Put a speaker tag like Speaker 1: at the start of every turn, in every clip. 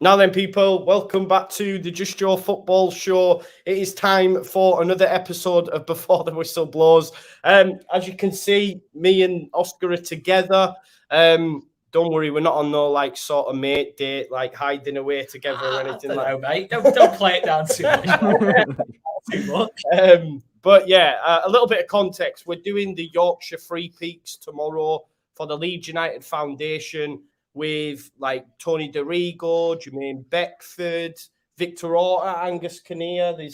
Speaker 1: Now then, people, welcome back to the Just Joe Football Show. It is time for another episode of Before the Whistle Blows. As you can see, me and Oscar are together. Don't worry, we're not on no sort of mate date, hiding away together or anything like that.
Speaker 2: Mate. Don't play it down too much.
Speaker 1: But yeah, a little bit of context. We're doing the Yorkshire Free Peaks tomorrow for the Leeds United Foundation, with Tony DeRigo, Jermaine Beckford, Victor Orta, Angus Kinnear.
Speaker 2: We're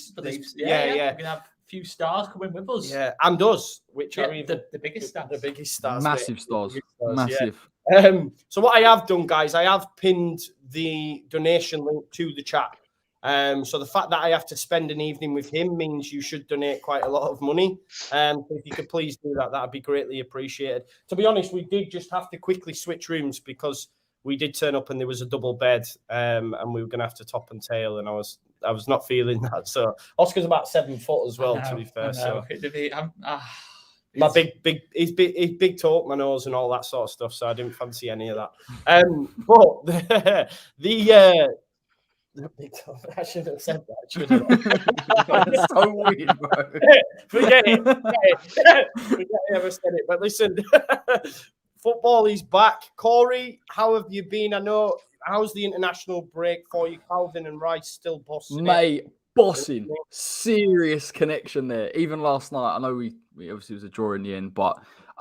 Speaker 2: gonna have a few stars coming with us.
Speaker 1: Yeah, and us, which are
Speaker 2: the biggest stars.
Speaker 1: The biggest stars.
Speaker 3: Massive stars. Massive.
Speaker 1: Yeah. So what I have done, guys, I have pinned the donation link to the chat. So the fact that I have to spend an evening with him means you should donate quite a lot of money. So if you could please do that, that'd be greatly appreciated. To be honest, we did just have to quickly switch rooms because we did turn up and there was a double bed, and we were going to have to top and tail, and I was not feeling that. So Oscar's about 7 foot as well, to be fair. So my he's big to up my nose and all that sort of stuff. So I didn't fancy any of that. But I should have said that.
Speaker 3: It's so weird, bro.
Speaker 1: Forget it. Forget I ever said it. But listen, football is back. Corey, how have you been? I know, how's the international break for you? Calvin and Rice still bossing
Speaker 3: Mate, bossing. Serious connection there. Even last night, I know we obviously was a draw in the end, but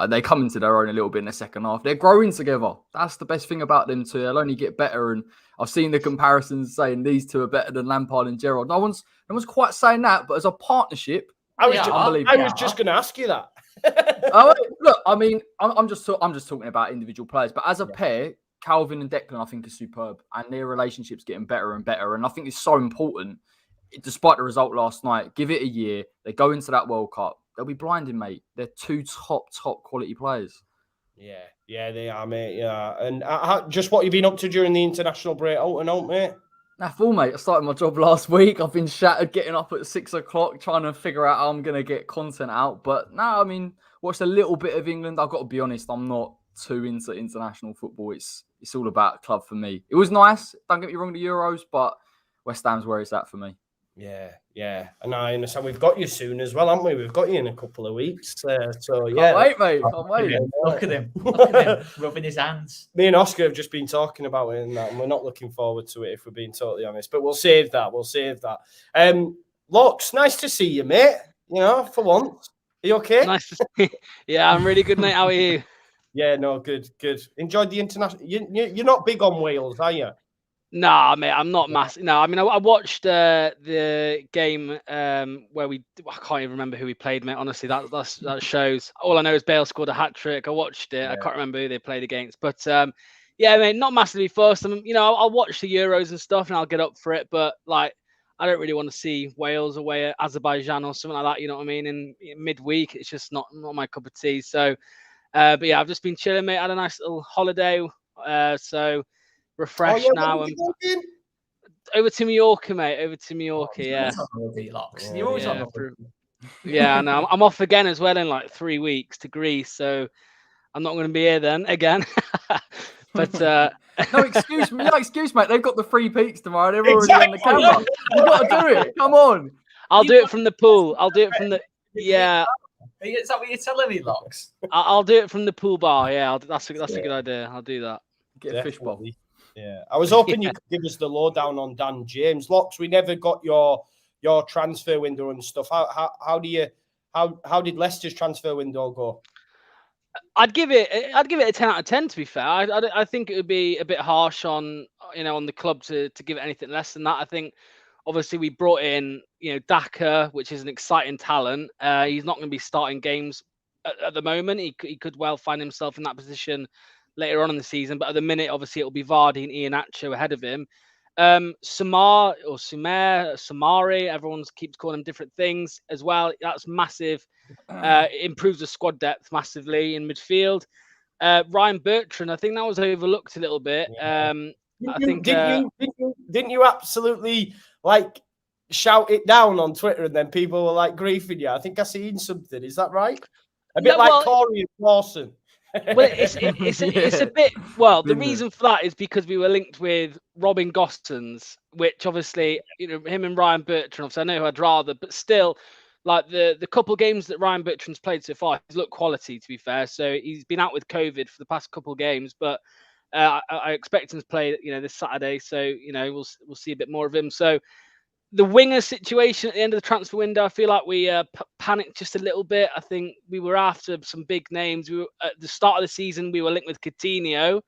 Speaker 3: they come into their own a little bit in the second half. They're growing together. That's the best thing about them too. They'll only get better. And I've seen the comparisons saying these two are better than Lampard and Gerrard. No one's quite saying that, but as a partnership,
Speaker 1: I was just going to ask you that.
Speaker 3: Look, I mean, I'm just talking about individual players, but as a pair, Calvin and Declan, I think, are superb, and their relationship's getting better and better. And I think it's so important, despite the result last night. Give it a year. They go into that World Cup. They'll be blinding, mate. They're two top quality players.
Speaker 1: Yeah, they are, mate. Yeah, and just what you've been up to during the international break, out and out, mate.
Speaker 3: Full, mate. I started my job last week. I've been shattered, getting up at 6 o'clock, trying to figure out how I'm going to get content out. But no, I mean, watched a little bit of England. I've got to be honest, I'm not too into international football. It's all about club for me. It was nice. Don't get me wrong, the Euros, but West Ham's where it's at for me.
Speaker 1: Yeah. And I understand we've got you soon as well, haven't we? We've got you in a couple of weeks. So, yeah.
Speaker 3: Can't wait, mate. Can't wait.
Speaker 2: Look at him. Rubbing his hands.
Speaker 1: Me and Oscar have just been talking about it and we're not looking forward to it, if we're being totally honest. But we'll save that. Locks, nice to see you, mate. You know, for once. Are you okay?
Speaker 4: Nice to see you. Yeah, I'm really good, mate. How are you?
Speaker 1: Yeah, no, good. Enjoyed the international... You're not big on Wales, are you?
Speaker 4: Nah, mate, I'm not massive. No, I mean, I watched the game where I can't even remember who we played, mate. Honestly, that shows. All I know is Bale scored a hat-trick. I watched it. Yeah. I can't remember who they played against. But, yeah, mate, not massively fussed. I'll watch the Euros and stuff and I'll get up for it. But, I don't really want to see Wales away at Azerbaijan or something like that, you know what I mean? In midweek, it's just not my cup of tea. So, but, yeah, I've just been chilling, mate. I had a nice little holiday. So... refreshed now and over to Mallorca, mate. Over to Mallorca, yeah.
Speaker 2: You're always on.
Speaker 4: Yeah, no, I'm off again as well in 3 weeks to Greece, so I'm not going to be here then again. But
Speaker 3: no excuse, mate. They've got the Free Peaks tomorrow. They're already on the camera. You've got to do it. Come on.
Speaker 4: I'll do it from the pool. I'll do it from the
Speaker 2: Is that what you're telling me, Locks?
Speaker 4: I'll do it from the pool bar. Yeah, that's a good idea. I'll do that.
Speaker 3: Get a fish bowl.
Speaker 1: Yeah, I was hoping you could give us the lowdown on Dan James. Locks, we never got your transfer window and stuff. How did Leicester's transfer window go?
Speaker 4: I'd give it a 10 out of 10. To be fair, I think it would be a bit harsh on the club to give it anything less than that. I think obviously we brought in Daka, which is an exciting talent. He's not going to be starting games at the moment. He could well find himself in that position later on in the season, but at the minute, obviously, it'll be Vardy and Iheanacho ahead of him. Samari, everyone keeps calling him different things as well. That's massive. Improves the squad depth massively in midfield. Ryan Bertrand, I think that was overlooked a little bit. Didn't
Speaker 1: you absolutely shout it down on Twitter and then people were griefing you? I think I seen something. Is that right? A bit Corey and Lawson.
Speaker 4: Well, it's a bit. Well, the reason for that is because we were linked with Robin Gostons, which obviously, him and Ryan Bertrand. Obviously, I know who I'd rather, but still, like the couple games that Ryan Bertrand's played so far, he's looked quality. To be fair, so he's been out with COVID for the past couple of games, but I expect him to play, this Saturday. So we'll see a bit more of him. So. The winger situation at the end of the transfer window, I feel like we panicked just a little bit. I think we were after some big names. We were at the start of the season. We were linked with Coutinho,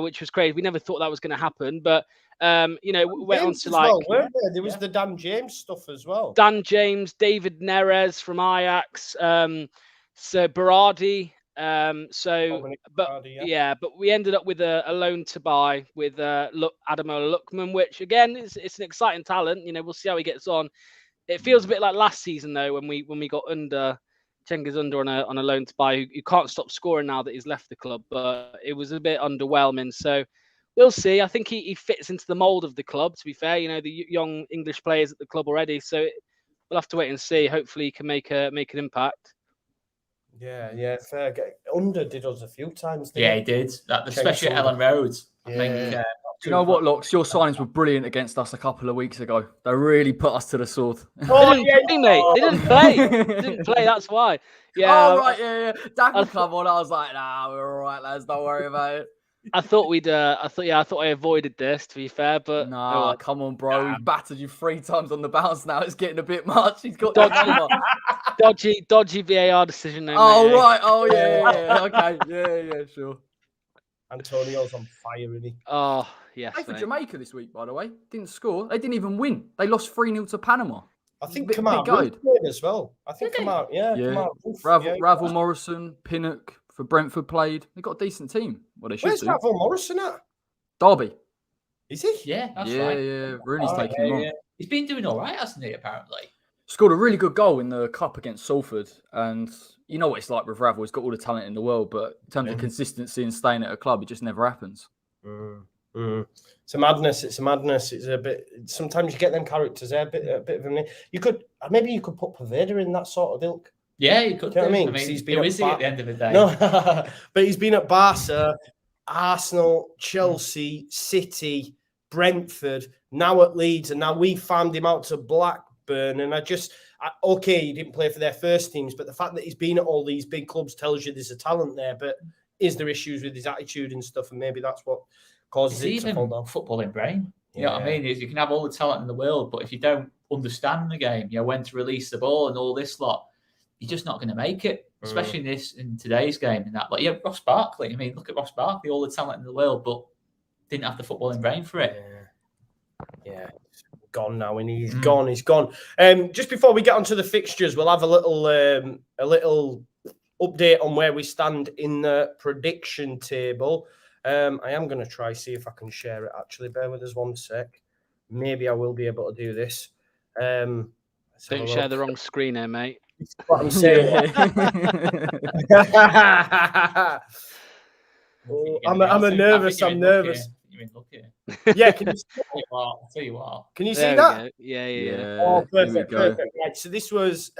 Speaker 4: which was crazy. We never thought that was going to happen, but we went on to like
Speaker 1: there was the Dan James stuff as well.
Speaker 4: Dan James, David Neres from Ajax, so Berardi. But we ended up with a loan to buy with Ademola Lookman, which again it's an exciting talent. We'll see how he gets on. It feels a bit like last season though, when we got Cengiz Under on a loan to buy, who can't stop scoring now that he's left the club. But it was a bit underwhelming. So we'll see. I think he fits into the mold of the club. To be fair, the young English players at the club already. So we'll have to wait and see. Hopefully, he can make an impact.
Speaker 1: Yeah, fair. Under did us a few times.
Speaker 2: Yeah, he did. Especially at Ellen Road. I think.
Speaker 3: Do you know what, Locks? Your signings were brilliant against us a couple of weeks ago. They really put us to the sword.
Speaker 4: They didn't play, mate. They didn't play. They didn't play. That's why. Yeah.
Speaker 3: Oh right, yeah. Daka come on. I was like, nah, we're all right, lads. Don't worry about it.
Speaker 4: I thought I avoided this, to be fair, but
Speaker 3: nah, come on, bro. We've battered you 3 times on the bounce now. It's getting a bit much. He's got
Speaker 4: dodgy VAR decision. Now,
Speaker 3: oh, right. Oh, yeah. Okay. Yeah, sure.
Speaker 1: Antonio's on fire, isn't he?
Speaker 4: Oh, yes.
Speaker 3: They played for Jamaica this week, by the way. Didn't score. They didn't even win. They lost 3-0 to Panama.
Speaker 1: I think Kamal played as well. I think Kamal,
Speaker 3: Ravel Morrison, Pinnock for Brentford played. They got a decent team. Well, they should.
Speaker 1: Where's Ravel Morrison at?
Speaker 3: Derby.
Speaker 1: Is he?
Speaker 2: Yeah, that's right.
Speaker 3: Yeah. Rooney's taking him on.
Speaker 2: He's been doing all right, hasn't he, apparently?
Speaker 3: Scored a really good goal in the Cup against Salford. And you know what it's like with Ravel. He's got all the talent in the world, but in terms of consistency and staying at a club, it just never happens.
Speaker 1: It's a madness. It's a bit. Sometimes you get them characters. They're a bit of a. You could put Poveda in that sort of ilk.
Speaker 2: Yeah, you could.
Speaker 1: Do you know what I mean?
Speaker 2: He's been at the end of the day.
Speaker 1: No, but he's been at Barca, Arsenal, Chelsea, City, Brentford, now at Leeds, and now we farmed him out to Blackburn. And okay, he didn't play for their first teams, but the fact that he's been at all these big clubs tells you there's a talent there. But is there issues with his attitude and stuff? And maybe that's what causes it to fall down.
Speaker 2: Footballing brain. You know what I mean? You can have all the talent in the world, but if you don't understand the game, when to release the ball and all this lot, you're just not going to make it, especially in today's game. And that, Ross Barkley. I mean, look at Ross Barkley, all the talent in the world, but didn't have the footballing brain for it.
Speaker 1: Yeah. Gone now, and he's gone. He's gone. Just before we get onto the fixtures, we'll have a little update on where we stand in the prediction table. I am going to try see if I can share it. Actually, bear with us 1 sec. Maybe I will be able to do this.
Speaker 4: Don't share the wrong screen here, mate.
Speaker 1: That's what I'm saying. I'm nervous.
Speaker 2: You're in lucky.
Speaker 1: Yeah, can you
Speaker 2: I'll tell you what.
Speaker 1: Can you see that?
Speaker 4: Yeah.
Speaker 1: Oh, perfect. Right, so this was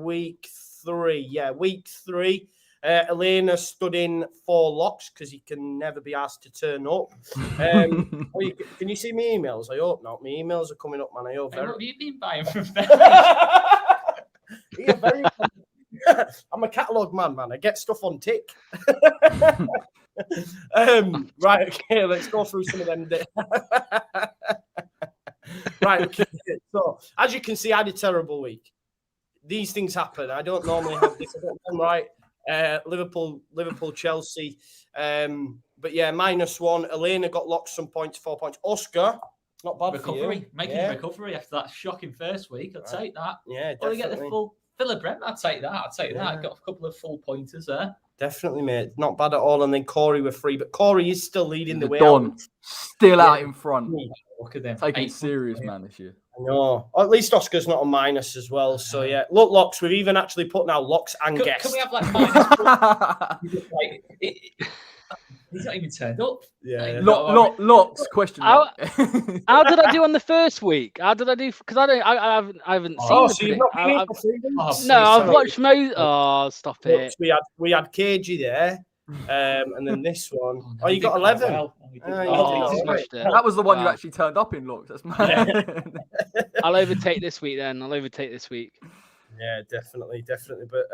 Speaker 1: week 3. Yeah, week 3. Elena stood in 4 locks because he can never be asked to turn up. Can you see my emails? I hope not. My emails are coming up, man. I hope.
Speaker 2: What have you been buying from
Speaker 1: I'm a catalogue man. I get stuff on tick. Right, okay, let's go through some of them. Right, okay. So, as you can see, I had a terrible week. These things happen. I don't normally have this. I don't know, right. Liverpool, Chelsea. But yeah, -1. Elena got locked some points, 4 points. Oscar, not bad
Speaker 2: recovery.
Speaker 1: For you.
Speaker 2: Making a recovery after that shocking first week. I'd take that.
Speaker 1: Yeah,
Speaker 2: definitely.
Speaker 1: Get the
Speaker 2: full Villa Brent. I'd take that. Got a couple of full pointers there.
Speaker 1: Definitely, mate. Not bad at all. And then Corey were free, but Corey is still leading the way.
Speaker 3: Still out in front.
Speaker 2: Look at them.
Speaker 3: Taking it serious, man, this year.
Speaker 1: I know. At least Oscar's not a minus as well. So, yeah. Look, Locks, we've even actually put now Locks and guests.
Speaker 2: Can we have minus? He's not even turned up.
Speaker 1: Yeah.
Speaker 3: Locks, question.
Speaker 4: How did I do on the first week? How did I do? Because I haven't seen
Speaker 1: it.
Speaker 4: I've watched most. Oh, stop it.
Speaker 1: We had KG there. And then this one. Oh, you got 11.
Speaker 2: Well.
Speaker 3: That was the one you actually turned up in, look. That's mad.
Speaker 4: I'll overtake this week then.
Speaker 1: Yeah, definitely. But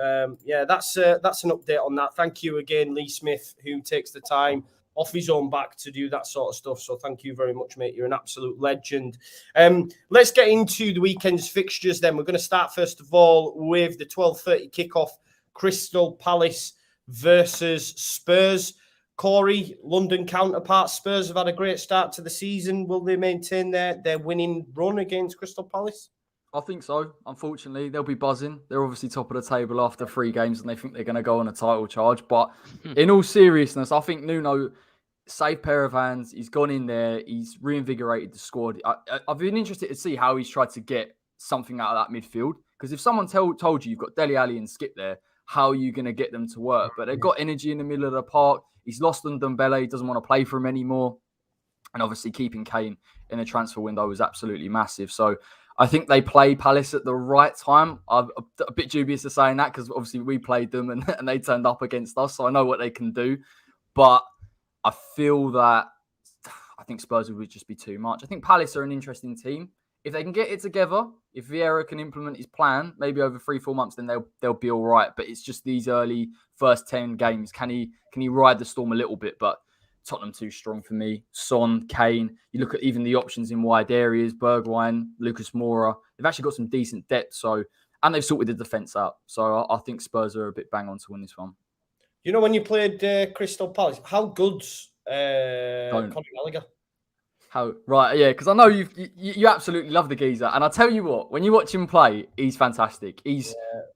Speaker 1: that's an update on that. Thank you again, Lee Smith, who takes the time off his own back to do that sort of stuff. So thank you very much, mate. You're an absolute legend. Let's get into the weekend's fixtures then. We're going to start, first of all, with the 12:30 kickoff, Crystal Palace versus Spurs. Corey, London counterpart, Spurs have had a great start to the season. Will they maintain their winning run against Crystal Palace?
Speaker 3: I think so. Unfortunately, they'll be buzzing. They're obviously top of the table after 3 games and they think they're going to go on a title charge. But in all seriousness, I think Nuno, safe pair of hands. He's gone in there. He's reinvigorated the squad. I've been interested to see how he's tried to get something out of that midfield. Because if someone told you you've got Dele Alli and Skip there, how are you going to get them to work? But they've got energy in the middle of the park. He's lost on Dembele. He doesn't want to play for him anymore. And obviously keeping Kane in the transfer window was absolutely massive. So I think they play Palace at the right time. I'm a bit dubious of saying that because obviously we played them and they turned up against us. So I know what they can do. But I feel that I think Spurs would just be too much. I think Palace are an interesting team. If they can get it together, if Vieira can implement his plan, maybe over 3-4 months, then they'll be all right. But it's just these early first 10 games. Can he ride the storm a little bit? But Tottenham too strong for me. Son, Kane. You look at even the options in wide areas. Bergwijn, Lucas Moura. They've actually got some decent depth. And they've sorted the defence out. So I think Spurs are a bit bang on to win this one.
Speaker 1: You know, when you played Crystal Palace, how good's Conor Gallagher?
Speaker 3: Right, yeah, because I know you absolutely love the geezer, and I tell you what, when you watch him play, he's fantastic.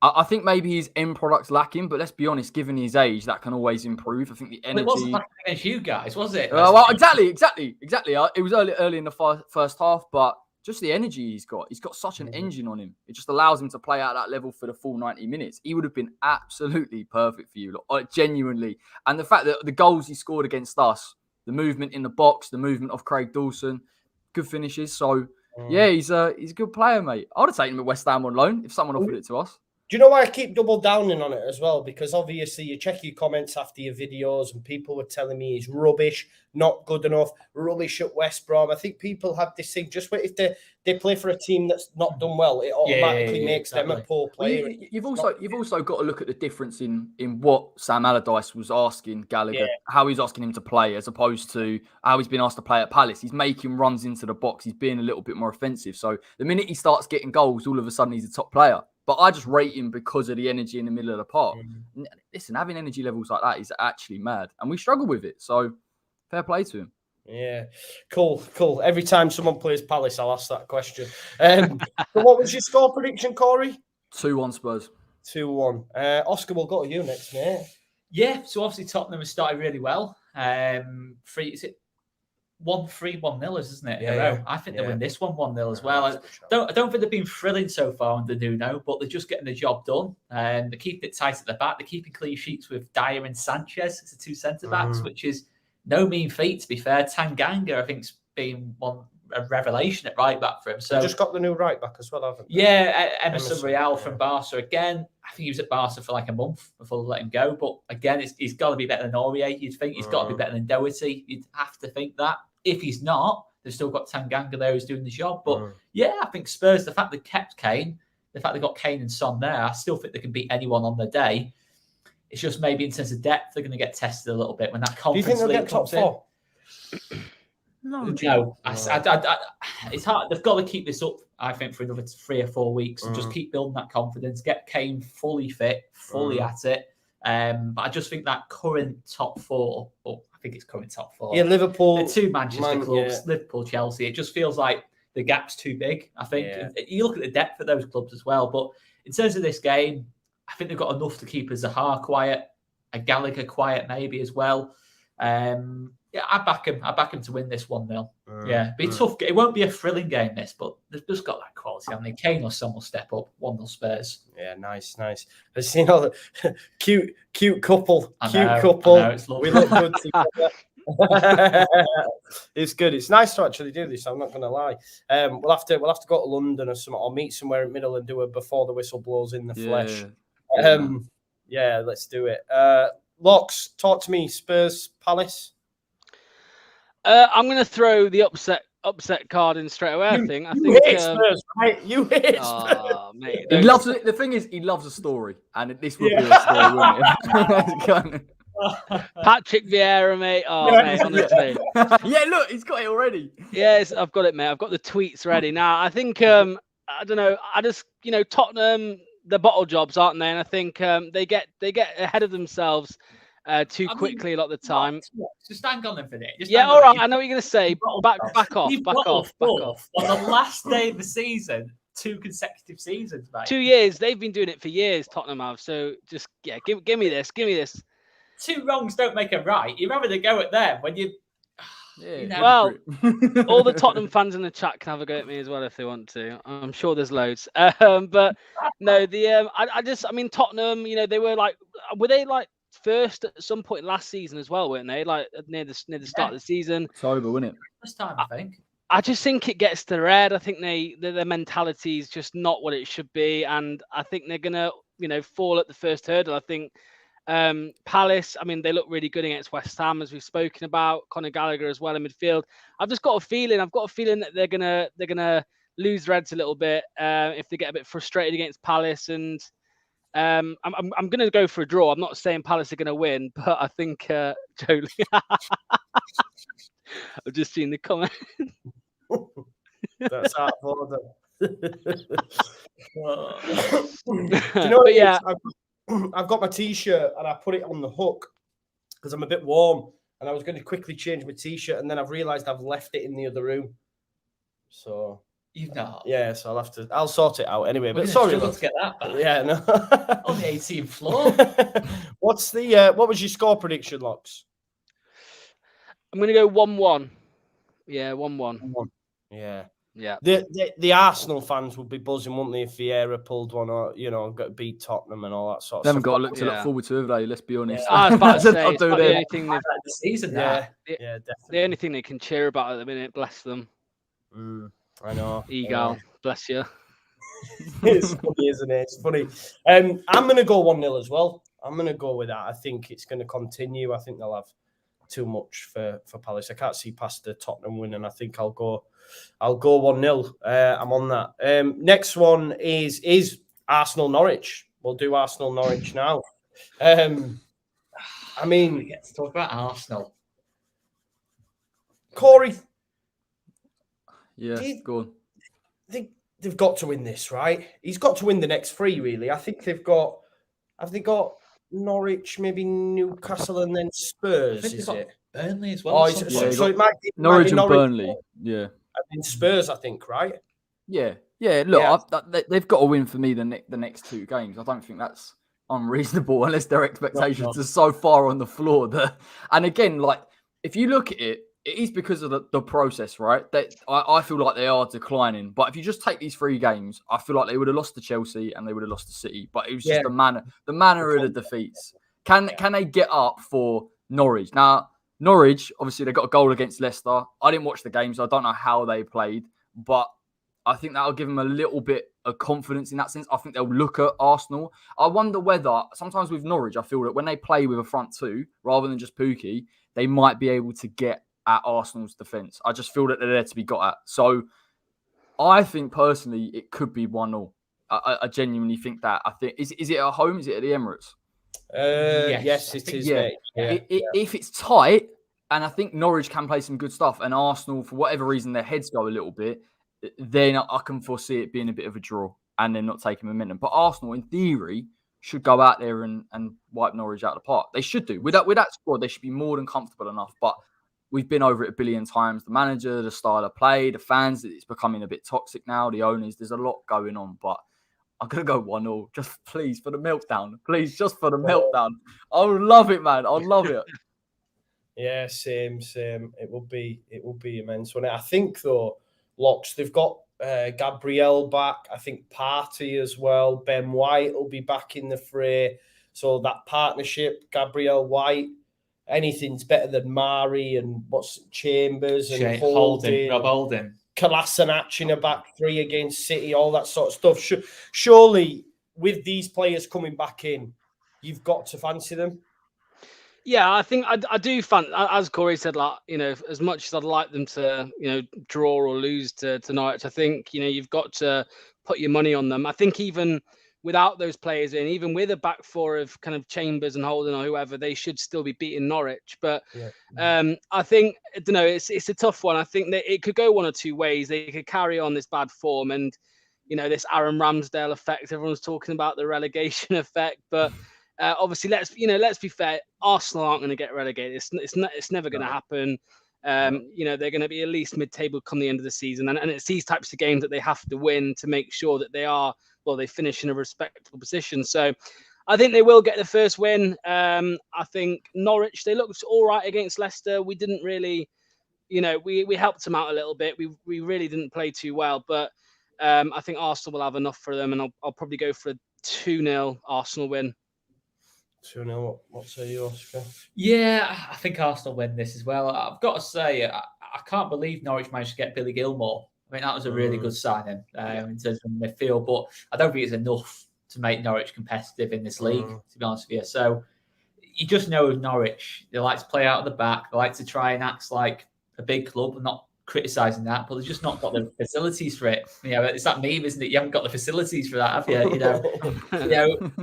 Speaker 3: I think maybe his end product's lacking, but let's be honest, given his age, that can always improve. I think the energy.
Speaker 2: It wasn't lacking against you guys, was it?
Speaker 3: Well, exactly. It was early in the first half, but just the energy he's got such an engine on him. It just allows him to play at that level for the full 90 minutes. He would have been absolutely perfect for you, like, genuinely. And the fact that the goals he scored against us. The movement in the box, the movement of Craig Dawson, good finishes. So, yeah, he's a good player, mate. I would have taken him at West Ham on loan if someone offered it to us.
Speaker 1: Do you know why I keep double downing on it as well? Because obviously you check your comments after your videos and people were telling me he's rubbish, not good enough, rubbish at West Brom. I think people have this thing, just if they play for a team that's not done well, it automatically makes them a poor player.
Speaker 3: Well, you've also got to look at the difference in what Sam Allardyce was asking Gallagher, how he's asking him to play, as opposed to how he's been asked to play at Palace. He's making runs into the box. He's being a little bit more offensive. So the minute he starts getting goals, all of a sudden he's a top player. But I just rate him because of the energy in the middle of the park. Listen, having energy levels like that is actually mad. And we struggle with it. So fair play to him.
Speaker 1: Yeah, cool. Every time someone plays Palace, I'll ask that question. So what was your score prediction, Corey?
Speaker 3: 2-1 Spurs.
Speaker 1: 2-1. Oscar, we'll go to you next, mate.
Speaker 2: Yeah, so obviously Tottenham has started really well. 1-3, 1-0, isn't it?
Speaker 1: Yeah.
Speaker 2: I think they'll win this one 1-0 as well. I don't think they've been thrilling so far under Nuno, but they're just getting the job done. They keep it tight at the back. They're keeping clean sheets with Dyer and Sanchez. It's the 2 centre-backs, which is no mean feat, to be fair. Tanganga, I think, has been a revelation at right-back for him. So
Speaker 1: they've just got the new right-back as well, haven't they?
Speaker 2: Yeah, Emerson Royale from Barca. Again, I think he was at Barca for like a month before they let him go. But again, he's got to be better than Aurier. You'd think he's got to be better than Doherty. You'd have to think that. If he's not, they've still got Tanganga there who's doing the job. But yeah, I think Spurs, the fact they kept Kane, the fact they got Kane and Son there, I still think they can beat anyone on their day. It's just maybe in terms of depth, they're going to get tested a little bit when that Conference League comes in.
Speaker 1: No.
Speaker 2: It's hard. They've got to keep this up, I think, for another 3 or 4 weeks and just keep building that confidence, get Kane fully fit, fully at it. But I just think that current top 4, I think it's current top 4.
Speaker 1: Yeah, Liverpool.
Speaker 2: The 2 Manchester clubs, Liverpool, Chelsea. It just feels like the gap's too big, I think. Yeah. You look at the depth of those clubs as well. But in terms of this game, I think they've got enough to keep a Zaha quiet, a Gallagher quiet maybe as well. Yeah, I back him to win this 1-0. Yeah, be tough. It won't be a thrilling game, this, but they've just got that quality. I mean, Kane or Son will step up. 1-0 Spurs.
Speaker 1: Yeah, nice. I've seen all the cute couple.
Speaker 2: I know, it's lovely.
Speaker 1: We look good together. It's good. It's nice to actually do this. I'm not going to lie. We'll have to go to London or something, or meet somewhere in the middle and do it before the whistle blows in the flesh. Yeah, let's do it. Locks, talk to me. Spurs, Palace.
Speaker 4: I'm going to throw the upset card in straight away. I think
Speaker 1: hate Spurs, right? You hate Spurs.
Speaker 4: Mate,
Speaker 3: he loves it. The thing is, he loves a story, and this would be a story, wouldn't it?
Speaker 4: Patrick Vieira, mate. Oh, mate, honestly.
Speaker 3: Yeah, look, he's got it already.
Speaker 4: Yes, I've got it, mate. I've got the tweets ready. Now, I think, I don't know. I just, Tottenham, the bottle jobs, aren't they? And I think they get ahead of themselves too quickly a lot of the time.
Speaker 2: Just hang on them for it.
Speaker 4: All right. I know what you're going to say. Back off.
Speaker 2: On the last day of the season, 2 consecutive seasons, mate.
Speaker 4: 2 years. They've been doing it for years, Tottenham have. So just, give me this.
Speaker 2: 2 wrongs don't make a right. You're having a go at them when you.
Speaker 3: Yeah,
Speaker 4: well, all the Tottenham fans in the chat can have a go at me as well if they want to. I'm sure there's loads. But no, I mean, Tottenham. They were they first at some point last season as well, weren't they? Like near the start of the season.
Speaker 3: October, wasn't it?
Speaker 2: This time, I think.
Speaker 4: I just think it gets to their head. I think their mentality is just not what it should be, and I think they're gonna fall at the first hurdle. I think. Palace, I mean, they look really good against West Ham, as we've spoken about. Conor Gallagher as well in midfield. I've got a feeling that they're gonna lose Reds a little bit if they get a bit frustrated against Palace. And I'm gonna go for a draw. I'm not saying Palace are gonna win, but I think Jolie. I've just seen the comment.
Speaker 1: That's out of order.
Speaker 4: But yeah.
Speaker 1: I've got my T-shirt and I put it on the hook because I'm a bit warm and I was going to quickly change my T-shirt and then I've realised I've left it in the other room. So
Speaker 2: you've not.
Speaker 1: Yeah, so I'll sort it out anyway.
Speaker 2: We're
Speaker 1: but sorry,
Speaker 2: to get that back.
Speaker 1: Yeah, no.
Speaker 2: On the 18th floor.
Speaker 1: What was your score prediction, Locks?
Speaker 4: I'm going to go 1-1. Yeah, 1-1.
Speaker 1: Yeah.
Speaker 4: Yeah.
Speaker 1: The Arsenal fans would be buzzing, wouldn't they, if Vieira pulled one or, got to beat Tottenham and all that sort of stuff.
Speaker 3: They haven't got to look forward to, have they? Let's be honest.
Speaker 4: I was about to say, it's not the only thing
Speaker 2: the season now.
Speaker 1: Yeah, definitely.
Speaker 4: The only thing they can cheer about at the minute, bless them.
Speaker 1: I know.
Speaker 4: Egal, bless you.
Speaker 1: It's funny, isn't it? It's funny. I'm going to go 1-0 as well. I'm going to go with that. I think it's going to continue. I think they'll have too much for Palace. I can't see past the Tottenham win, and I think I'll go 1-0. I'm on that. Next one is Arsenal-Norwich. We'll do Arsenal-Norwich now. I mean,
Speaker 2: we get to talk about Arsenal.
Speaker 1: Corey.
Speaker 3: Yeah, go on.
Speaker 1: They've got to win this, right? He's got to win the next 3, really. I think have they got Norwich, maybe Newcastle, and then Spurs, is it?
Speaker 2: Burnley as well.
Speaker 1: So it might be
Speaker 3: Norwich and Burnley. Yeah.
Speaker 1: And Spurs, I think, right?
Speaker 3: Yeah. Look, they've got to win for me the next 2 games. I don't think that's unreasonable unless their expectations are so far on the floor. And again, if you look at it, it is because of the process, right? I feel like they are declining. But if you just take these 3 games, I feel like they would have lost to Chelsea and they would have lost to City. But it was just the manner of the defeats. Can they get up for Norwich? Now, Norwich, obviously, they got a goal against Leicester. I didn't watch the game, so I don't know how they played. But I think that'll give them a little bit of confidence in that sense. I think they'll look at Arsenal. I wonder whether, sometimes with Norwich, I feel that when they play with a front 2, rather than just Pukki, they might be able to get at Arsenal's defence. I just feel that they're there to be got at. So I think, personally, it could be 1-0. I genuinely think that. I think is it at home? Is it at the Emirates?
Speaker 1: Yes, it is.
Speaker 3: Yeah. If it's tight, and I think Norwich can play some good stuff, and Arsenal, for whatever reason, their heads go a little bit, then I can foresee it being a bit of a draw and then not taking momentum. But Arsenal, in theory, should go out there and wipe Norwich out of the park. They should do. With that squad, they should be more than comfortable enough. But we've been over it a billion times. The manager, the style of play, the fans, it's becoming a bit toxic now. The owners, there's a lot going on. But I'm going to go 1-0. Just please, for the meltdown. Please, just for the meltdown. I would love it, man. I'd love it.
Speaker 1: Yeah, same. It will be immense. I think, though, Locks, they've got Gabriel back. I think Partey as well. Ben White will be back in the fray. So that partnership, Gabriel White, anything's better than Mari and Chambers and
Speaker 2: Rob Holding.
Speaker 1: Kolasinac in a back 3 against City, all that sort of stuff. Surely, with these players coming back in, you've got to fancy them.
Speaker 4: Yeah, I think I do as Corey said, like, as much as I'd like them to, draw or lose to Norwich, I think, you've got to put your money on them. I think even without those players in, even with a back four of kind of Chambers and Holden or whoever, they should still be beating Norwich. But I think, I don't know, it's a tough one. I think that it could go one or two ways. They could carry on this bad form and, this Aaron Ramsdale effect. Everyone's talking about the relegation effect, but obviously, let's be fair. Arsenal aren't going to get relegated. It's never going to happen. They're going to be at least mid-table come the end of the season, and it's these types of games that they have to win to make sure that they finish in a respectable position. So, I think they will get the first win. I think Norwich, they looked all right against Leicester. We didn't really, we helped them out a little bit. We really didn't play too well, but I think Arsenal will have enough for them, and I'll probably go for a 2-0 Arsenal win.
Speaker 1: 2-0. What say you, Oscar?
Speaker 2: Yeah, I think Arsenal win this as well. I've got to say, I can't believe Norwich managed to get Billy Gilmore. I mean, that was a really good signing in terms of midfield, but I don't think it's enough to make Norwich competitive in this league, to be honest with you. So you just know with Norwich, they like to play out of the back. They like to try and act like a big club. I'm not criticising that, but they've just not got the facilities for it. It's that meme, isn't it? You haven't got the facilities for that, have you?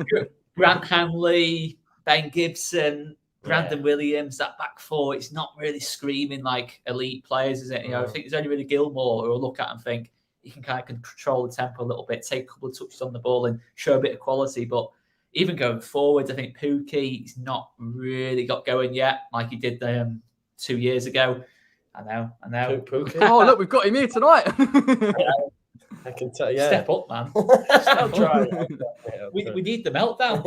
Speaker 2: Grant Hanley, Ben Gibson, Brandon Williams, that back four, it's not really screaming like elite players, is it? I think it's only really Gilmore who will look at and think he can kind of control the tempo a little bit, take a couple of touches on the ball and show a bit of quality. But even going forward, I think Pukki's not really got going yet like he did 2 years ago. I know.
Speaker 1: Pukki.
Speaker 3: Oh, look, we've got him here tonight.
Speaker 1: I can tell you.
Speaker 2: Step up, man.
Speaker 1: I'll try.
Speaker 2: We need the meltdown.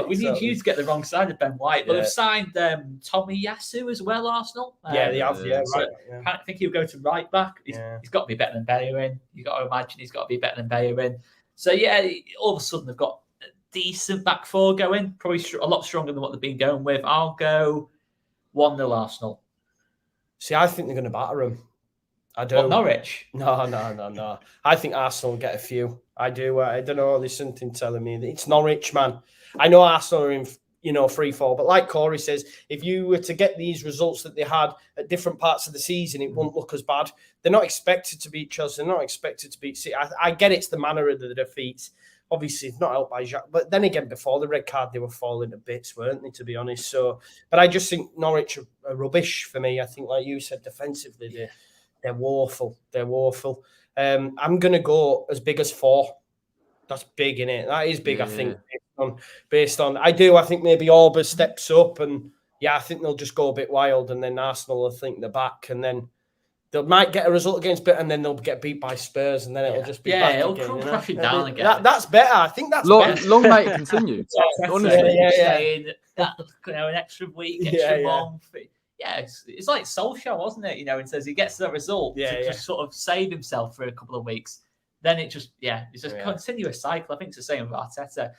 Speaker 2: We need you to get the wrong side of Ben White. But they've signed Tommy Yasu as well, Arsenal.
Speaker 1: They have.
Speaker 2: Right. I think he'll go to right back. He's got to be better than Bellerin. You've got to imagine he's got to be better than Bellerin. So, all of a sudden they've got a decent back four going. Probably a lot stronger than what they've been going with. I'll go 1-0 Arsenal.
Speaker 1: See, I think they're going to batter them. I do.
Speaker 2: What, Norwich?
Speaker 1: No. I think Arsenal will get a few. I do. I don't know. There's something telling me that it's Norwich, man. I know Arsenal are in, free fall, but like Corey says, if you were to get these results that they had at different parts of the season, it won't look as bad. They're not expected to beat Chelsea. They're not expected to beat City. I get it's the manner of the defeats. Obviously, it's not helped by Jacques. But then again, before the red card, they were falling to bits, weren't they, to be honest? So, but I just think Norwich are rubbish for me. I think, like you said, defensively, they're woeful. They're woeful. I'm going to go as big as 4. That's big, innit? That is big, I think, based on. I think maybe Auber steps up and, I think they'll just go a bit wild and then Arsenal will think they're back and then they might get a result against Brighton and then they'll get beat by Spurs and then it'll just be back
Speaker 2: it'll
Speaker 1: again.
Speaker 2: come crashing down again.
Speaker 1: That's better. I think that's better.
Speaker 3: Long may it continue.
Speaker 2: Honestly, an extra week, extra month. It's like Solskjaer, wasn't it? And says he gets that result to just sort of save himself for a couple of weeks. Then it just, it's a continuous cycle. I think it's the same with Arteta.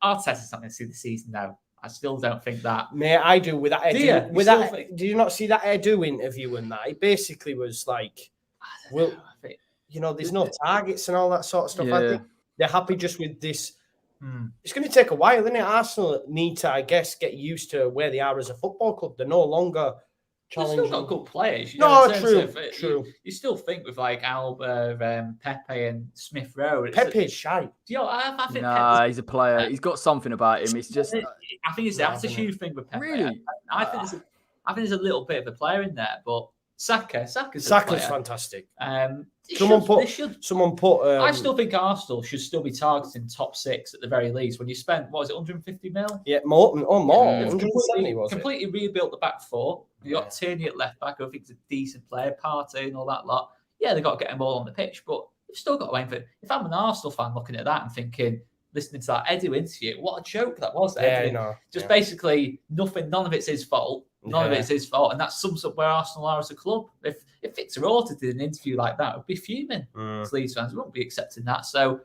Speaker 2: Arteta's not going to see the season now. I still don't think that.
Speaker 1: Mate, I do with that Edu. Did you not see that Edu interview and that? It basically was like, there's no targets and all that sort of stuff.
Speaker 3: Yeah.
Speaker 1: I think they're happy just with this. It's going to take a while, isn't it? Arsenal need to, I guess, get used to where they are as a football club. They're no longer challenging.
Speaker 2: They've still got good players.
Speaker 1: True.
Speaker 2: You still think with like Alba, Pepe and Smith Rowe.
Speaker 1: Pepe's shite.
Speaker 2: I think
Speaker 3: he's a player. He's got something about him. It's just.
Speaker 2: I think it's the attitude thing with Pepe.
Speaker 3: Really?
Speaker 2: I think there's a little bit of a player in there, but Saka's
Speaker 1: fantastic.
Speaker 2: Someone
Speaker 1: put.
Speaker 2: I still think Arsenal should still be targeting top 6 at the very least. When you spent 150 mil?
Speaker 1: Yeah, more.
Speaker 2: 170 was completely rebuilt the back four. You got Tierney at left back, who I think is a decent player, Partey and all that lot. Yeah, they've got to get them all on the pitch, but you've still got to aim for it. If I'm an Arsenal fan looking at that and thinking, listening to that Edu interview, what a joke that was. Basically nothing. None of it's his fault. None of it's his fault, and that sums up where Arsenal are as a club. If Victor Orta did an interview like that, we'd be fuming. As Leeds fans, we wouldn't be accepting that. So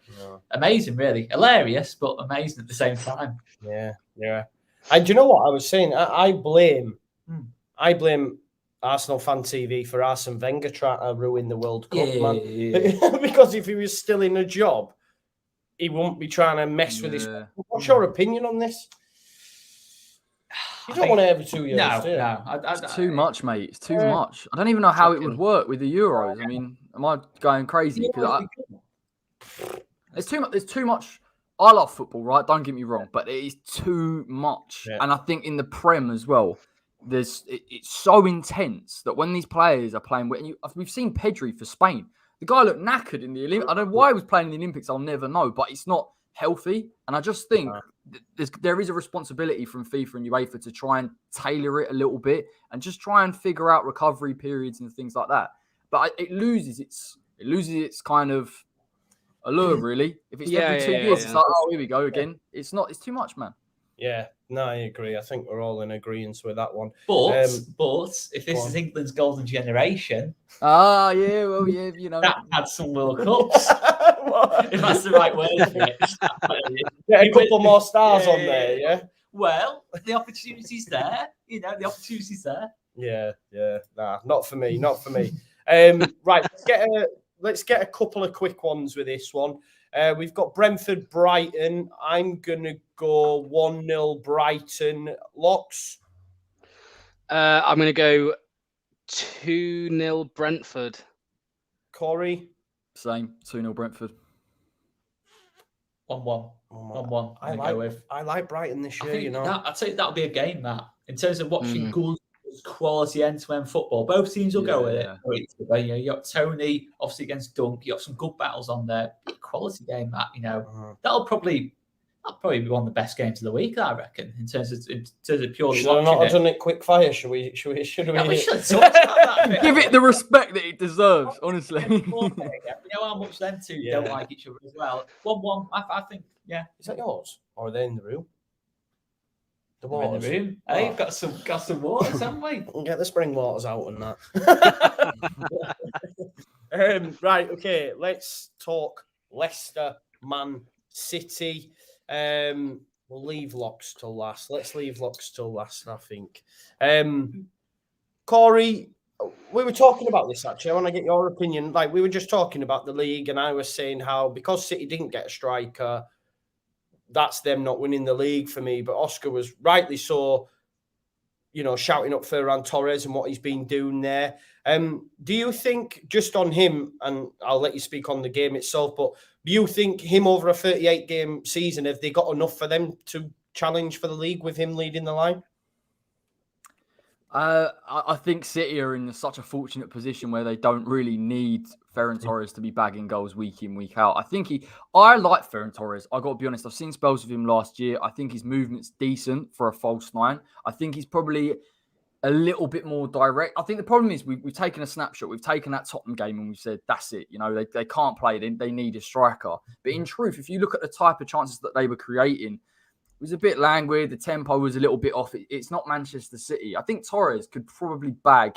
Speaker 2: amazing, really hilarious, but amazing at the same time.
Speaker 1: Yeah. And do you know what I was saying? I blame Arsenal Fan TV for Arsene Wenger trying to ruin the World Cup, man. Because if he was still in a job, he wouldn't be trying to mess with his. What's your opinion on this? You don't want it every 2 years, do you?
Speaker 2: No.
Speaker 3: It's too much, mate. It's too much. I don't even know how it would work with the Euros. I mean, am I going crazy? Because there's too much. There's too much. I love football, right? Don't get me wrong, but it is too much. Yeah. And I think in the Prem as well, it's so intense that when these players are playing, we've seen Pedri for Spain. The guy looked knackered in the Olympics. I don't know why he was playing in the Olympics. I'll never know, but it's not healthy. And I just think there is a responsibility from FIFA and UEFA to try and tailor it a little bit and just try and figure out recovery periods and things like that. But it loses its kind of allure, really. If it's every 2 years, it's like, oh, here we go again. It's too much, man.
Speaker 1: Yeah, no, I agree. I think we're all in agreement with that one.
Speaker 2: But if this is England's golden generation,
Speaker 3: that
Speaker 2: had some World Cups. If that's the right word for it.
Speaker 1: Get a couple more stars on there, yeah?
Speaker 2: Well, the opportunity's there. The opportunity's there.
Speaker 1: Yeah. Nah, not for me. Right, let's get a couple of quick ones with this one. We've got Brentford, Brighton. I'm going to go 1-0 Brighton. Locks?
Speaker 4: I'm going to go 2-0 Brentford.
Speaker 1: Corey?
Speaker 3: Same, 2-0 Brentford.
Speaker 2: 1-1.
Speaker 1: I like Brighton this year,
Speaker 2: I'd say that'll be a game, that. In terms of watching good quality end-to-end football. Both teams will go with it. You got Tony, obviously, against Dunk. You got some good battles on there. Quality game, that. That'll probably be one of the best games of the week, I reckon, in terms of purely
Speaker 1: should watching. Should I not have done it quick fire? Should we?
Speaker 2: We should talk about that.
Speaker 3: Give it the respect that it deserves, honestly.
Speaker 2: How much them two don't like each other as well. 1-1, I think,
Speaker 1: Is that yours? Or are they in the room?
Speaker 2: We're in the room. Hey, got some waters, haven't we?
Speaker 1: We'll get the spring waters out and that. Right, okay. Let's talk Leicester Man City. We'll leave locks till last. Let's leave locks till last, I think. Corey, we were talking about this, actually. I want to get your opinion. Like, we were just talking about the league, and I was saying how because City didn't get a striker, that's them not winning the league for me. But Oscar was rightly so, shouting up Ferran Torres and what he's been doing there. Do you think, just on him, and I'll let you speak on the game itself, but do you think him over a 38-game season, have they got enough for them to challenge for the league with him leading the line?
Speaker 3: I think City are in such a fortunate position where they don't really need Ferran Torres to be bagging goals week in, week out. I like Ferran Torres. I got to be honest. I've seen spells of him last year. I think his movement's decent for a false nine. I think he's probably a little bit more direct. I think the problem is we've taken a snapshot. We've taken that Tottenham game and we've said, that's it. They can't play. They need a striker. But in truth, if you look at the type of chances that they were creating, it was a bit languid. The tempo was a little bit off. It's not Manchester City. I think Torres could probably bag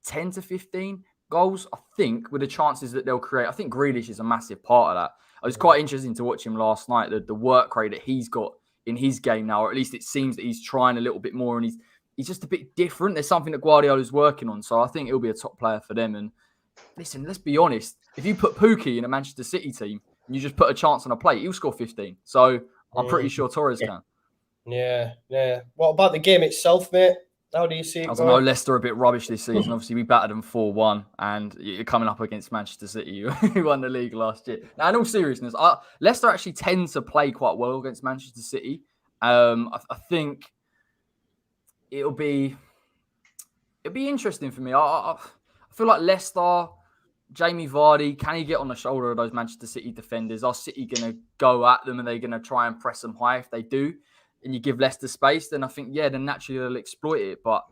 Speaker 3: 10 to 15 goals, I think, with the chances that they'll create. I think Grealish is a massive part of that. It was quite interesting to watch him last night, the work rate that he's got in his game now, or at least it seems that he's trying a little bit more and he's just a bit different. There's something that Guardiola's working on. So I think he'll be a top player for them. And listen, let's be honest. If you put Pookie in a Manchester City team and you just put a chance on a plate, he'll score 15. So I'm pretty sure Torres can.
Speaker 1: Yeah. What about the game itself, mate? How do you see it?
Speaker 3: I don't know. Leicester are a bit rubbish this season. Obviously, we battered them 4-1, and you're coming up against Manchester City, who won the league last year. Now, in all seriousness, Leicester actually tend to play quite well against Manchester City. I think it'll be interesting for me. I feel like Leicester, Jamie Vardy, can he get on the shoulder of those Manchester City defenders? Are City going to go at them and they're going to try and press them high? If they do, and you give Leicester space, then I think, then naturally they'll exploit it. But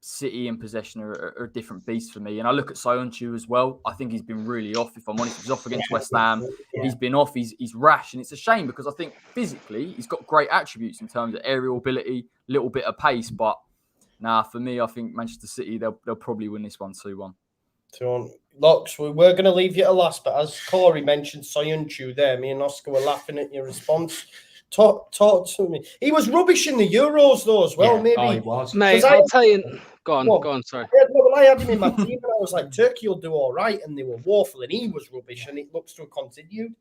Speaker 3: City in possession are a different beast for me. And I look at Soyuncu as well. I think he's been really off, if I'm honest. He's off against West Ham. He's been off. He's rash. And it's a shame because I think physically he's got great attributes in terms of aerial ability, little bit of pace. But for me, I think Manchester City, they'll probably win this one 2-1.
Speaker 1: 2-1. Locks, we're going to leave you to last. But as Corey mentioned, Soyuncu there, me and Oscar were laughing at your response. Talk to me. He was rubbish in the Euros, though, as well. Maybe
Speaker 4: he was. Mate, I'll tell you. Go on. Sorry.
Speaker 1: I had him in my team, and I was like, Turkey will do all right, and they were woeful, and he was rubbish, and it looks to have continued.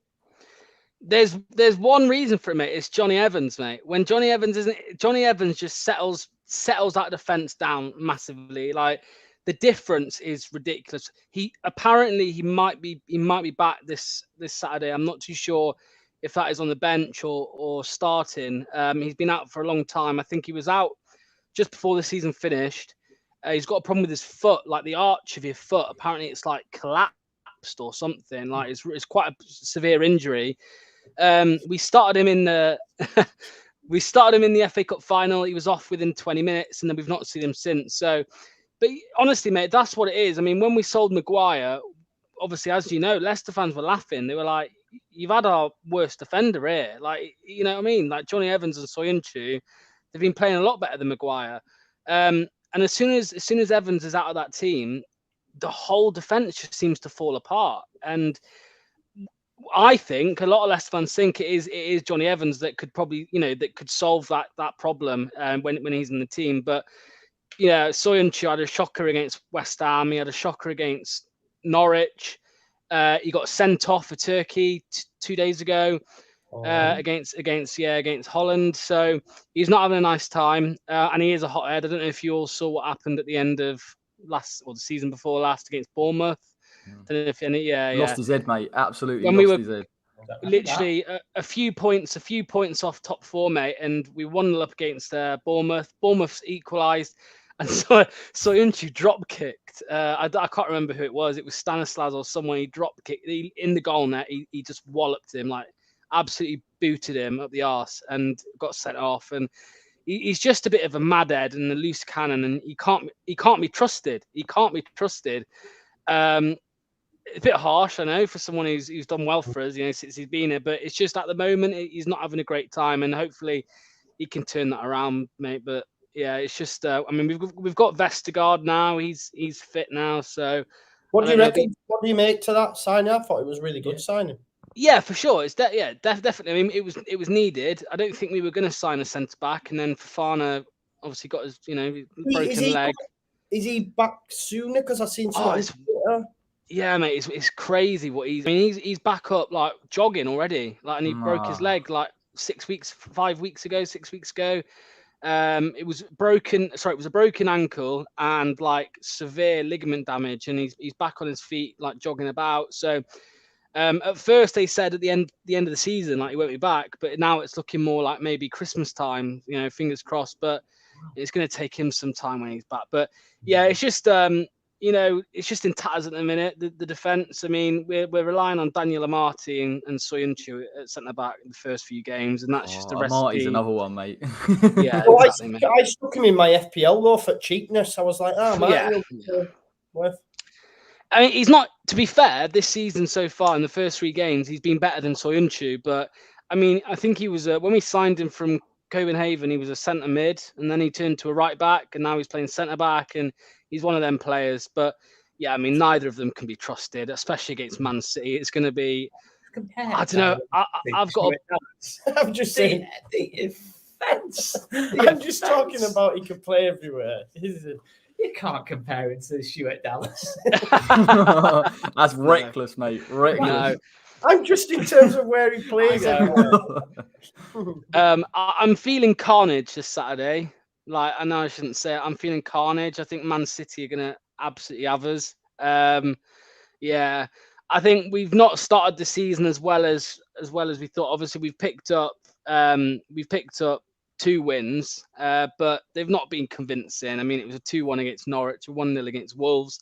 Speaker 4: There's one reason for it, mate. It's Johnny Evans, mate. When Johnny Evans just settles that defense down massively. Like, the difference is ridiculous. He might be back this Saturday. I'm not too sure if that is on the bench or starting. He's been out for a long time. I think he was out just before the season finished. He's got a problem with his foot, like the arch of your foot. Apparently, it's like collapsed or something. Like, it's quite a severe injury. We started him in the FA Cup final. He was off within 20 minutes, and then we've not seen him since. So, but honestly, mate, that's what it is. I mean, when we sold Maguire, obviously, as you know, Leicester fans were laughing. They were like, "You've had our worst defender here." Like, you know what I mean? Like, Johnny Evans and Soyuncu, they've been playing a lot better than Maguire. And as soon as Evans is out of that team, the whole defense just seems to fall apart. And I think a lot of Leicester fans think it is Johnny Evans that could probably, that could solve that problem when he's in the team. But Soyuncu had a shocker against West Ham. He had a shocker against Norwich. He got sent off for Turkey 2 days ago against Holland. So he's not having a nice time, and he is a hothead. I don't know if you all saw what happened at the end of the season before last against Bournemouth.
Speaker 3: Lost his head, mate. Absolutely lost his head.
Speaker 4: Literally a few points off top four, mate, and we 1-0 up against Bournemouth. Bournemouth's equalised, and so Soyuncu drop kicked. I can't remember who it was. It was Stanislas or someone. He drop kicked in the goal net. He just walloped him, like absolutely booted him up the arse, and got sent off. And he's just a bit of a mad head and a loose cannon, and he can't be trusted. He can't be trusted. A bit harsh, I know, for someone who's done well for us, since he's been here. But it's just at the moment he's not having a great time, and hopefully he can turn that around, mate. But yeah, it's just I mean, we've got Vestergaard now. He's fit now. So
Speaker 1: what do you reckon? What do you make to that signing? I thought it was really good signing.
Speaker 4: Yeah, for sure. It's definitely. I mean, it was needed. I don't think we were going to sign a centre back, and then Fofana obviously got his broken leg.
Speaker 1: Is he back sooner? Because I've seen some.
Speaker 4: Yeah, mate, it's crazy what he's back up, like jogging already, like, and he broke his leg like 6 weeks ago. It was a broken ankle and like severe ligament damage, and he's back on his feet, like jogging about. So at first they said at the end of the season, like, he won't be back, but now it's looking more like maybe Christmas time, fingers crossed. But it's going to take him some time when he's back. But yeah, it's just it's just in tatters at the minute. The defence. I mean, we're relying on Daniel Amati and Soyuncu at centre back in the first few games, and that's just a recipe.
Speaker 3: Amati's another one, mate.
Speaker 4: Yeah,
Speaker 1: well,
Speaker 4: exactly, mate.
Speaker 1: I stuck him in my FPL though for cheapness. I was like,
Speaker 4: I mean, he's not. To be fair, this season so far in the first 3 games, he's been better than Soyuncu. But I mean, I think he was when we signed him from Copenhagen, he was a centre mid, and then he turned to a right back, and now he's playing centre back, and he's one of them players. But yeah, I mean, neither of them can be trusted, especially against Man City. It's going to be. I don't know. I've got.
Speaker 1: I'm just saying the offence. I'm just talking about he can play everywhere.
Speaker 2: You can't compare him to Stuart Dallas.
Speaker 3: That's reckless, mate. Reckless.
Speaker 4: No.
Speaker 1: I'm just in terms of where he plays.
Speaker 4: I'm feeling carnage this Saturday. Like, I know I shouldn't say it. I'm feeling carnage. I think Man City are going to absolutely have us. Yeah, I think we've not started the season as well as we thought. Obviously, we've picked up 2 wins, but they've not been convincing. I mean, it was a 2-1 against Norwich, a 1-0 against Wolves.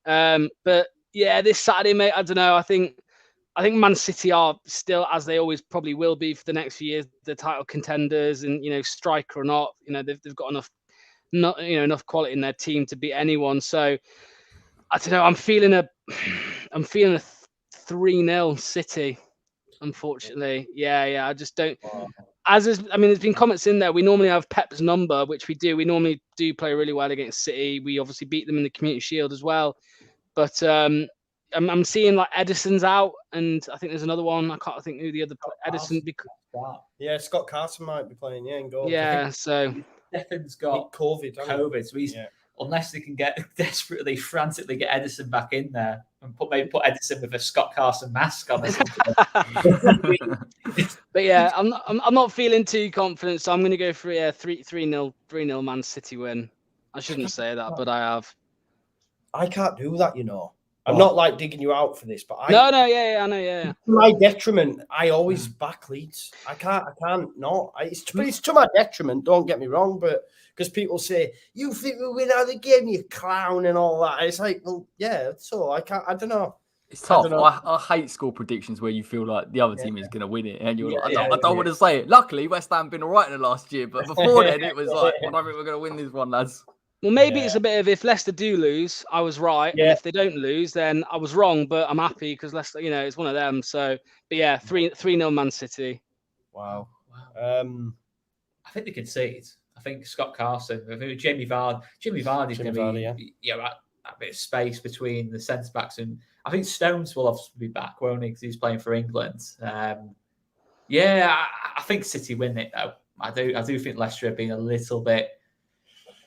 Speaker 4: But yeah, this Saturday, mate, I don't know. I think Man City are still, as they always probably will be for the next few years, the title contenders, and striker or not, they've got enough quality in their team to beat anyone. So I don't know. I'm feeling a 3-0 City. Unfortunately, yeah. I just don't. There's been comments in there. We normally have Pep's number, which we do. We normally do play really well against City. We obviously beat them in the Community Shield as well. But I'm seeing like Edison's out, and I think there's another one. I can't think who the other Edison.
Speaker 1: Yeah, Scott Carson might be playing. Yeah, in goal.
Speaker 4: Yeah, so
Speaker 2: Stefan's got
Speaker 1: COVID.
Speaker 2: So he's unless they can frantically get Edison back in there. and put Edison with a Scott Carson mask on or something.
Speaker 4: But yeah, I'm not feeling too confident, so I'm going to go for a 3-0 Man City win. I shouldn't say that, but I have.
Speaker 1: I can't do that, you know. I'm not like digging you out for this, but
Speaker 4: I know.
Speaker 1: To my detriment, I always back Leeds. I can't not. It's to my detriment. Don't get me wrong, but because people say you think we'll win out of the game, you clown, and all that. It's like, well, yeah. So I can't. I don't know.
Speaker 3: It's tough. I hate score predictions where you feel like the other team is going to win it, and you're like, I don't want to say it. Luckily, West Ham been all right in the last year, but before then, it was like, I don't think we're going to win this one, lads.
Speaker 4: Well, maybe it's a bit of if Leicester do lose, I was right. Yeah. And if they don't lose, then I was wrong, but I'm happy because Leicester, you know, it's one of them. So, but yeah, 3-0 Man City.
Speaker 1: Wow.
Speaker 2: I think they concede. I think Scott Carson, I think Jamie Vardy's going to be, a bit of space between the centre backs, and I think Stones will obviously be back, won't he? Because he's playing for England. I think City win it though. I do think Leicester have been a little bit.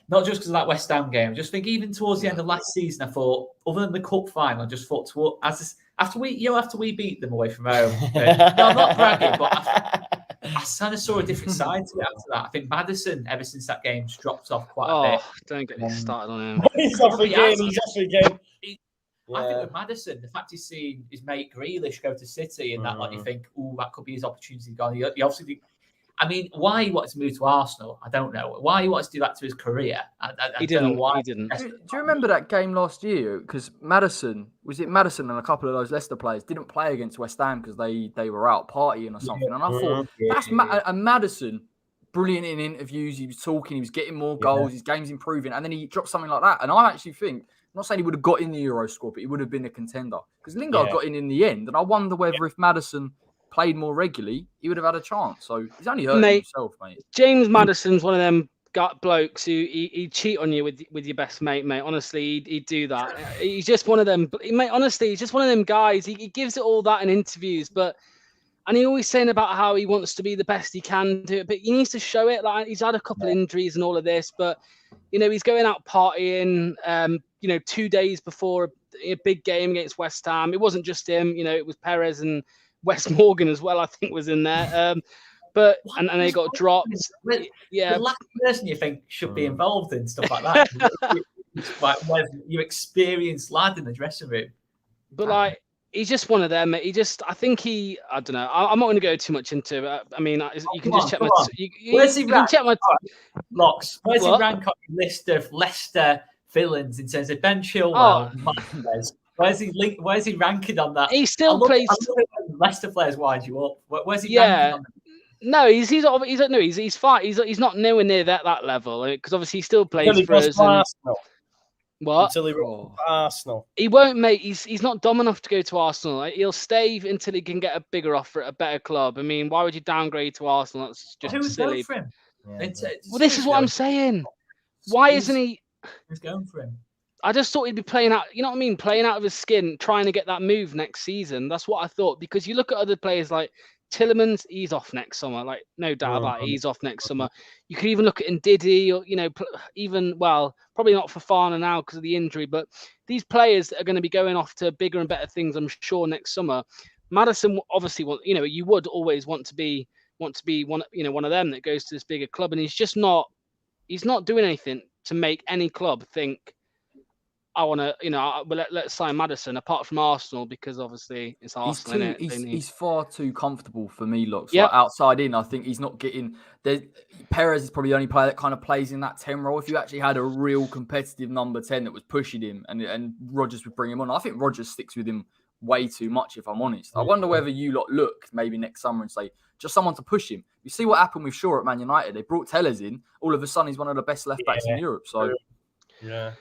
Speaker 2: Not just because of that West Ham game. I just think even towards the end of last season, I thought, other than the cup final, I just thought after we beat them away from home. No, I'm not bragging, but I kind of saw a different side to it after that. I think Maddison, ever since that game's dropped off quite a bit.
Speaker 4: Don't get me started on him.
Speaker 1: He's off again.
Speaker 2: I think with Maddison, the fact he's seen his mate Grealish go to City and that, like, you think, that could be his opportunity gone. You obviously think, I mean, why he wanted to move to Arsenal, I don't know. Why he wanted to do that to his career, I don't know why.
Speaker 4: He didn't.
Speaker 3: Do you remember that game last year? Because Maddison and a couple of those Leicester players didn't play against West Ham because they were out partying or something. And I thought, that's Maddison, brilliant in interviews. He was talking, he was getting more goals, his game's improving. And then he dropped something like that. And I actually think, I'm not saying he would have got in the Euro squad, but he would have been a contender. Because Lingard got in the end. And I wonder whether if Maddison played more regularly, he would have had a chance. So he's only hurting himself, mate.
Speaker 4: James Maddison's one of them blokes who he'd cheat on you with your best mate. Honestly, he'd do that. He's just one of them, mate. Honestly, he's just one of them guys. He gives it all that in interviews, and he always saying about how he wants to be the best he can do it, but he needs to show it. Like, he's had a couple of injuries and all of this, but you know, he's going out partying. 2 days before a big game against West Ham. It wasn't just him. You know, it was Perez and Wes Morgan as well, I think, was in there. And they got dropped.
Speaker 2: The last person you think should be involved in stuff like that. Like, you experienced lad in the dressing room.
Speaker 4: But like, he's just one of them. I don't know. I'm not going to go too much into it. I mean, you can just check my.
Speaker 2: Where's he rank? Locks. Where's he rank on the list of Leicester villains in terms of Ben Chilwell? Where's he ranking on that?
Speaker 4: He still plays.
Speaker 2: Leicester players wind you up. Where's he ranking on that?
Speaker 4: No, he's fine. He's not nowhere near that level because obviously he still plays for us. What?
Speaker 1: Until he goes to Arsenal.
Speaker 4: He won't, mate. He's not dumb enough to go to Arsenal. Like, he'll stay until he can get a bigger offer at a better club. I mean, why would you downgrade to Arsenal? That's just silly.
Speaker 2: For him?
Speaker 4: Well, this is what I'm saying. Why isn't he?
Speaker 2: Who's going for him?
Speaker 4: I just thought he'd be playing out, you know what I mean? Playing out of his skin, trying to get that move next season. That's what I thought. Because you look at other players like Tillemans, he's off next summer. Like, no doubt about it, he's off next summer. You could even look at Ndidi, or, probably not for Fafana now because of the injury. But these players are going to be going off to bigger and better things, I'm sure, next summer. Maddison obviously, you would always want to be one of them that goes to this bigger club. And he's not doing anything to make any club think, I want to, let's sign Maddison, apart from Arsenal, because obviously it's Arsenal.
Speaker 3: He's far too comfortable for me, Locks. Like, outside in, I think he's not getting. Perez is probably the only player that kind of plays in that 10 role. If you actually had a real competitive number 10 that was pushing him, and Rodgers would bring him on, I think Rodgers sticks with him way too much, if I'm honest. I wonder whether you lot look maybe next summer and say, just someone to push him. You see what happened with Shaw at Man United. They brought Tellers in. All of a sudden, he's one of the best left backs in Europe. So.
Speaker 4: I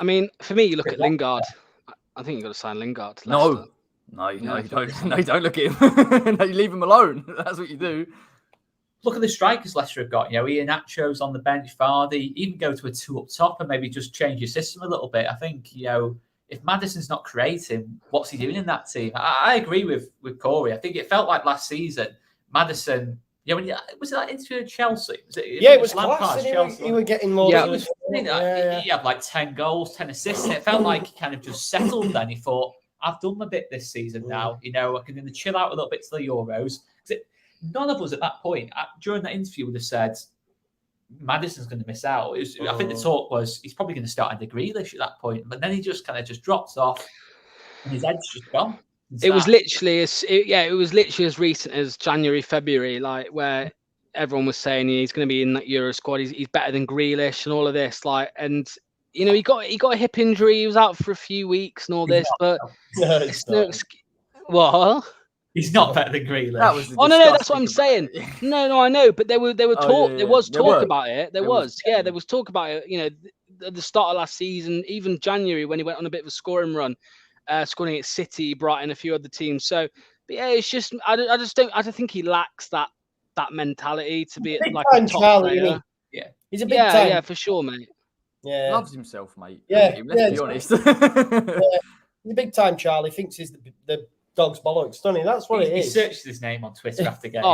Speaker 4: mean, for me, you look at Lingard. I think you've got to sign Lingard.
Speaker 3: No, you don't. No, you don't look at him. No, you leave him alone. That's what you do.
Speaker 2: Look at the strikers Leicester have got. Iheanacho's on the bench, Vardy. Even go to a 2 up top and maybe just change your system a little bit. I think, if Maddison's not creating, what's he doing in that team? I agree with Corey. I think it felt like last season, Maddison. Was it that interview at Chelsea?
Speaker 1: It was class. He was getting more.
Speaker 2: He had like 10 goals, 10 assists. And it felt like he kind of just settled then. He thought, I've done my bit this season now. You know, I can chill out a little bit to the Euros. None of us at that point, during that interview, would have said Maddison's going to miss out. I think the talk was he's probably going to start under Grealish at that point, but then he just kind of just drops off, and his head's just gone.
Speaker 4: It was literally as recent as January, February, like where everyone was saying he's going to be in that Euro squad. He's better than Grealish and all of this, like, and you know he got a hip injury. He was out for a few weeks and all this, but what?
Speaker 2: He's not better than Grealish.
Speaker 3: That was
Speaker 4: no, that's what I'm saying. No, I know, but there was talk about it. There was talk about it. You know, at the start of last season, even January when he went on a bit of a scoring run, scoring at City, Brighton, a few other teams. So, but yeah, it's just I don't think he lacks that mentality to be like a top
Speaker 1: Charlie,
Speaker 4: player.
Speaker 1: Yeah, he's a big time.
Speaker 4: Yeah, for sure, mate.
Speaker 3: Yeah, loves himself, mate.
Speaker 1: Yeah,
Speaker 3: let's be honest.
Speaker 1: He's a big time, Charlie. Thinks he's the dog's bollocks, doesn't he? That's what it is.
Speaker 2: He searches his name on Twitter after games.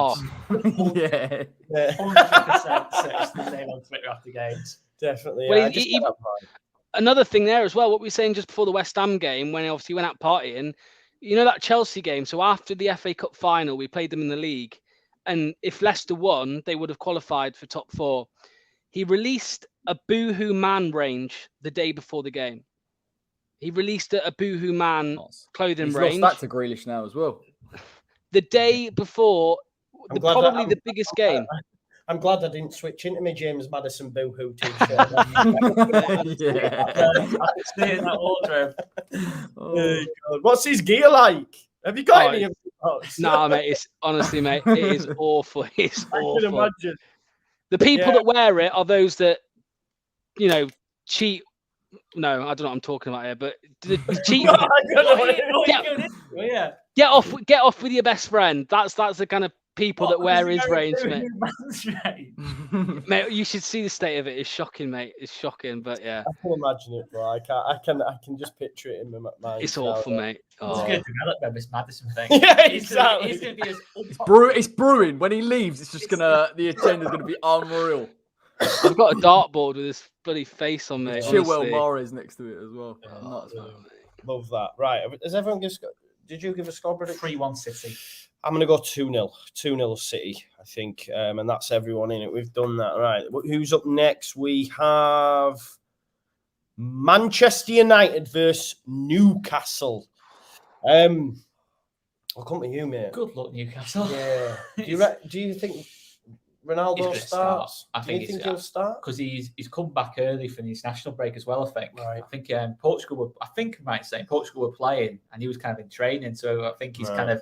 Speaker 3: Yeah.
Speaker 2: 100% searches his name on Twitter after games.
Speaker 1: Definitely.
Speaker 4: Well, another thing there as well, what we were saying just before the West Ham game, when he obviously went out partying, you know that Chelsea game. So after the FA Cup final, we played them in the league. And if Leicester won, they would have qualified for top 4. He released a Boohoo Man range the day before the game. He released a Boohoo Man clothing range.
Speaker 3: He's lost that to Grealish now as well.
Speaker 4: The day before, probably the biggest game.
Speaker 1: I'm glad I didn't switch into my James Maddison Boohoo t-shirt.
Speaker 2: Stay in that wardrobe.
Speaker 1: What's his gear like? Have you got any of those?
Speaker 4: Nah, mate. It's honestly, mate. It is awful. It's awful.
Speaker 1: I can imagine.
Speaker 4: The people that wear it are those that, you know, cheat. No, I don't know what I'm talking about here, but the cheat. Get off with your best friend. That's the kind of people that wear his range, mate. Mate, you should see the state of it. It's shocking, mate. It's shocking, but yeah.
Speaker 1: I can imagine it, bro. I can just picture it in my mind.
Speaker 4: It's awful, mate.
Speaker 2: It's going to develop this Maddison thing.
Speaker 1: Yeah, exactly.
Speaker 2: He's going to be
Speaker 3: it's brewing. When he leaves, it's just the agenda's gonna be unreal.
Speaker 4: I've got a dartboard with his bloody face on, mate.
Speaker 3: Chilwell Mahrez next to it as well.
Speaker 1: Love that. Right. Has everyone did you give a score prediction?
Speaker 2: 3-1 City.
Speaker 1: I'm going to go 2-0. 2-0 City, I think. And that's everyone in it. We've done that. Right. Who's up next? We have Manchester United versus Newcastle. I'll come to you, mate.
Speaker 2: Good luck, Newcastle.
Speaker 1: Yeah. Do you think Ronaldo starts?
Speaker 2: I think
Speaker 1: he'll start
Speaker 2: because he's come back early for his national break as well. I think.
Speaker 1: Right.
Speaker 2: I think Portugal. Portugal were playing, and he was kind of in training. So I think he's kind of.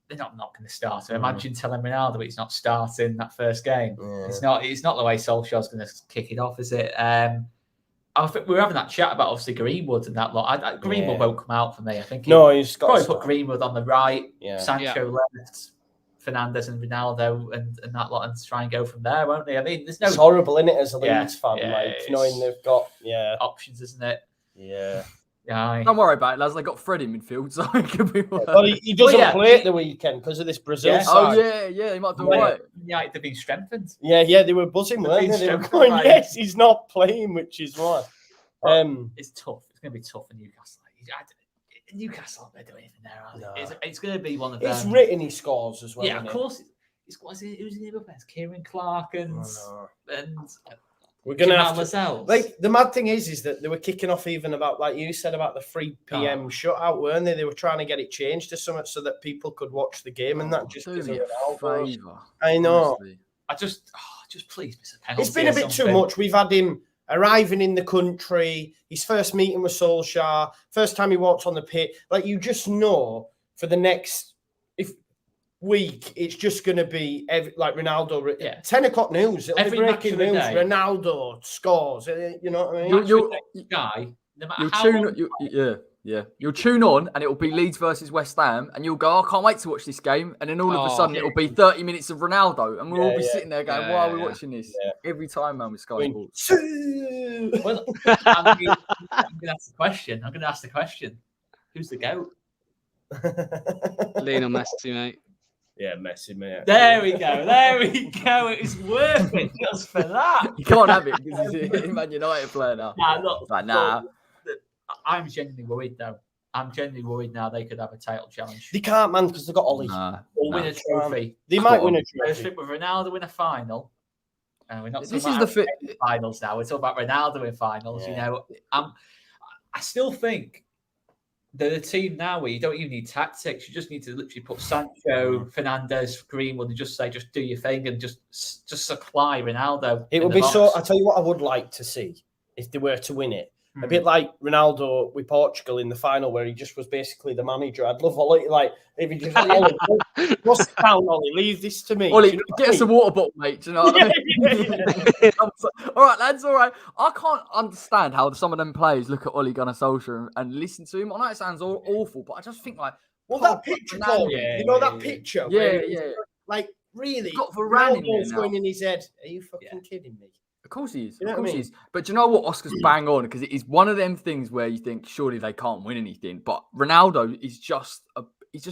Speaker 2: They're not going to start. So imagine telling Ronaldo he's not starting that first game. Yeah. It's not the way Solskjaer's going to kick it off, is it? I think we were having that chat about obviously Greenwood and that lot. Greenwood won't come out for me. I think
Speaker 1: he's got
Speaker 2: probably put Greenwood on the right, Sancho left, Fernandes and Ronaldo and that lot, and try and go from there, won't they? I mean, there's no.
Speaker 1: It's horrible, isn't it, as a Leeds fan, knowing they've got
Speaker 2: options, isn't it?
Speaker 1: Yeah.
Speaker 3: Don't worry about it, lads. They got Fred in midfield, so it could be.
Speaker 1: Well, he doesn't play at the weekend because of this Brazil side.
Speaker 3: Oh yeah, he might do right.
Speaker 2: Yeah, they've been strengthened.
Speaker 1: Yeah, they were buzzing, weren't they? They were going, yes, he's not playing, which is why.
Speaker 2: It's tough. It's going to be tough for Newcastle. Newcastle aren't going to do anything there, are they? No. It's going to be one of them.
Speaker 1: It's written he scores as well.
Speaker 2: Yeah, of course. Who's in the other players? Kieran Clark and
Speaker 1: we're gonna have to, like, the mad thing is that they were kicking off even about, like you said, about the 3 p.m. shutout, weren't they? They were trying to get it changed to something so that people could watch the game, and that just gives it a favor. I know. Honestly.
Speaker 2: I just please miss a penalty.
Speaker 1: It's been a bit too much. We've had him arriving in the country, his first meeting with Solskjaer, first time he walked on the pitch. Like, you just know for the next week, it's just going to be like Ronaldo. 10 o'clock news. It'll be breaking news. Ronaldo scores. You know what I mean?
Speaker 2: No matter how
Speaker 3: you'll tune on, and it'll be Leeds versus West Ham, and you'll go, I can't wait to watch this game. And then all of a sudden, it'll be 30 minutes of Ronaldo, and we'll all be sitting there going, why are we watching this? Every time, man, with Sky Sports.
Speaker 2: Well, I'm going to ask the question. Who's the GOAT?
Speaker 4: Lionel Messi, mate.
Speaker 1: Yeah, Messi, mate.
Speaker 2: There we go. It's worth it just for that.
Speaker 3: You can't have it because he's a Man United player now.
Speaker 2: Nah, look. I'm genuinely worried, though. I'm genuinely worried now they could have a title challenge.
Speaker 1: They can't, man, because they've got Ollie.
Speaker 2: Or win a trophy.
Speaker 1: They might win a trophy.
Speaker 2: I just think with Ronaldo win a final, and we're not talking
Speaker 3: This
Speaker 2: about
Speaker 3: is the
Speaker 2: finals now. We're talking about Ronaldo in finals. You know, I still think they're a team now where you don't even need tactics. You just need to literally put Sancho, Fernandes, Greenwood, and just say, just do your thing and just supply Ronaldo.
Speaker 1: It would be so. I tell you what, I would like to see if they were to win it. A bit like Ronaldo with Portugal in the final, where he just was basically the manager. I'd love Ollie, like if he just Ollie, what's down, Ollie? Leave this to me.
Speaker 3: Ollie, get us a water bottle, mate. Do you know what I mean? All right, lads. All right. I can't understand how some of them players look at Ole Gunnar Solskjaer and listen to him. I know it sounds awful, but I just think like,
Speaker 1: well, that picture, that picture, like really,
Speaker 3: got Varane
Speaker 1: going in his head. Are you fucking kidding me?
Speaker 3: Of course he is. Of course he is. But do you know what? Oscar's bang on, because it is one of them things where you think surely they can't win anything. But Ronaldo is just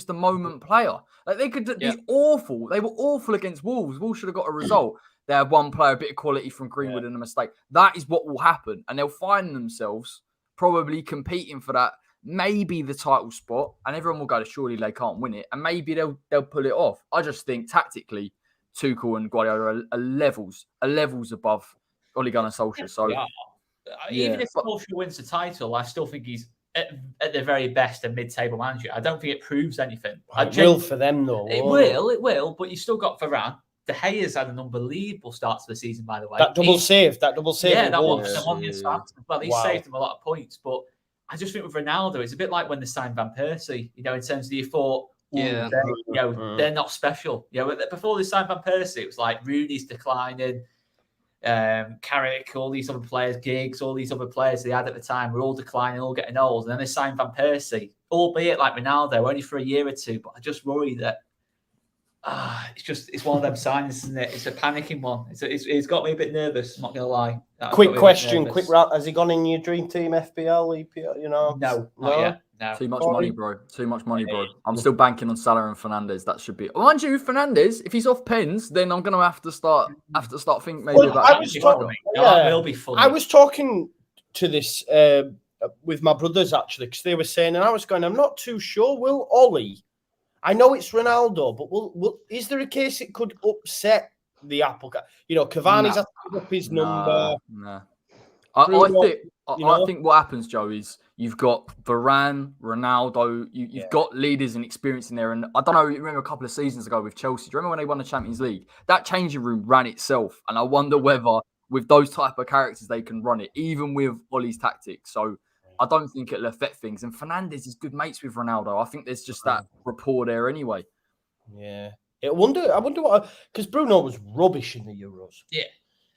Speaker 3: a moment player. Like they could be awful. They were awful against Wolves. Wolves should have got a result. They had one player, a bit of quality from Greenwood and a mistake. That is what will happen. And they'll find themselves probably competing for that, maybe the title spot. And everyone will go, surely they can't win it. And maybe they'll pull it off. I just think tactically, Tuchel and Guardiola are levels above Ole Gunnar Solskjaer. So
Speaker 2: even if Solskjaer wins the title, I still think he's at the very best a mid-table manager. I don't think it proves anything.
Speaker 1: It will for them though.
Speaker 2: It will. But you still got Varane. De Gea's had an unbelievable start to the season, by the way.
Speaker 1: That double save.
Speaker 2: Yeah, that one against Southampton. Well, he saved them a lot of points. But I just think with Ronaldo, it's a bit like when they signed Van Persie. You know, in terms of you thought, they're not special. You know, before they signed Van Persie, it was like Rooney's declining. Carrick, all these other players, Giggs, all these other players they had at the time were all declining, all getting old. And then they signed Van Persie, albeit like Ronaldo, only for a year or two. But I just worry that it's one of them signs, isn't it? It's a panicking one. It's got me a bit nervous. I'm not gonna lie.
Speaker 1: Quick question, quick round. Has he gone in your dream team, FPL, EPL? You know,
Speaker 2: no, not yet. No.
Speaker 3: Too much money, bro. Too much money, bro. I'm still banking on Salah and Fernandes. That should be. Mind you, Fernandes, if he's off pens, then I'm gonna have to start thinking maybe about.
Speaker 2: It'll be fun.
Speaker 1: I was talking to this with my brothers actually, because they were saying, and I was going, I'm not too sure. Will Ollie? I know it's Ronaldo, but is there a case it could upset the apple cart? You know, Cavani's had to give up his number.
Speaker 3: No. I think what happens, Joe, is you've got Varane, Ronaldo, you've got leaders and experience in there. And I don't know, you remember a couple of seasons ago with Chelsea, do you remember when they won the Champions League? That changing room ran itself. And I wonder whether with those type of characters, they can run it, even with Ollie's tactics. So I don't think it'll affect things. And Fernandes is good mates with Ronaldo. I think there's just that rapport there anyway.
Speaker 1: Yeah. I wonder what, because Bruno was rubbish in the Euros.
Speaker 2: Yeah.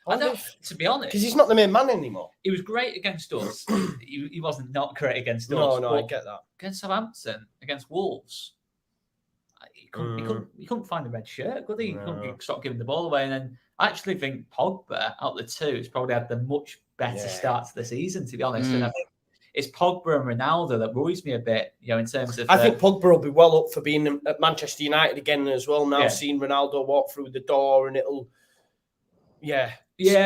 Speaker 2: I don't, to be honest,
Speaker 1: because he's not the main man anymore.
Speaker 2: He was great against us. he wasn't not great against us.
Speaker 1: No, I get that.
Speaker 2: Against Southampton, against Wolves, he couldn't find the red shirt, could he? He couldn't stop giving the ball away. And then I actually think Pogba, out of the two, has probably had the much better start to the season, to be honest. And I think it's Pogba and Ronaldo that worries me a bit, you know, in terms of.
Speaker 1: I think Pogba will be well up for being at Manchester United again as well. Now seeing Ronaldo walk through the door, and it'll.
Speaker 2: Yeah,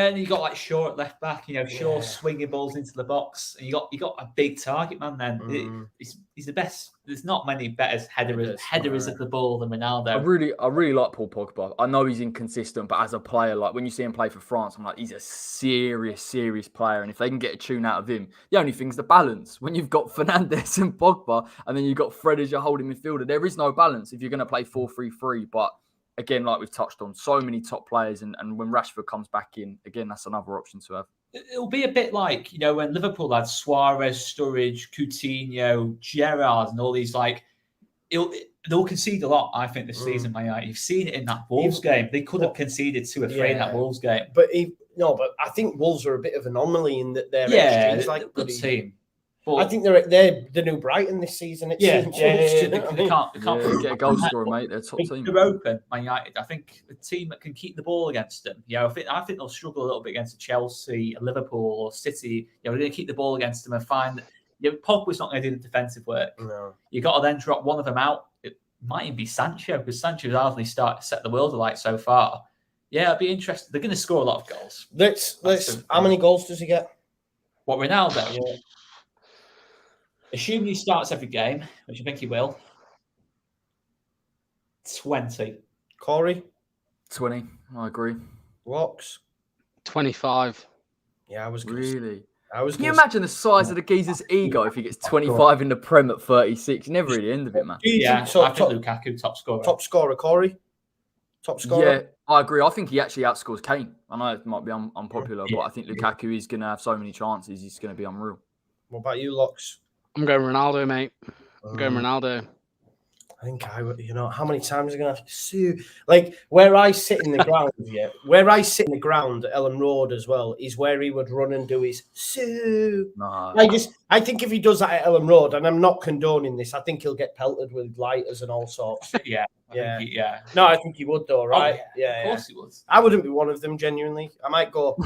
Speaker 2: and you got like Shaw at left back, you know, Shaw swinging balls into the box, and you got a big target man. Then he's the best. There's not many better headers of the ball than Ronaldo.
Speaker 3: I really like Paul Pogba. I know he's inconsistent, but as a player, like when you see him play for France, I'm like, he's a serious player. And if they can get a tune out of him, the only thing's the balance. When you've got Fernandes and Pogba, and then you've got Fred as your holding midfielder, there is no balance if you're going to play 4-3-3. But again, like we've touched on, so many top players, and when Rashford comes back in, again, that's another option to have.
Speaker 2: It'll be a bit like, you know, when Liverpool had Suarez, Sturridge, Coutinho, Gerrard, and all these, like, they'll concede a lot, I think, this season, man. You've seen it in that Wolves game. They could have conceded 2 or 3 in that Wolves game.
Speaker 1: But I think Wolves are a bit of an anomaly in that they're like
Speaker 2: a good team. But
Speaker 1: I think they're the new Brighton this season. They can't
Speaker 3: get a goal scorer, mate. They're top team.
Speaker 2: They're open, Man United. I think the team that can keep the ball against them. You know, I think they'll struggle a little bit against Chelsea, Liverpool, or City. You know, we're going to keep the ball against them and find. You know, Pogba's not going to do the defensive work.
Speaker 1: No.
Speaker 2: You got to then drop one of them out. It might even be Sancho, because Sancho's hardly started to set the world alight so far. Yeah, I'd be interested. They're going to score a lot of goals.
Speaker 1: Let's. How many goals does he get?
Speaker 2: What, Ronaldo?
Speaker 1: Yeah.
Speaker 2: Assuming he starts every game, which I think he will. 20.
Speaker 1: Corey?
Speaker 3: 20. I agree.
Speaker 1: Locks?
Speaker 4: 25.
Speaker 1: Yeah, I was gonna
Speaker 3: Really?
Speaker 1: Can
Speaker 3: you imagine the size of the geezer's ego if he gets 25 in the Prem at 36? You never really end of it, man.
Speaker 2: Yeah, so I think Lukaku, top scorer.
Speaker 1: Top scorer, Corey? Top scorer?
Speaker 3: Yeah, I agree. I think he actually outscores Kane. I know it might be unpopular, but I think Lukaku is going to have so many chances. He's going to be unreal.
Speaker 1: What about you, Locks?
Speaker 4: I'm going Ronaldo, mate. I'm going Ronaldo.
Speaker 1: I think how many times are going to have to sue? Like, where I sit in the ground, where I sit in the ground at Ellen Road as well, is where he would run and do his sue.
Speaker 3: No.
Speaker 1: I think if he does that at Ellen Road, and I'm not condoning this, I think he'll get pelted with lighters and all sorts.
Speaker 2: Yeah.
Speaker 1: No, I think he would, though, right?
Speaker 2: Oh, yeah, of course he would.
Speaker 1: I wouldn't be one of them, genuinely. I might go,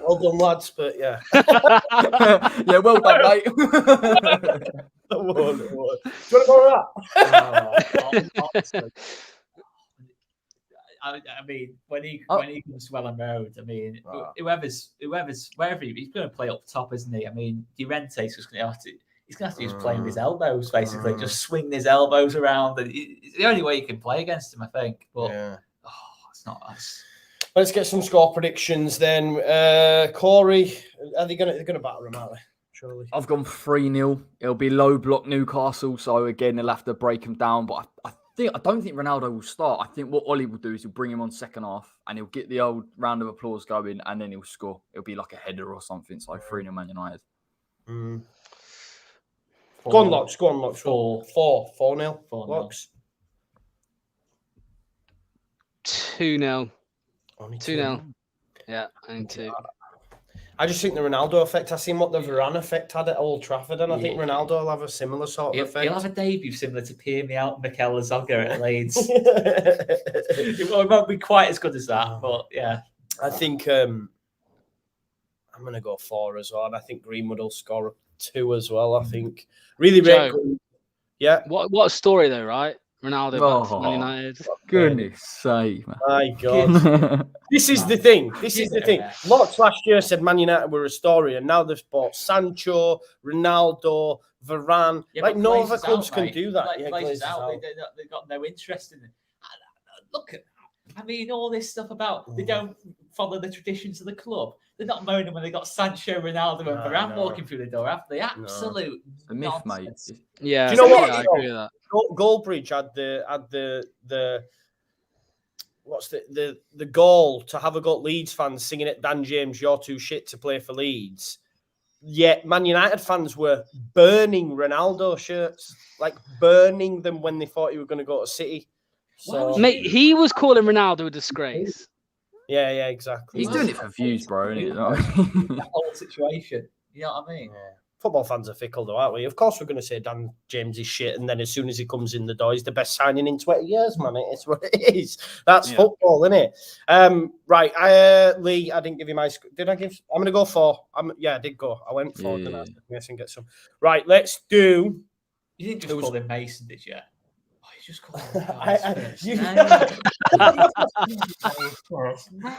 Speaker 1: well done, lads, but yeah.
Speaker 3: Yeah, well done, mate.
Speaker 1: Do you want to go with that?
Speaker 2: I mean, when he comes to Ellen Road, I mean, whoever's wherever he's going to play up top, isn't he? I mean, Llorente's just going to have to. He's going to have to just play with his elbows, basically, just swing his elbows around. And it's the only way you can play against him, I think. But it's not us.
Speaker 1: Let's get some score predictions then. Corey, they're going to batter him, aren't they? Surely.
Speaker 3: I've gone 3-0. It'll be low block Newcastle, so again they'll have to break him down. But I don't think Ronaldo will start. I think what Ollie will do is he'll bring him on second half and he'll get the old round of applause going, and then he'll score. It'll be like a header or something. So 3-0 Man United.
Speaker 1: Go on, Locks. 4-0.
Speaker 2: 4-0.
Speaker 1: Locks.
Speaker 4: 2-0.
Speaker 1: Only
Speaker 4: 2-0. Yeah, only 2.
Speaker 1: I just think the Ronaldo effect. I seen what the Varane effect had at Old Trafford, and I think Ronaldo will have a similar sort of effect.
Speaker 2: He'll have a debut similar to Pierre out Mikel Azogga at Leeds. It won't be quite as good as that, but yeah.
Speaker 1: I think I'm going to go 4 as well, and I think Greenwood will score 2 as well. I think really rate. Yeah.
Speaker 4: What a story though, right? Ronaldo back to Man United.
Speaker 3: Goodness sake, man.
Speaker 1: My God. This is the thing. Lots last year said Man United were a story, and now they've bought Sancho, Ronaldo, Varane.
Speaker 2: Yeah,
Speaker 1: no other clubs can do that.
Speaker 2: Glazers out. They've got no interest in it. Look at I mean, all this stuff about they don't follow the traditions of the club. They're not moaning when they got Sancho, Ronaldo, and Varane walking through the door, have they? Absolute
Speaker 3: a myth, mate.
Speaker 4: Yeah.
Speaker 1: Do you know what?
Speaker 4: I agree with that.
Speaker 1: Goldbridge had the what's the goal to have a got Leeds fans singing at Dan James, "You're too shit to play for Leeds." Yet Man United fans were burning Ronaldo shirts, like burning them when they thought he was going to go to City. So,
Speaker 4: mate, he was calling Ronaldo a disgrace.
Speaker 1: Yeah, exactly.
Speaker 3: He's doing it for views, bro. Isn't it?
Speaker 2: That whole situation. You know what I mean?
Speaker 1: Yeah. Football fans are fickle, though, aren't we? Of course, we're going to say Dan James is shit, and then as soon as he comes in the door, he's the best signing in 20 years, man. It's what it is. That's football, isn't it? Right. Lee, I didn't give you my. Did I give? I'm going to go 4. I did go. I went 4. Didn't I? Yes, and get some. Right. Let's do.
Speaker 2: You didn't just call him Mason, did you? Just call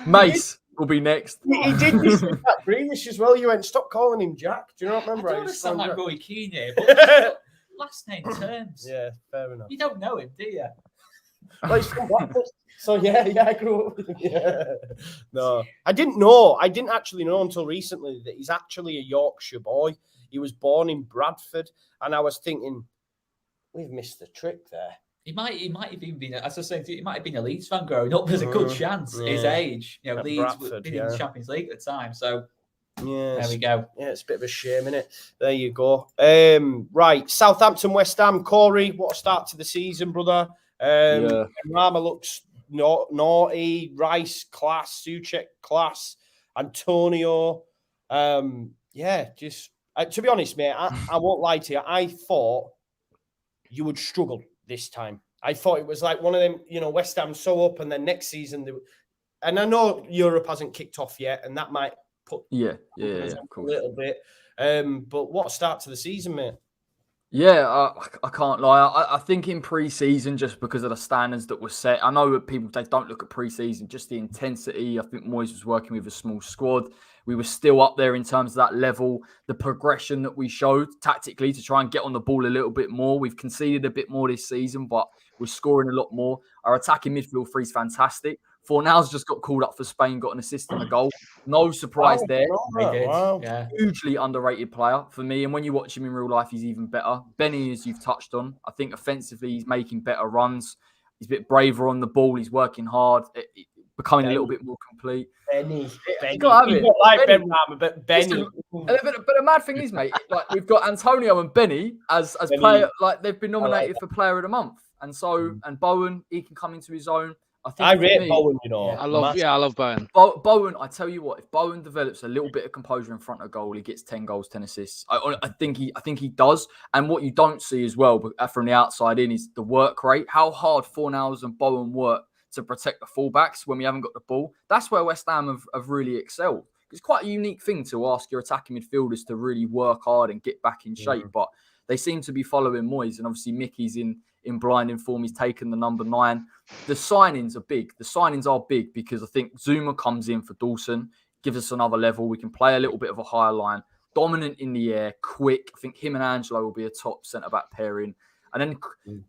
Speaker 3: Mace will be next.
Speaker 1: He did this with Jack Grealish as well. You went, stop calling him Jack. Do you not remember?
Speaker 2: I don't understand like Roy Keane here, but last name terms.
Speaker 1: Yeah, fair enough.
Speaker 2: You don't know him, do you?
Speaker 1: Well, he's from Blackpool. So yeah, I grew up with him. Yeah. No, I didn't know. I didn't actually know until recently that he's actually a Yorkshire boy. He was born in Bradford, and I was thinking, we've missed the trick there.
Speaker 2: He might have even been, as I was saying, he might have been a Leeds fan growing up. There's a good chance his age. You know,
Speaker 1: At
Speaker 2: Leeds
Speaker 1: Bradford,
Speaker 2: would been in the Champions League at the time. So
Speaker 1: there
Speaker 2: we go.
Speaker 1: Yeah, it's a bit of a shame, isn't it? There you go. Right, Southampton, West Ham. Corey, what a start to the season, brother. Rama looks naughty. Rice, class. Souček, class. Antonio. Just to be honest, mate, I won't lie to you. I thought you would struggle this time. I thought it was like one of them, West Ham so up, and then next season, and I know Europe hasn't kicked off yet, and that might put
Speaker 3: of course.
Speaker 1: a little bit. But what a start to the season, mate.
Speaker 3: Yeah, I can't lie. I think in pre-season, just because of the standards that were set, I know that people, they don't look at pre-season, just the intensity. I think Moyes was working with a small squad. We were still up there in terms of that level, the progression that we showed tactically to try and get on the ball a little bit more. We've conceded a bit more this season, but we're scoring a lot more. Our attacking midfield three is fantastic. Fornals just got called up for Spain, got an assist and a goal. No surprise there.
Speaker 2: Wow. Yeah.
Speaker 3: Hugely underrated player for me. And when you watch him in real life, he's even better. Benny, as you've touched on, I think offensively, he's making better runs. He's a bit braver on the ball. He's working hard, becoming a little bit more complete.
Speaker 1: Benny.
Speaker 3: You got to have it.
Speaker 1: Like Ben Rama, but Benny.
Speaker 3: But the mad thing is, mate, like we've got Antonio and Benny as Benny. Player, like they've been nominated for Player of the Month. And so, and Bowen, he can come into his own.
Speaker 1: I rate Bowen, you know.
Speaker 4: I love Bowen.
Speaker 3: Bowen, I tell you what, if Bowen develops a little bit of composure in front of goal, he gets 10 goals, 10 assists. I think he does. And what you don't see as well from the outside in is the work rate, how hard Fornals and Bowen work to protect the fullbacks when we haven't got the ball. That's where West Ham have really excelled. It's quite a unique thing to ask your attacking midfielders to really work hard and get back in shape, but they seem to be following Moyes, and obviously Mickey's in blinding form. He's taken the number 9. The signings are big. The signings are big because I think Zuma comes in for Dawson, gives us another level. We can play a little bit of a higher line, dominant in the air, quick. I think him and Angelo will be a top centre-back pairing. And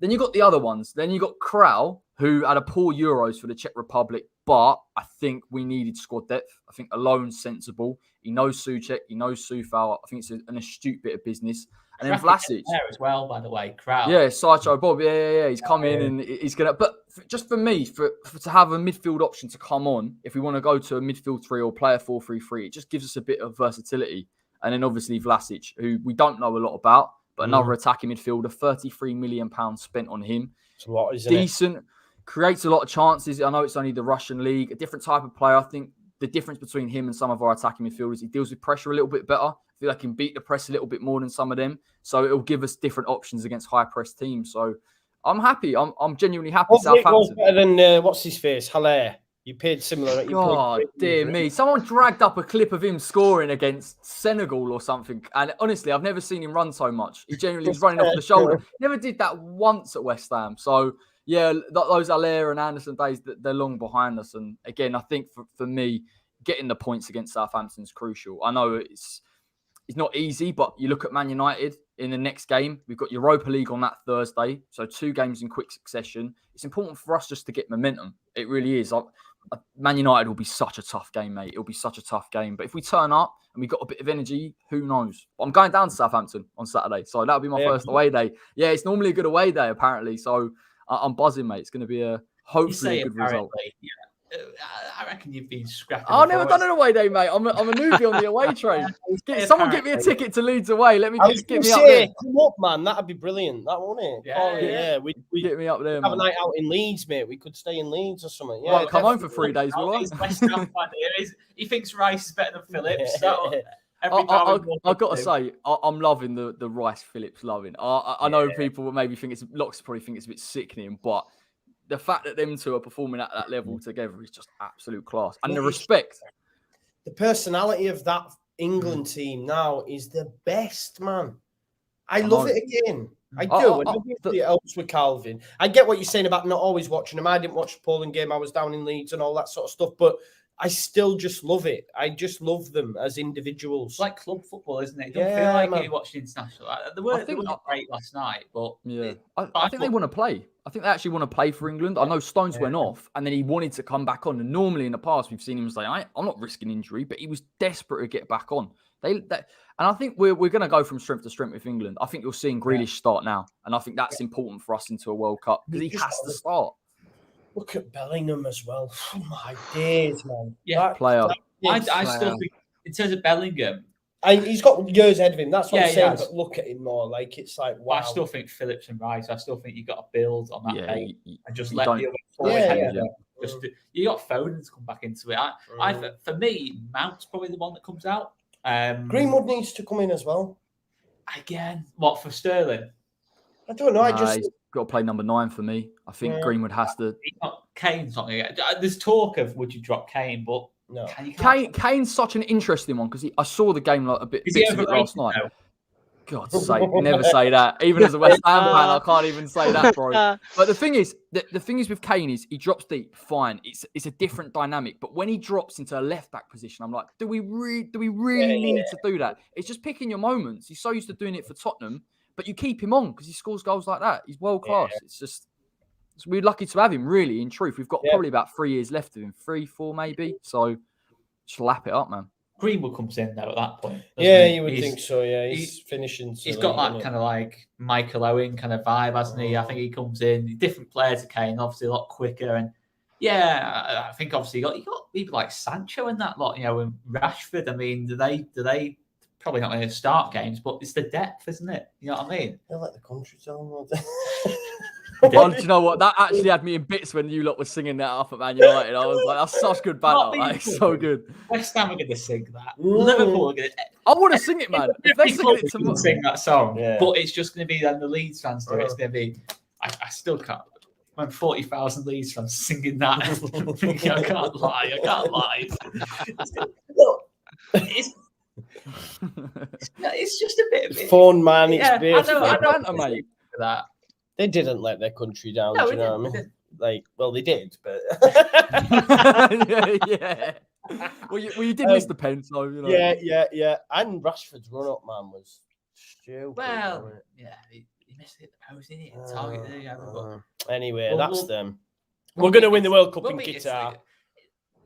Speaker 3: then you got the other ones. Then you got Kral, who had a poor Euros for the Czech Republic, but I think we needed squad depth. I think Alone's sensible. He knows Souček. He knows Soufal. I think it's an astute bit of business. And then Vlasic
Speaker 2: there as well, by the way, Kral.
Speaker 3: Yeah, Sideshow Bob. Yeah. He's come in and he's gonna. But just for me, for to have a midfield option to come on, if we want to go to a midfield 3 or play a 4-3-3, it just gives us a bit of versatility. And then obviously Vlasic, who we don't know a lot about, but another attacking midfielder, £33 million spent on him.
Speaker 1: It's a lot, isn't it?
Speaker 3: Decent, creates a lot of chances. I know it's only the Russian league, a different type of player. I think the difference between him and some of our attacking midfielders, he deals with pressure a little bit better. I feel like he can beat the press a little bit more than some of them. So it'll give us different options against high press teams. So I'm happy. I'm genuinely happy.
Speaker 1: Hopefully Southampton. It goes better than what's his face, Haller. You paid similar.
Speaker 3: God, dear me. Someone dragged up a clip of him scoring against Senegal or something. And honestly, I've never seen him run so much. He generally was running off the shoulder. Never did that once at West Ham. So yeah, those Haller and Anderson days, they're long behind us. And again, I think for me, getting the points against Southampton is crucial. I know it's not easy, but you look at Man United in the next game. We've got Europa League on that Thursday. So 2 games in quick succession. It's important for us just to get momentum. It really is. Man United will be such a tough game, mate. It'll be such a tough game. But if we turn up and we've got a bit of energy, who knows? I'm going down to Southampton on Saturday. So that'll be my first away day. Yeah, it's normally a good away day, apparently. So I'm buzzing, mate. It's going to be hopefully a good result.
Speaker 2: Yeah. I reckon you've been scrapping.
Speaker 3: I've never done an away day, mate. I'm a newbie on the away train. Someone get me a ticket to Leeds away. Let me get me up there.
Speaker 1: Come up, man. That'd be brilliant. That won't it? Yeah. We
Speaker 3: get me up there.
Speaker 1: Have a night out in Leeds, mate. We could stay in Leeds or something. Yeah,
Speaker 3: well, come home for 3 days, will I?
Speaker 2: He thinks Rice is better than Phillips. So
Speaker 3: I've got to say, I'm loving the Rice Phillips loving. I know people will maybe think Locks probably think it's a bit sickening, but the fact that them two are performing at that level together is just absolute class. And the respect.
Speaker 1: The personality of that England team now is the best, man. I love it again. I do. It helps with Calvin. I get what you're saying about not always watching them. I didn't watch the Poland game. I was down in Leeds and all that sort of stuff. But I still just love it. I just love them as individuals.
Speaker 2: It's like club football, isn't it? It doesn't feel like you're watching international. They were not great last night, but
Speaker 3: yeah, I think they want to play. I think they actually want to play for England. I know Stones went off, and then he wanted to come back on. And normally in the past, we've seen him say, "I'm not risking injury," but he was desperate to get back on. And I think we're going to go from strength to strength with England. I think you're seeing Grealish start now, and I think that's important for us into a World Cup because he has to start.
Speaker 1: Look at Bellingham as well. Oh my days, man.
Speaker 3: Yeah, player.
Speaker 2: I still think, in terms of Bellingham,
Speaker 1: he's got years ahead of him. That's what I'm saying. But look at him more. Like it's like wow.
Speaker 2: I still think Phillips and Rice. I still think you got to build on that bait and just let the other forward. You got Foden to come back into it. For me, Mount's probably the one that comes out.
Speaker 1: Greenwood needs to come in as well.
Speaker 2: Again, what for Sterling?
Speaker 1: I don't know.
Speaker 3: He's got to play number 9 for me. I think Greenwood has to.
Speaker 2: Kane's not going to get. There's talk of would you drop Kane, but
Speaker 1: no.
Speaker 3: Kane's such an interesting one because I saw the game a bit of it last night. God's sake, never say that. Even as a West Ham fan, I can't even say that, bro. But the thing is with Kane is he drops deep, fine. It's a different dynamic. But when he drops into a left back position, I'm like, do we really need to do that? It's just picking your moments. He's so used to doing it for Tottenham, but you keep him on because he scores goals like that. He's world class. Yeah. It's just we're lucky to have him. Really, in truth, we've got probably about 3 years left of him, 3, 4 maybe. So just lap it up, man.
Speaker 2: Greenwood comes in though at that point.
Speaker 1: Yeah, you would think so. Yeah, he's finishing.
Speaker 2: He's got that kind of like Michael Owen kind of vibe, hasn't he? I think he comes in different player to Kane, obviously a lot quicker, and I think obviously you got people like Sancho and that lot, and Rashford. I mean, do they probably not going to start games, but it's the depth, isn't it? You know what I mean?
Speaker 1: They're like the country zone.
Speaker 3: Oh, do you know what? That actually had me in bits when you lot were singing that up at Man United. I was like, that's such good banter. Like, so good.
Speaker 2: West Ham are going to sing that. Liverpool are going to...
Speaker 3: I want to sing it, man. If they're singing it tomorrow...
Speaker 2: sing that song. Yeah. But it's just going to be then the Leeds fans do it. It's going to be... I still can't... When 40,000 Leeds fans singing that, I can't lie. It's just a bit of it.
Speaker 1: Fun, man. It's
Speaker 2: I know, mate. For that.
Speaker 1: They didn't let their country down. Do you know what I mean? Like, well, they did, but
Speaker 3: yeah. Well, you did miss the pen, so you know.
Speaker 1: Yeah. And Rashford's run-up, man, was stupid.
Speaker 2: Well, he missed it the post, didn't he? Target.
Speaker 1: Anyway, that's them. We're going to win the World Cup in Qatar.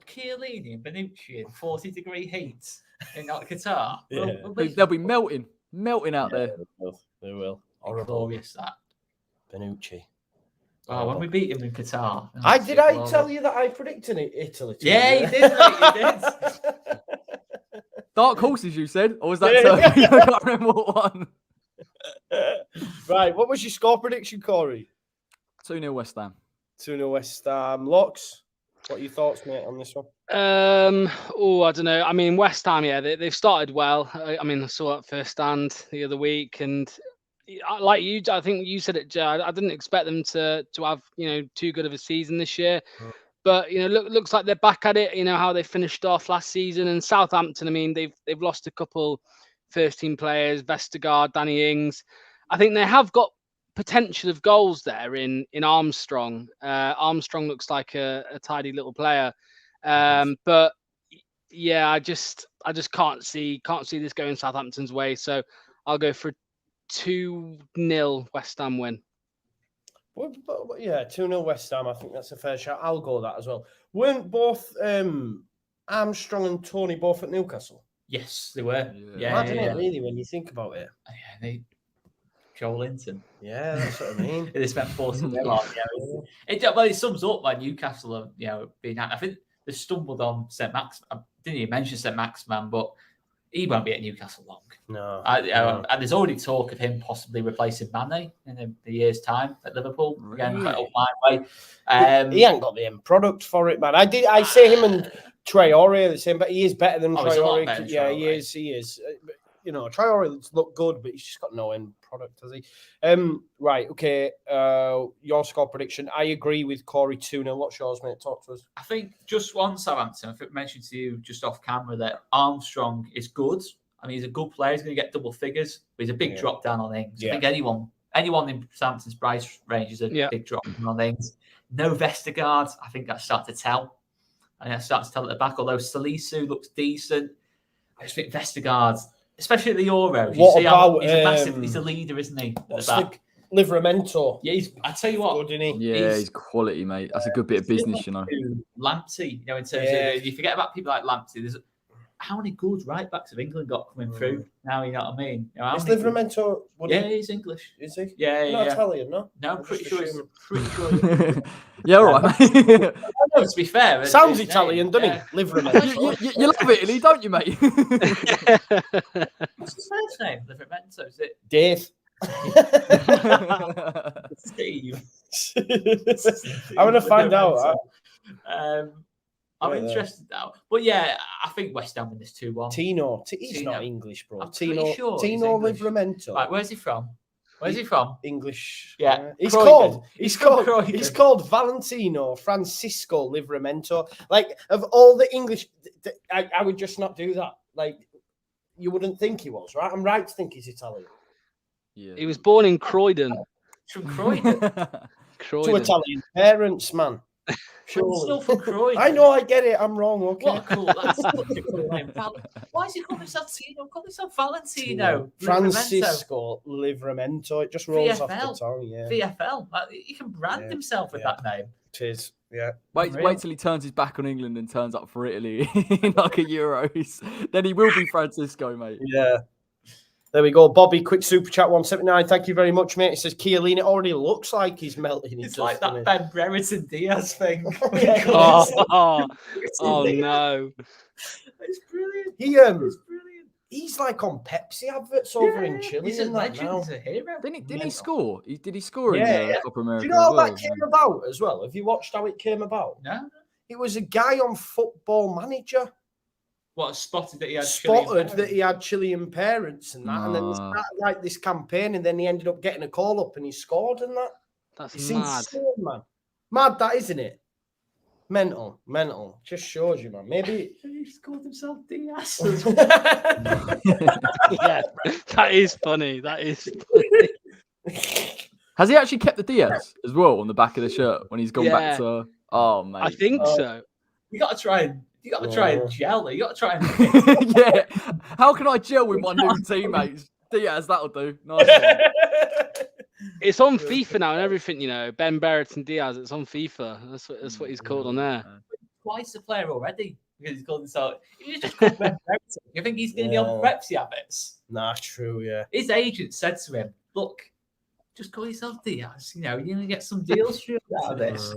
Speaker 2: Chiellini and Bonucci in 40-degree heat in Qatar.
Speaker 3: Yeah. They'll be melting out there.
Speaker 1: They will.
Speaker 2: Glorious that.
Speaker 1: Bonucci.
Speaker 2: Oh, when we beat him in Qatar.
Speaker 1: I tell you that I predicted Italy?
Speaker 2: Yeah, you did, mate, you did.
Speaker 3: Dark horses, you said? Or was that I can't remember what one.
Speaker 1: Right, what was your score prediction, Corey?
Speaker 3: 2-0 West Ham.
Speaker 1: 2-0 West Ham. Locks, what are your thoughts, mate, on this one?
Speaker 4: I don't know. I mean, West Ham, they've started well. I mean, I saw that firsthand the other week, and like you, I think you said it, Joe. I didn't expect them to have too good of a season this year, but looks like they're back at it. How they finished off last season, and Southampton. I mean, they've lost a couple first team players, Vestergaard, Danny Ings. I think they have got potential of goals there in Armstrong. Armstrong looks like a tidy little player, but yeah, I just can't see this going Southampton's way. So I'll go for 2-0 West Ham win.
Speaker 1: Well, yeah, 2-0 West Ham. I think that's a fair shout. I'll go that as well. Weren't both Armstrong and Tony both at Newcastle?
Speaker 2: Yes, they were.
Speaker 1: Imagine it, really, when you think about it.
Speaker 2: Yeah, Joel Linton.
Speaker 1: Yeah, that's what I mean.
Speaker 2: They spent 40 million. It sums up why Newcastle have, being out. I think they stumbled on St. Max. I didn't even mention St. Maximan, but he won't be at Newcastle long.
Speaker 1: No.
Speaker 2: And there's already talk of him possibly replacing Mane in a year's time at Liverpool. Again, quite up my way.
Speaker 1: He ain't got the end product for it, man. I say him and Traore are the same, but he is better than Traore. Yeah, he is. Traore look good, but he's just got no end product, has he? Right, okay. Your score prediction. I agree with Corey 2-0. What's yours, mate? Talk to us.
Speaker 2: I think just one Southampton. I think I mentioned to you just off camera that Armstrong is good. I mean, he's a good player. He's going to get double figures, but he's a big drop down on Ings. I think anyone in Southampton's price range is a big drop down on Ings. No Vestergaard. I think that's starting to tell. And that starts to tell at the back, although Salisu looks decent. I just think Vestergaard, especially at the Euros, he's a leader, isn't he? At the back.
Speaker 1: Livramento.
Speaker 2: Yeah, I tell you what.
Speaker 1: Good, isn't he?
Speaker 3: Yeah, he's quality, mate. That's a good bit of business,
Speaker 2: Lamptey, in terms of, you forget about people like Lamptey. There's how many good right backs have England got coming through now? You know what I mean?
Speaker 1: Is Livramento?
Speaker 2: He's English.
Speaker 1: Is he?
Speaker 2: Yeah,
Speaker 1: not Italian, no?
Speaker 2: No, I'm pretty sure.
Speaker 3: Yeah, all right.
Speaker 2: To be fair,
Speaker 1: sounds Italian, doesn't he? Livramento.
Speaker 3: You love Italy, don't you, mate?
Speaker 2: What's his first name? Livramento, is it?
Speaker 1: Dave.
Speaker 2: Steve.
Speaker 1: I want to find out.
Speaker 2: I'm interested now. But yeah, I think West Ham win this 2-1.
Speaker 1: Tino. He's not English, bro.
Speaker 2: I'm
Speaker 1: Tino Livramento.
Speaker 2: Right, where's he from?
Speaker 1: English.
Speaker 2: Yeah.
Speaker 1: He's called Valentino Francisco Livramento. Like, of all the English, I would just not do that. Like, you wouldn't think he was, right? I'm right to think he's Italian.
Speaker 3: Yeah.
Speaker 4: He was born in Croydon.
Speaker 2: From Croydon.
Speaker 1: Two Italian parents, man.
Speaker 2: Surely. Still from Croydon.
Speaker 1: I know, I get it. I'm wrong. Okay.
Speaker 2: What a cool. That's such a cool name. Why is he calling himself Tino? Call himself Valentino.
Speaker 1: Francisco Livramento. It just rolls off the tongue. Yeah.
Speaker 2: VFL. He can brand himself with that name.
Speaker 1: It is. Yeah.
Speaker 3: Wait till he turns his back on England and turns up for Italy in like a Euros. Then he will be Francisco, mate.
Speaker 1: Yeah. There we go. Bobby, quick super chat 179. Thank you very much, mate. It says Chiellini already looks like he's melting.
Speaker 2: It's like that Ben Brereton Diaz thing.
Speaker 4: Oh no.
Speaker 2: It's brilliant.
Speaker 1: It's brilliant. He's like on Pepsi adverts over in Chile.
Speaker 2: He's a legend. He's a hero.
Speaker 3: Didn't he score? Did he score in Copa America?
Speaker 1: Do you know how that came about as well? Have you watched how it came about?
Speaker 2: No.
Speaker 1: It was a guy on Football Manager.
Speaker 2: What, spotted that
Speaker 1: he had Chilean parents and that, and then he started like this campaign, and then he ended up getting a call up and he scored and that.
Speaker 4: That's
Speaker 1: it's
Speaker 4: mad,
Speaker 1: insane, man. Mad, that isn't it? Mental. Just shows you, man. Maybe
Speaker 2: he's called himself Diaz.
Speaker 4: Yeah, that is funny. That is funny.
Speaker 3: Has he actually kept the Diaz as well on the back of the shirt when he's gone back to? Oh, mate.
Speaker 4: I think so.
Speaker 2: You got to try and gel. You got to try and
Speaker 3: yeah. How can I gel with my new teammates? Diaz, that'll do. Nice one.
Speaker 4: It's on FIFA now and everything, you know. Ben Brereton Diaz. It's on FIFA. That's what he's called on there.
Speaker 2: Twice a player already because he's called himself. He's just called Ben Brereton. You think he's going to be on Pepsi habits?
Speaker 1: Nah, true. Yeah.
Speaker 2: His agent said to him, "Look, just call yourself Diaz. You know, you're going to get some deals out of this."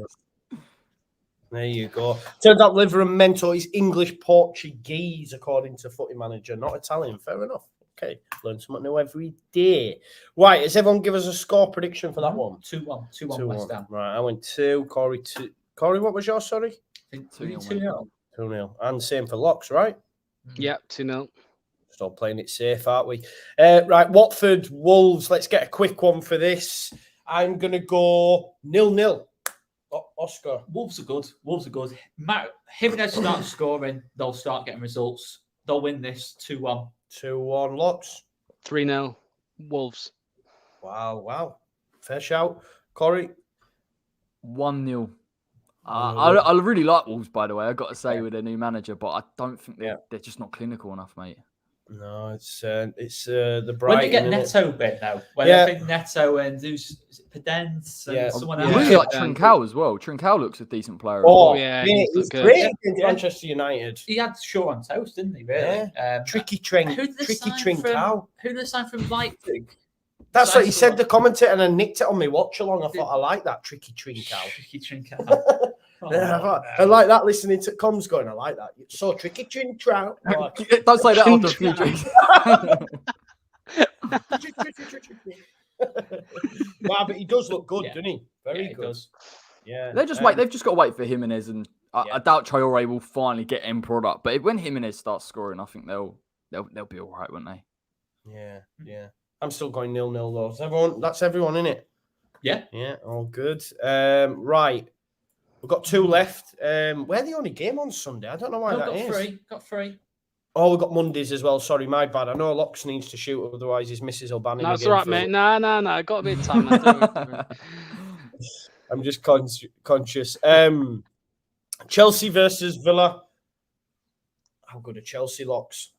Speaker 1: There you go. Turns out Livramento is English Portuguese, according to Footy Manager, not Italian. Fair enough. Okay, learn something new every day. Right, does everyone give us a score prediction for that one?
Speaker 2: 2-1. 2-1 West Ham.
Speaker 1: Right, I went 2. Corey, 2. Corey, what was yours, sorry?
Speaker 2: I think 2-0.
Speaker 1: 2-0. And same for Locks, right?
Speaker 4: Yep, 2-0.
Speaker 1: Still playing it safe, aren't we? Right, Watford, Wolves. Let's get a quick one for this. I'm going to go 0-0. Oscar.
Speaker 2: Wolves are good. Jimenez starts scoring. They'll start getting results. They'll win this 2-1.
Speaker 1: 2-1. Locks.
Speaker 4: 3-0. Wolves.
Speaker 1: Wow. Fair shout. Corey.
Speaker 3: 1-0. I really like Wolves, by the way. I've got to say, with their new manager, but I don't think they're just not clinical enough, mate.
Speaker 1: No, it's the Brighton.
Speaker 2: When they get Neto bit now, I think Neto and Pedence and someone else.
Speaker 3: I really like Trincao as well. Trincao looks a decent player.
Speaker 1: Oh, yeah, he's great in Manchester United.
Speaker 2: He had Shaw on toast, didn't he? Really?
Speaker 1: Yeah. Tricky Trincao.
Speaker 2: Who did they sign from Leipzig?
Speaker 1: That's what he said, the commentator, and I nicked it on my watch along. I thought, I like that, Tricky Trincao. I like that, listening to comms going, I like that. It's so Tricky Trincao.
Speaker 3: Don't say that after a few drinks.
Speaker 1: Wow, but he does look good, doesn't he? Very good. Yeah.
Speaker 3: They've just got to wait for Jimenez, and I doubt Traore will finally get end product. But when Jimenez starts scoring, I think they'll be all right, won't they?
Speaker 1: Yeah. I'm still going 0-0 though. That's everyone in it.
Speaker 2: Yeah,
Speaker 1: all good. Right, we've got 2 left. We're the only game on Sunday. I don't know why that is.
Speaker 2: Got 3.
Speaker 1: Oh, we've got Mondays as well. Sorry, my bad. I know Locks needs to shoot, otherwise his missus will ban him.
Speaker 4: That's all right, mate. No. I got a bit of time.
Speaker 1: I'm just conscious. Chelsea versus Villa. How good are Chelsea, Locks?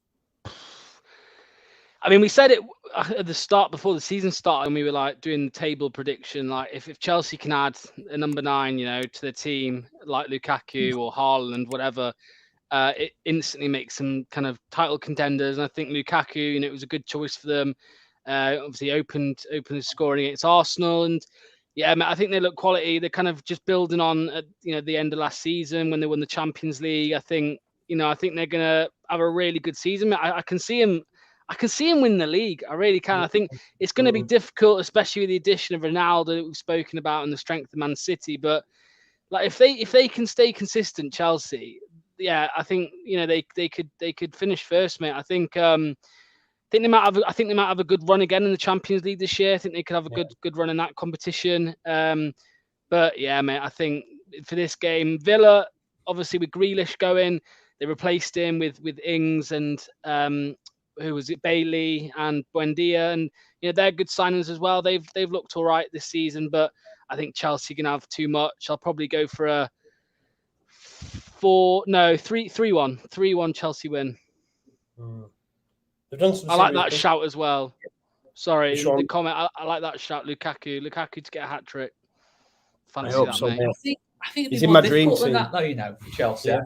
Speaker 4: I mean, we said it at the start, before the season started, and we were like doing the table prediction. Like, if Chelsea can add a number 9, to the team, like Lukaku or Haaland, whatever, it instantly makes them kind of title contenders. And I think Lukaku, it was a good choice for them. Obviously, opened his scoring against Arsenal, and I think they look quality. They're kind of just building on, the end of last season when they won the Champions League. I think they're gonna have a really good season. I can see him win the league. I really can. I think it's going to be difficult, especially with the addition of Ronaldo that we've spoken about and the strength of Man City. But like if they can stay consistent, Chelsea, I think they could finish first, mate. I think they might have a good run again in the Champions League this year. I think they could have a good run in that competition. But yeah, mate, I think for this game, Villa, obviously with Grealish going, they replaced him with Ings and who was it, Bailey and Buendia, and they're good signings as well. They've looked all right this season, but I think Chelsea can have too much. I'll probably go for a 3-1 Chelsea win. I like that shout as well. Sorry, in the comment, I like that shout. Lukaku to get a hat trick. Fancy that, mate.
Speaker 2: I think
Speaker 1: he's
Speaker 2: it'd be
Speaker 1: in
Speaker 2: more
Speaker 1: my dream
Speaker 2: difficult
Speaker 1: team.
Speaker 2: than that, though. For Chelsea,
Speaker 1: Yeah.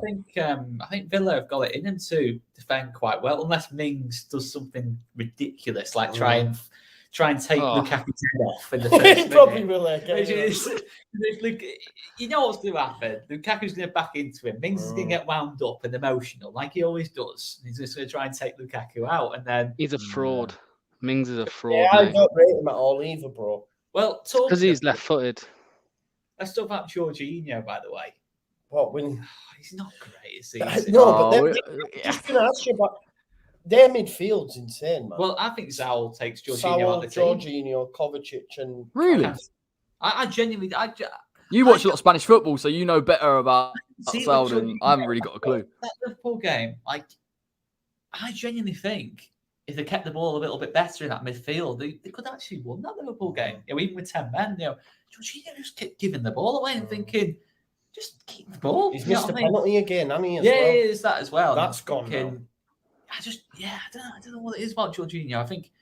Speaker 2: I think Villa have got it in them to defend quite well, unless Mings does something ridiculous, like try and take Lukaku's head off in the first minute.
Speaker 1: Probably will again.
Speaker 2: You know what's going to happen. Lukaku's going to back into him. Mings is going to get wound up and emotional, like he always does. He's just going to try and take Lukaku out, and then
Speaker 4: he's a fraud. Mings is a fraud.
Speaker 1: Yeah, I don't rate him at all either, bro.
Speaker 2: Well,
Speaker 4: because he's left-footed.
Speaker 2: Let's talk about Jorginho, by the way.
Speaker 1: What? When
Speaker 2: he's not great, is he?
Speaker 1: No, but I'm just going to ask you about their midfield's insane, man.
Speaker 2: Well, I think Zaul takes Jorginho out of the team.
Speaker 1: Jorginho, Kovacic, and
Speaker 3: really,
Speaker 2: I genuinely,
Speaker 3: you watch a lot of Spanish football, so you know better about Zaul than I haven't really got a clue.
Speaker 2: That Liverpool game, I genuinely think if they kept the ball a little bit better in that midfield, they could actually won that Liverpool game. Even with 10 men, Jorginho just kept giving the ball away and thinking, just keep the ball.
Speaker 1: He's missed a penalty again, hasn't he?
Speaker 2: It is that as well.
Speaker 1: That's gone now.
Speaker 2: I don't know what it is about Jorginho. I think,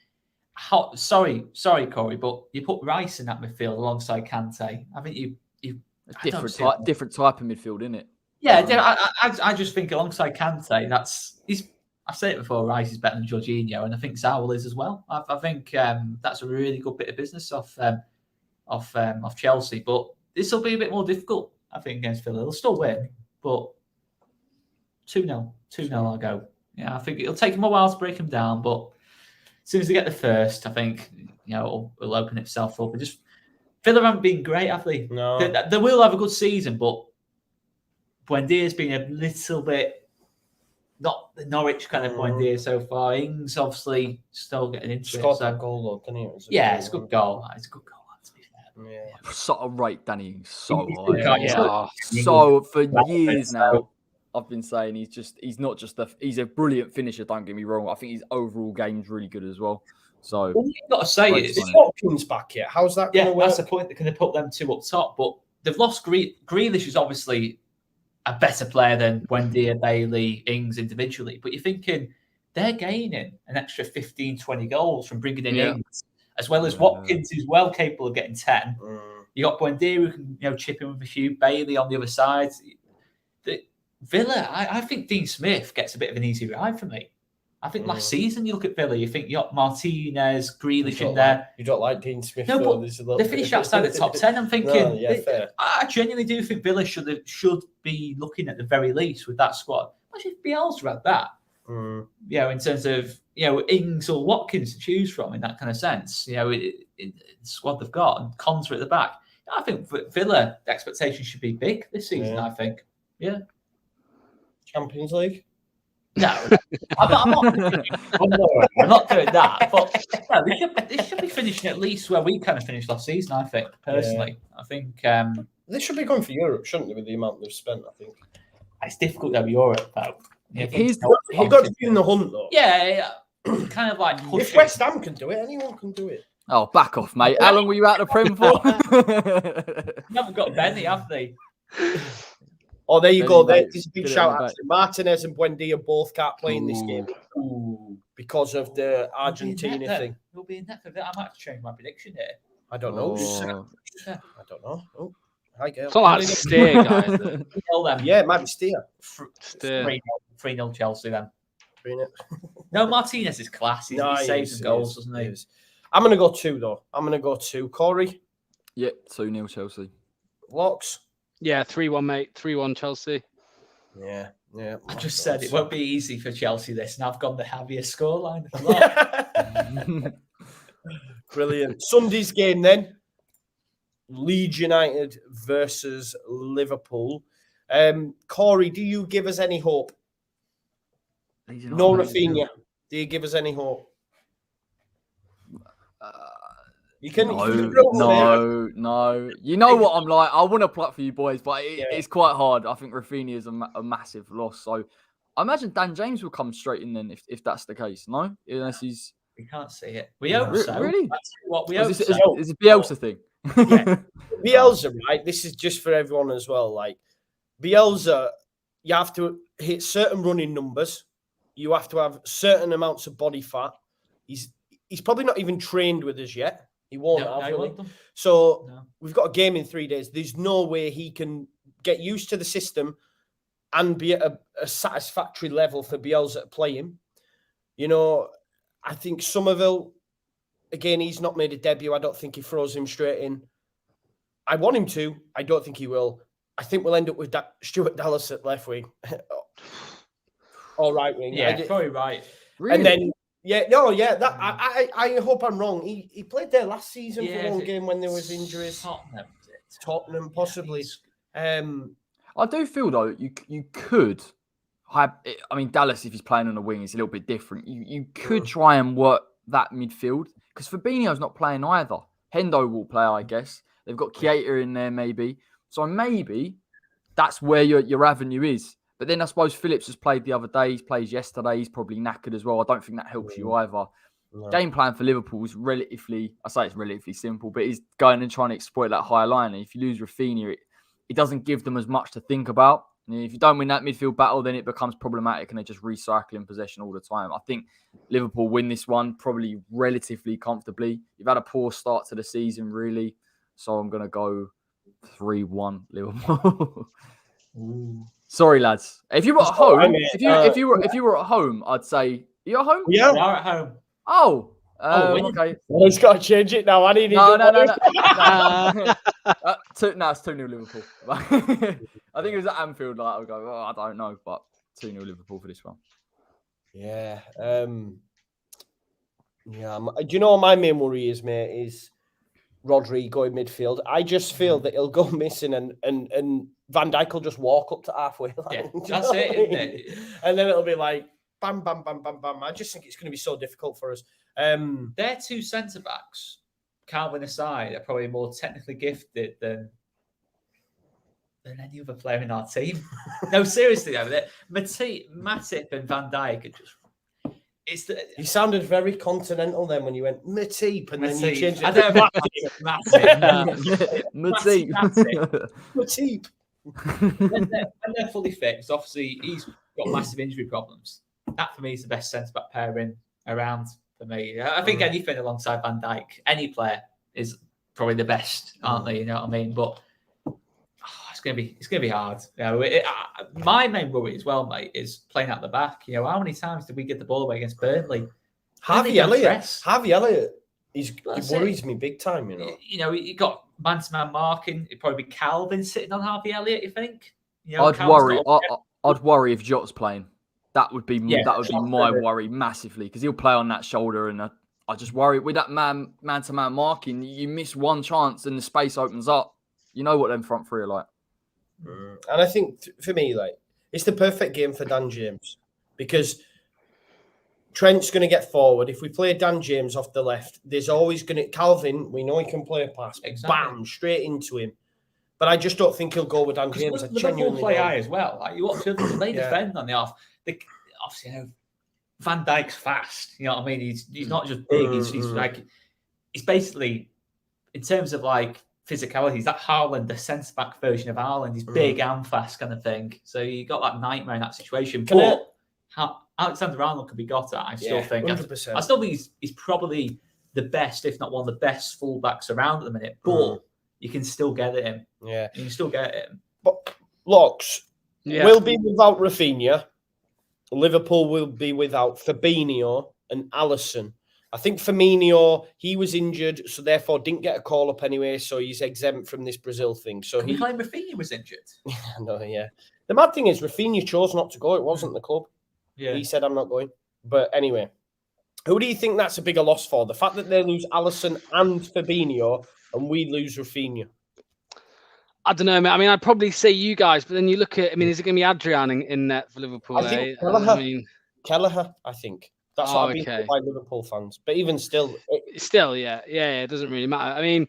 Speaker 2: sorry, Corey, but you put Rice in that midfield alongside Kante. I think you
Speaker 3: different type of midfield, isn't it?
Speaker 2: Yeah, I just think alongside Kante, I've said it before, Rice is better than Jorginho, and I think Zaul is as well. I think that's a really good bit of business off Chelsea, but this will be a bit more difficult, I think, against Villa. They'll still win, but 2-0 I'll go. Yeah, I think it'll take them a while to break them down, but as soon as they get the first, I think it'll open itself up. And Villa haven't been great, have they?
Speaker 1: No.
Speaker 2: They will have a good season, but Buendia's been a little bit not the Norwich kind of Buendia so far. Ings obviously still getting into
Speaker 1: it. That goal, though, didn't he?
Speaker 2: It's a good goal. It's a good goal, to be fair.
Speaker 3: Yeah. Sort of rate Danny Ings so
Speaker 2: high.
Speaker 3: So for years now, I've been saying he's not just he's a brilliant finisher. Don't get me wrong. I think his overall game's really good as well. So
Speaker 2: you've got to say
Speaker 1: is Watkins back yet? How's that?
Speaker 2: Yeah, that's the point. They're going to put them two up top, but they've lost Grealish is obviously a better player than Buendia, Bailey, Ings individually. But you're thinking they're gaining an extra 15, 20 goals from bringing in Ings, as well as Watkins, who's well capable of getting 10. You got Buendia who can chip in with a few, Bailey on the other side. Villa, I think Dean Smith gets a bit of an easy ride for me. I think last season you look at Villa, you think you got Martinez, Grealish in there.
Speaker 1: You don't like Dean Smith?
Speaker 2: No, but they finish outside the top 10. I'm thinking,
Speaker 1: fair.
Speaker 2: I genuinely do think Villa should be looking at the very least with that squad. Actually, if Bielsa had that, in terms of Ings or Watkins to choose from in that kind of sense, the squad they've got and Conter at the back. I think for Villa, the expectation should be big this season. I think,
Speaker 1: Champions League.
Speaker 2: No, I'm not doing that. But they should be finishing at least where we kind of finished last season. I think personally, I think
Speaker 1: they should be going for Europe, shouldn't they? With the amount they've spent, I think
Speaker 2: it's difficult to have Europe though.
Speaker 1: He's got to be in the hunt though.
Speaker 2: Yeah, kind of like pushing.
Speaker 1: If West Ham can do it, anyone can do it.
Speaker 3: Oh, back off, mate! How long were you out of Prem for?
Speaker 2: They haven't got Benny, have they?
Speaker 1: Oh, there you go. There's a big shout out. Martinez and Buendia both can't play in this game because of the Argentina thing.
Speaker 2: We'll be in that. I might have to change my prediction here.
Speaker 1: I don't know. I don't know. Oh, hi, Gail.
Speaker 4: It's not like Steer, guys.
Speaker 1: Yeah, it might be Steer.
Speaker 2: 3-0 Chelsea then.
Speaker 1: 3-0.
Speaker 2: No, Martinez is class. He saves some goals, doesn't he?
Speaker 1: I'm going to go 2, though. I'm going to go 2. Corey?
Speaker 3: Yeah, 2-0 Chelsea.
Speaker 1: Locks?
Speaker 4: Yeah, 3-1, mate. 3-1 Chelsea.
Speaker 1: Yeah.
Speaker 2: I just said it won't be easy for Chelsea this, and I've gone the heaviest scoreline.
Speaker 1: Brilliant. Sunday's game then. Leeds United versus Liverpool. Corey, do you give us any hope? No Rafinha. Do you give us any hope? You can no. You know what I'm like. I want to pluck for you boys, but it's quite hard. I think Rafinha is a massive loss. So
Speaker 3: I imagine Dan James will come straight in then if that's the case. No, unless he's.
Speaker 2: We can't see it. We hope so.
Speaker 3: Really?
Speaker 2: That's what we
Speaker 3: Is
Speaker 2: hope
Speaker 3: this,
Speaker 2: so.
Speaker 3: is it Bielsa thing?
Speaker 1: Yeah. Bielsa, right? This is just for everyone as well. Like Bielsa, you have to hit certain running numbers. You have to have certain amounts of body fat. He's probably not even trained with us yet. He won't have.
Speaker 2: He won't.
Speaker 1: So we've got a game in 3 days. There's no way he can get used to the system and be at a satisfactory level for Bielsa to play him. You know, I think Somerville, again, he's not made a debut. I don't think he throws him straight in. I want him to. I don't think he will. I think we'll end up with Stuart Dallas at left wing. Or right wing.
Speaker 2: Yeah, probably right.
Speaker 3: Really?
Speaker 1: And then, that I hope I'm wrong. He played there last season for one game when there was injuries. Tottenham, possibly.
Speaker 3: I do feel though you could have. I mean, Dallas, if he's playing on the wing, is a little bit different. You could try and work that midfield because Fabinho's not playing either. Hendo will play, I guess. They've got Keita in there, maybe. So maybe that's where your avenue is. But then I suppose Phillips has played the other day. He plays yesterday. He's probably knackered as well. I don't think that helps you either. No. Game plan for Liverpool is relatively simple, but he's going and trying to exploit that high line. And if you lose Rafinha, it doesn't give them as much to think about. And if you don't win that midfield battle, then it becomes problematic and they're just recycling possession all the time. I think Liverpool win this one probably relatively comfortably. You've had a poor start to the season, really. So I'm going to go 3-1 Liverpool. Sorry, lads. If you were at home, if you were at home, I'd say you're at home.
Speaker 2: Yeah, we are at home.
Speaker 3: Oh, okay.
Speaker 1: Well, he's got to change it now. I need
Speaker 3: no. It's 2-0 Liverpool. I think it was at Anfield. Like I'll go. I don't know, but 2-0 Liverpool for this one.
Speaker 1: Yeah. Do you know what my main worry is, mate? Is Rodri going midfield. I just feel that he'll go missing and Van Dijk will just walk up to halfway line.
Speaker 2: Yeah, that's it, isn't it?
Speaker 1: And then it'll be like bam, bam, bam, bam, bam. I just think it's going to be so difficult for us.
Speaker 2: Their two centre-backs, Calvin aside, are probably more technically gifted than any other player in our team. No, seriously, though. Matip and Van Dijk are just...
Speaker 1: You sounded very continental then when you went Matip and then you changed it.
Speaker 2: I don't know.
Speaker 1: Matip.
Speaker 2: When they're fully fit, because obviously he's got massive injury problems. That for me is the best centre-back pairing around for me. I think anything alongside Van Dijk, any player is probably the best, aren't they? You know what I mean? But it's gonna be hard. You know, my main worry as well, mate, is playing out the back. You know, how many times did we get the ball away against Burnley?
Speaker 1: Harvey Elliott, he worries me big time.
Speaker 2: You know, he got man-to-man marking. It'd probably be Calvin sitting on Harvey Elliott. You think? You know,
Speaker 3: I'd worry if Jota's playing. That would be my worry massively because he'll play on that shoulder, and I just worry with that man-to-man marking. You miss one chance and the space opens up. You know what them front three are like.
Speaker 1: And I think for me, like it's the perfect game for Dan James because Trent's going to get forward. If we play Dan James off the left, there's always going to Calvin. We know he can play a pass, bam, straight into him. But I just don't think he'll go with Dan James.
Speaker 2: Liverpool play high as well. Like you watch others, they defend on the off. Obviously, you know, Van Dijk's fast. You know what I mean? He's not just big. He's basically in terms of like physicality. He's that Haaland, the centre back version of Haaland. He's big and fast, kind of thing. So you got that nightmare in that situation. How Alexander-Arnold could be got at, I still think.
Speaker 1: 100%.
Speaker 2: I still think he's probably the best, if not one of the best fullbacks around at the minute. But you can still get at him. Yeah, you can still get at him.
Speaker 1: But Locks will be without Rafinha. Liverpool will be without Fabinho and Alisson. I think Firmino, he was injured, so therefore didn't get a call up anyway, so he's exempt from this Brazil thing. So
Speaker 2: he claimed Rafinha was injured.
Speaker 1: The mad thing is Rafinha chose not to go. It wasn't the club. Yeah. He said, I'm not going. But anyway, who do you think that's a bigger loss for? The fact that they lose Alisson and Fabinho and we lose Rafinha?
Speaker 4: I don't know, mate. I mean, I'd probably say you guys, but then you look at, I mean, is it going to be Adrian in net for Liverpool?
Speaker 1: I think Kelleher, I think. That's what I've been told by Liverpool fans. But even still...
Speaker 4: it doesn't really matter. I mean,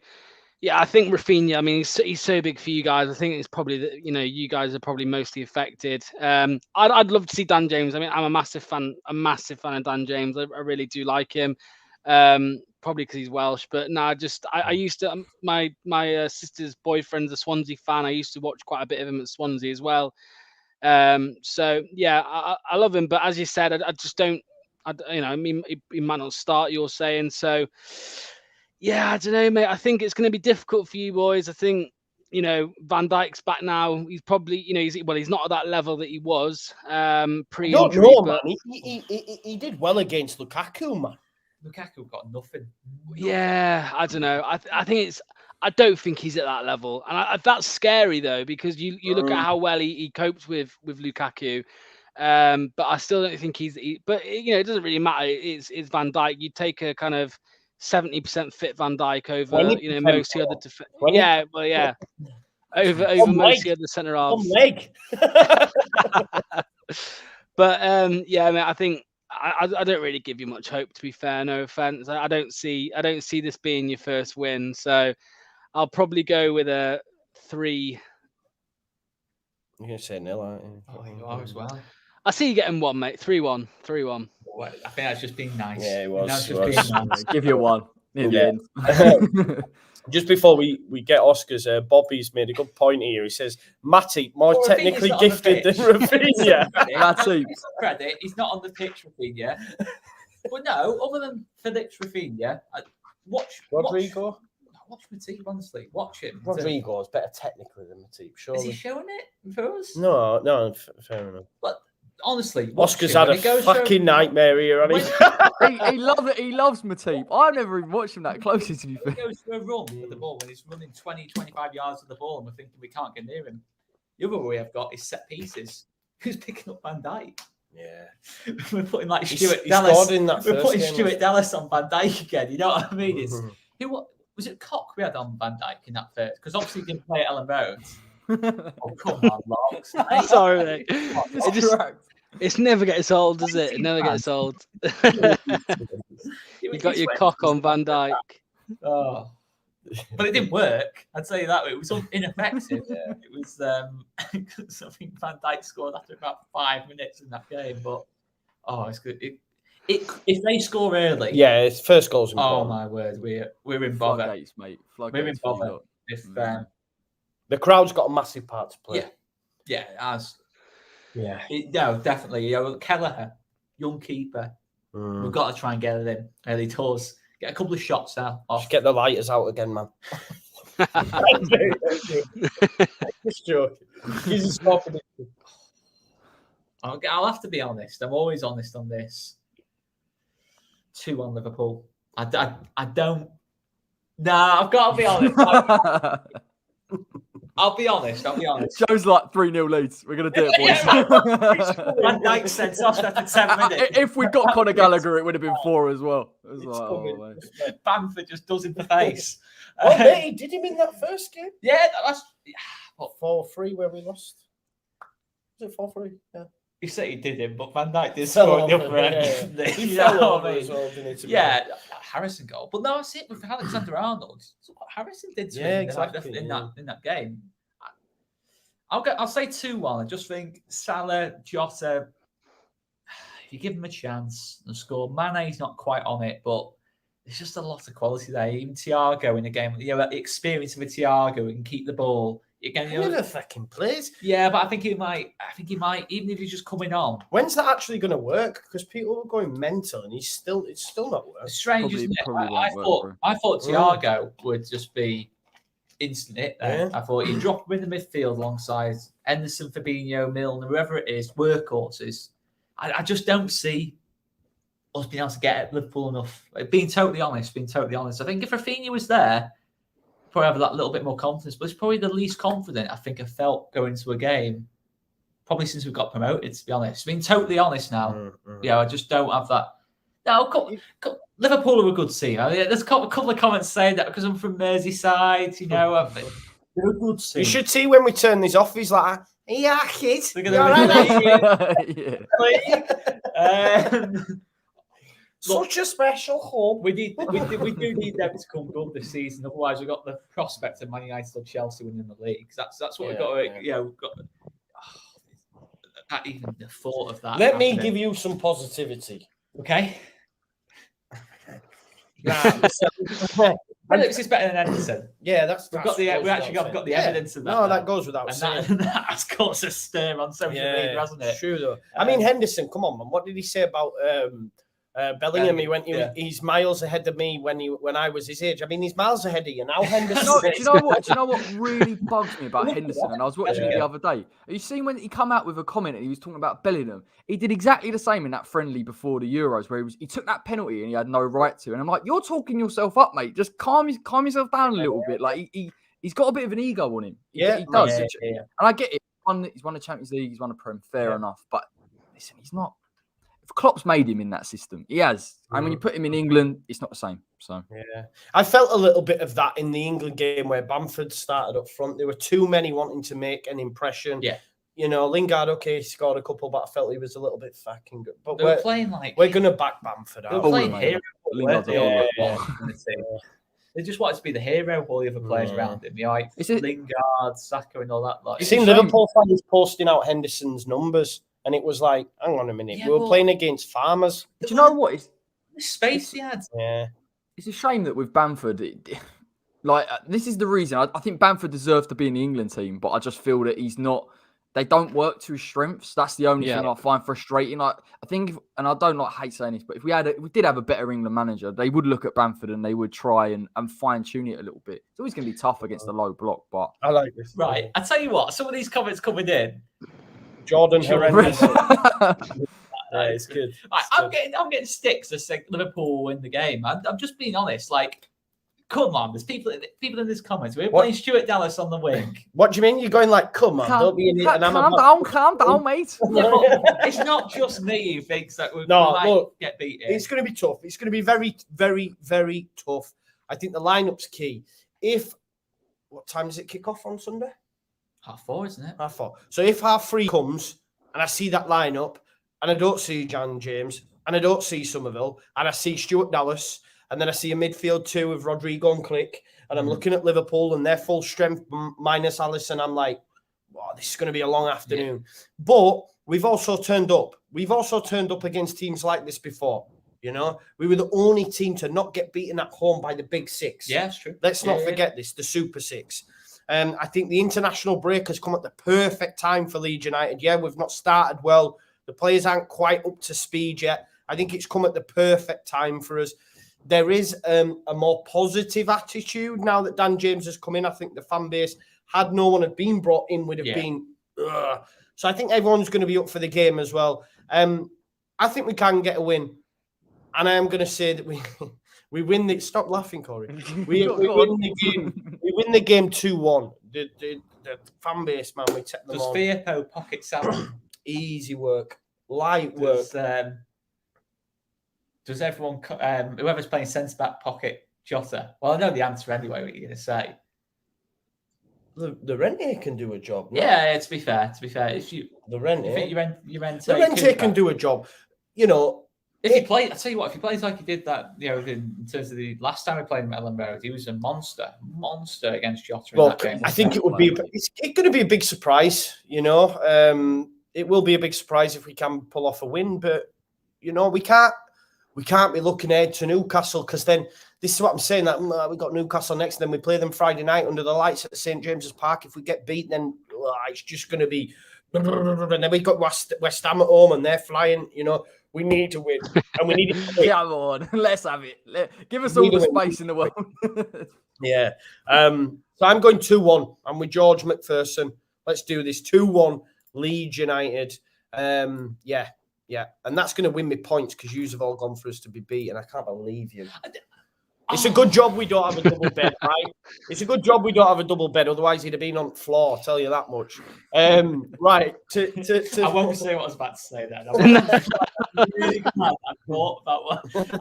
Speaker 4: Yeah, I think Rafinha. I mean, he's so big for you guys. I think it's probably that you guys are probably mostly affected. I'd love to see Dan James. I mean, I'm a massive fan of Dan James. I really do like him. Probably because he's Welsh, but no, I used to. My sister's boyfriend's a Swansea fan. I used to watch quite a bit of him at Swansea as well. So yeah, I love him, but as you said, I just don't. I mean, he might not start. You're saying so. Yeah, I don't know, mate. I think it's going to be difficult for you boys. I think, Van Dijk's back now. He's probably, he's not at that level that he was pre-injury.
Speaker 1: I don't know, man. He did well against Lukaku, man.
Speaker 2: Lukaku got nothing.
Speaker 4: Yeah, I don't know. I don't think he's at that level, and that's scary though, because you look at how well he copes with Lukaku. But I still don't think but it doesn't really matter. It's Van Dijk. You take a kind of 70% fit Van Dijk over, most of the other defenders. Yeah, well, yeah, over most of the other centre halves. But yeah, mate, I think I don't really give you much hope. To be fair, no offense. I don't see this being your first win, so I'll probably go with a 3.
Speaker 1: You're gonna say nil, aren't you?
Speaker 2: Oh, you are as well.
Speaker 4: I see you getting 1, mate. 3-1. 3-1.
Speaker 2: Well, I think that's just being nice.
Speaker 1: Yeah, it was.
Speaker 2: Being nice.
Speaker 3: Give you 1.
Speaker 1: Yeah. Just before we get Oscars, Bobby's made a good point here. He says Matip more technically gifted than Rafinha.
Speaker 3: Matip.
Speaker 2: Credit, he's not on the pitch, Rafinha. But no, other than Felix Rafinha, watch
Speaker 1: Rodrigo.
Speaker 2: Watch Matip, honestly. Watch him.
Speaker 1: Rodrigo is better technically than Matip, surely.
Speaker 2: Is he showing it for us?
Speaker 1: No, fair enough.
Speaker 2: But honestly,
Speaker 1: Oscar's had a fucking nightmare here, hasn't he?
Speaker 3: He loves Matip. I've never even watched him that closely, to be fair.
Speaker 2: He goes for a run with the ball when he's running 20, 25 yards with the ball, and we're thinking we can't get near him. The other way I've got is set pieces. Who's picking up Van Dijk?
Speaker 1: Yeah.
Speaker 2: We're putting like Stuart Dallas. We're putting Stuart Dallas on Van Dijk again. You know what I mean? It's was it Koch we had on Van Dijk in that first? Because obviously he didn't play at Ellen Road. Oh, come on, Locks.
Speaker 4: Sorry, mate. It never gets old, does it? It never gets old. You got your cock on Van Dijk.
Speaker 2: Oh. But it didn't work. I'd say that it was ineffective. Yeah. It was. I think Van Dijk scored after about 5 minutes in that game. But it's good. If they score early,
Speaker 1: yeah, it's first goal's important.
Speaker 2: Oh my word, we're in bother,
Speaker 3: floodgates, mate.
Speaker 2: We're in bother. If
Speaker 1: the crowd's got a massive part to play.
Speaker 2: Yeah, it has.
Speaker 1: Yeah,
Speaker 2: no, definitely. Kelleher, young keeper. We've got to try and get it in early doors. Get a couple of shots now.
Speaker 1: Just get the lighters out again, man. Just joking.
Speaker 2: I'll have to be honest. I'm always honest on this. 2 on Liverpool. I don't. Nah, I've got to be honest. I'll be honest.
Speaker 3: Joe's like 3-0 leads. We're going to do it, boys.
Speaker 2: Van Dijk sent us after 7 minutes.
Speaker 3: If we'd got Conor Gallagher, it would have been 4 as well.
Speaker 2: Bamford just does in the face.
Speaker 1: Oh, mate, he did him in that first game.
Speaker 2: Yeah, that's
Speaker 1: 4-3 where we lost. Was it 4-3? Yeah.
Speaker 2: He said he did him, but Van Dijk did score the upper end.
Speaker 1: He fell over as well, didn't he?
Speaker 2: Yeah, Harrison goal. But no, that's it with Alexander-Arnold. So what Harrison did to him
Speaker 1: exactly,
Speaker 2: in that game. I'll say 2-1. I just think Salah, Jota, if you give him a chance and score, Mane's not quite on it, but there's just a lot of quality there. Even Thiago in a game, the experience of a Thiago and keep the ball. Again,
Speaker 1: he never fucking plays.
Speaker 2: Yeah, but I think he might, even if he's just coming on.
Speaker 1: When's that actually going to work? Because people are going mental, and it's still not working.
Speaker 2: It's strange, isn't it? I thought Thiago would just be instant hit there. Yeah. I thought he'd drop him in the midfield alongside Henderson, Fabinho, Milner, whoever it is, workhorses. I just don't see us being able to get at Liverpool enough. Being totally honest. I think if Rafinha was there, probably have that little bit more confidence, but it's probably the least confident I think I've felt going into a game, probably since we got promoted, to be honest. Being totally honest now, I just don't have that. No, Liverpool are a good team. I mean, there's a couple of comments saying that because I'm from Merseyside, they're a good team.
Speaker 1: You should see when we turn these off, he's like, yeah, kid. Such a special home.
Speaker 2: We do need them to come good this season. Otherwise, we've got the prospect of Man United or Chelsea winning the league. That's what we've got to, we've got that, even the thought of that.
Speaker 1: Let me give you some positivity.
Speaker 2: Okay. Phillips is better than Anderson.
Speaker 1: Yeah,
Speaker 2: we've got the evidence of that.
Speaker 1: No, that goes without saying.
Speaker 2: That has caused a stir on social media, hasn't it?
Speaker 1: True though. I mean, Henderson, come on, man. What did he say about Bellingham? He's miles ahead of me when I was his age. I mean, he's miles ahead of you now, Henderson.
Speaker 3: Do you know what really bugs me about Henderson? And I was watching it the other day. Have you seen when he come out with a comment and he was talking about Bellingham? He did exactly the same in that friendly before the Euros, where he took that penalty and he had no right to. And I'm like, you're talking yourself up, mate. Just calm yourself down a little bit. Like he's got a bit of an ego on him. He does. And I get it. He's won the Champions League. He's won a Prem. Fair enough. But listen, he's not. If Klopp's made him in that system, he has. And when you put him in England, it's not the same. So
Speaker 1: I felt a little bit of that in the England game where Bamford started up front. There were too many wanting to make an impression. Yeah. You know, Lingard, he scored a couple, but I felt he was a little bit fucking good. But
Speaker 2: we're playing like
Speaker 1: we're going to back Bamford out.
Speaker 2: They're playing hero. They just wanted to be the hero of all the other players around him. Lingard, Saka, and all that. Like,
Speaker 1: you seen Liverpool fans posting out Henderson's numbers, and it was like, hang on a minute, we were playing against farmers.
Speaker 3: Do you know what? It's
Speaker 2: the space he had.
Speaker 1: Yeah,
Speaker 3: it's a shame that with Bamford, this is the reason. I think Bamford deserves to be in the England team, but I just feel that he's not. They don't work to his strengths. That's the only thing I find frustrating. I think, and I don't hate saying this, but if we did have a better England manager, they would look at Bamford and they would try and fine tune it a little bit. It's always going to be tough against the low block, but
Speaker 1: I like this.
Speaker 2: Right, I tell you what, some of these comments coming in.
Speaker 1: Jordan horrendous. It's good.
Speaker 2: I'm getting sticks to say Liverpool will win the game. I'm just being honest. Like, come on, there's people in this comments. We're playing Stuart Dallas on the wing.
Speaker 1: What do you mean? You're going like, come on, don't be an idiot.
Speaker 3: Calm down, mate.
Speaker 2: It's not just me who thinks that we might get beaten.
Speaker 1: It's going to be tough. It's going to be very, very, very tough. I think the lineup's key. What time does it kick off on Sunday?
Speaker 2: 4:30, isn't it?
Speaker 1: 4:30. So if 3:30 comes and I see that lineup and I don't see Jan James and I don't see Somerville and I see Stuart Dallas, and then I see a midfield two of Rodrigo and Click, and I'm looking at Liverpool and their full strength minus Alisson. I'm like, wow, this is going to be a long afternoon. Yeah. But we've also turned up. We've also turned up against teams like this before. You know, we were the only team to not get beaten at home by the Big Six.
Speaker 2: Yeah, that's true.
Speaker 1: Let's not forget this, the Super Six. I think the international break has come at the perfect time for Leeds United. Yeah, we've not started well. The players aren't quite up to speed yet. I think it's come at the perfect time for us. There is a more positive attitude now that Dan James has come in. I think the fan base, had no one had been brought in, would have been. Ugh. So I think everyone's going to be up for the game as well. I think we can get a win. And I am going to say that we win the... Stop laughing, Corey. We win the game 2-1. The fan base, man, we take them on.
Speaker 2: Does Firpo pocket Salah?
Speaker 1: Easy work. Light work.
Speaker 2: Does everyone, whoever's playing centre-back, pocket Jota? Well, I know the answer anyway, what you're going to say.
Speaker 1: The Rentier can do a job. No?
Speaker 2: Yeah, to be fair. If you
Speaker 1: think
Speaker 2: your
Speaker 1: Rentier can do a job, you know.
Speaker 2: If he plays, I tell you what, if he plays like he did that, you know, in terms of the last time we played him at Ellen Road, he was a monster against Jota in that game.
Speaker 1: I think it would be. It's going to be a big surprise, you know. It will be a big surprise if we can pull off a win, but you know, we can't be looking ahead to Newcastle, because then this is what I'm saying, that we got Newcastle next, and then we play them Friday night under the lights at St James's Park. If we get beat, then it's just going to be. And then we got West Ham at home, and they're flying. You know, we need to win, and we need to win.
Speaker 3: Come on, let's have it. Give us all the space in the world.
Speaker 1: Yeah. So I'm going 2-1. I'm with George McPherson. Let's do this. 2-1 Leeds United. Yeah. And that's going to win me points because you have all gone for us to be beaten. I can't believe you. It's a good job we don't have a double bed, right? It's a good job we don't have a double bed. Otherwise, he'd have been on the floor, I'll tell you that much. Right.
Speaker 2: I won't say what I was about to say then.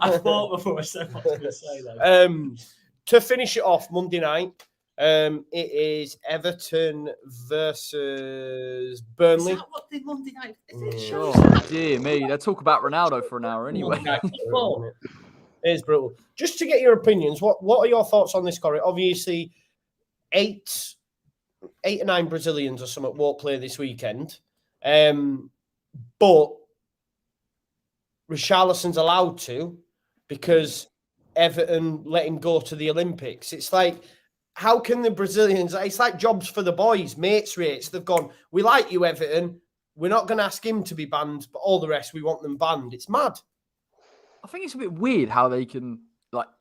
Speaker 2: I thought before I said what I was going to say then.
Speaker 1: To finish it off, Monday night, It is Everton versus Burnley.
Speaker 2: Is that what the Monday night? Is it
Speaker 3: Oh,
Speaker 2: shows?
Speaker 3: dear me. They talk about Ronaldo for an hour anyway.
Speaker 1: It is brutal. Just to get your opinions, what are your thoughts on this, Corey? Obviously, 8 or 9 Brazilians or something won't play this weekend. But Richarlison's allowed to because Everton let him go to the Olympics. It's like, how can the Brazilians, it's like jobs for the boys, mates rates. They've gone, we like you, Everton. We're not going to ask him to be banned, but all the rest, we want them banned. It's mad.
Speaker 3: I think it's a bit weird how they can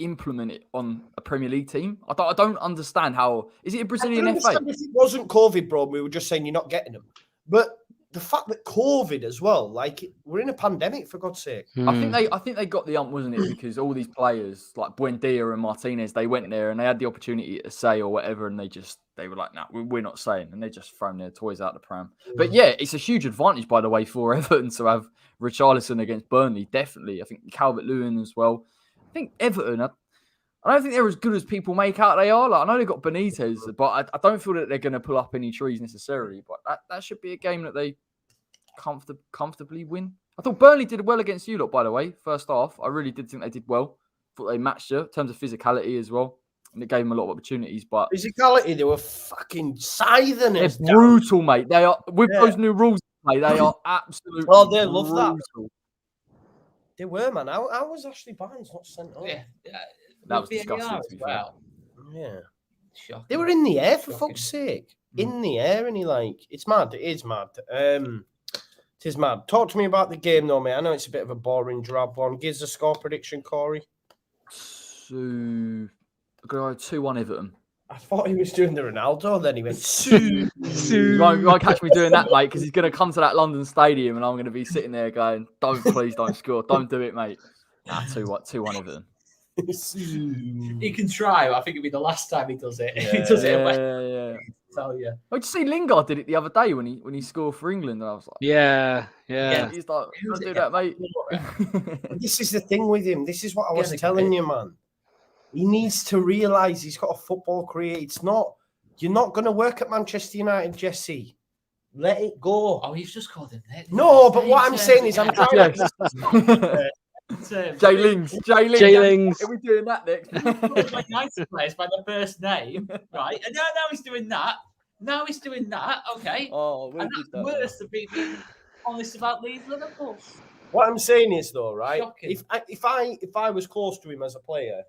Speaker 3: implement it on a Premier League team. I don't understand how. Is it a Brazilian FA?
Speaker 1: If it wasn't COVID, bro, we were just saying you're not getting them. But the fact that COVID as well, we're in a pandemic, for God's sake.
Speaker 3: I think they got the wasn't it? Because all these players like Buendia and Martinez, they went there and they had the opportunity to say or whatever, and they were like, no, we're not saying, and they just thrown their toys out the pram. But yeah, it's a huge advantage, by the way, for Everton to have Richarlison against Burnley. Definitely, I think Calvert-Lewin as well. I think Everton. I don't think they're as good as people make out they are. I know they've got Benitez, but I don't feel that they're going to pull up any trees necessarily. But that should be a game that they comfortably win. I thought Burnley did well against you lot, by the way, first half. I really did think they did well. Thought they matched you in terms of physicality as well. And it gave them a lot of opportunities. But
Speaker 1: physicality, they were fucking scything us.
Speaker 3: They're brutal, mate. They are, with those new rules, mate, they are absolutely
Speaker 1: they love
Speaker 3: brutal.
Speaker 1: that. They were, man. How was Ashley Barnes not sent off?
Speaker 2: Yeah.
Speaker 3: That was disgusting, to be fair.
Speaker 1: Yeah.
Speaker 2: Shocking.
Speaker 1: They were in the air, for fuck's sake. In the air, and it's mad. It is mad. It is mad. Talk to me about the game, though, mate. I know it's a bit of a boring, drab one. Gives a score prediction, Corey.
Speaker 3: So, I'm going to go 2-1 Everton.
Speaker 1: I thought he was doing the Ronaldo, then he went, Sue.
Speaker 3: You won't catch me doing that, mate, because he's going to come to that London stadium and I'm going to be sitting there going, please don't score. Don't do it, mate. 2-1 Everton.
Speaker 2: He can try, but I think it'll be the last time he does it. He does it.
Speaker 3: Yeah.
Speaker 2: Tell you.
Speaker 3: Oh, did you see Lingard did it the other day when he scored for England? And I was like,
Speaker 4: yeah.
Speaker 3: He's like, don't do that, mate.
Speaker 1: This is the thing with him. This is what I was telling you, man. He needs to realise he's got a football career. You're not going to work at Manchester United, Jesse. Let it go.
Speaker 2: Oh, he's just called him that.
Speaker 1: No, but what I'm saying is I'm trying to...
Speaker 3: Jay Lings. Are we doing that next?
Speaker 2: Like United players by their first name, right? And now he's doing that. Okay.
Speaker 3: Oh,
Speaker 2: and that's worse than being honest about Leeds Liverpool.
Speaker 1: What I'm saying is, though, right?
Speaker 2: Shocking.
Speaker 1: If I was close to him as a player,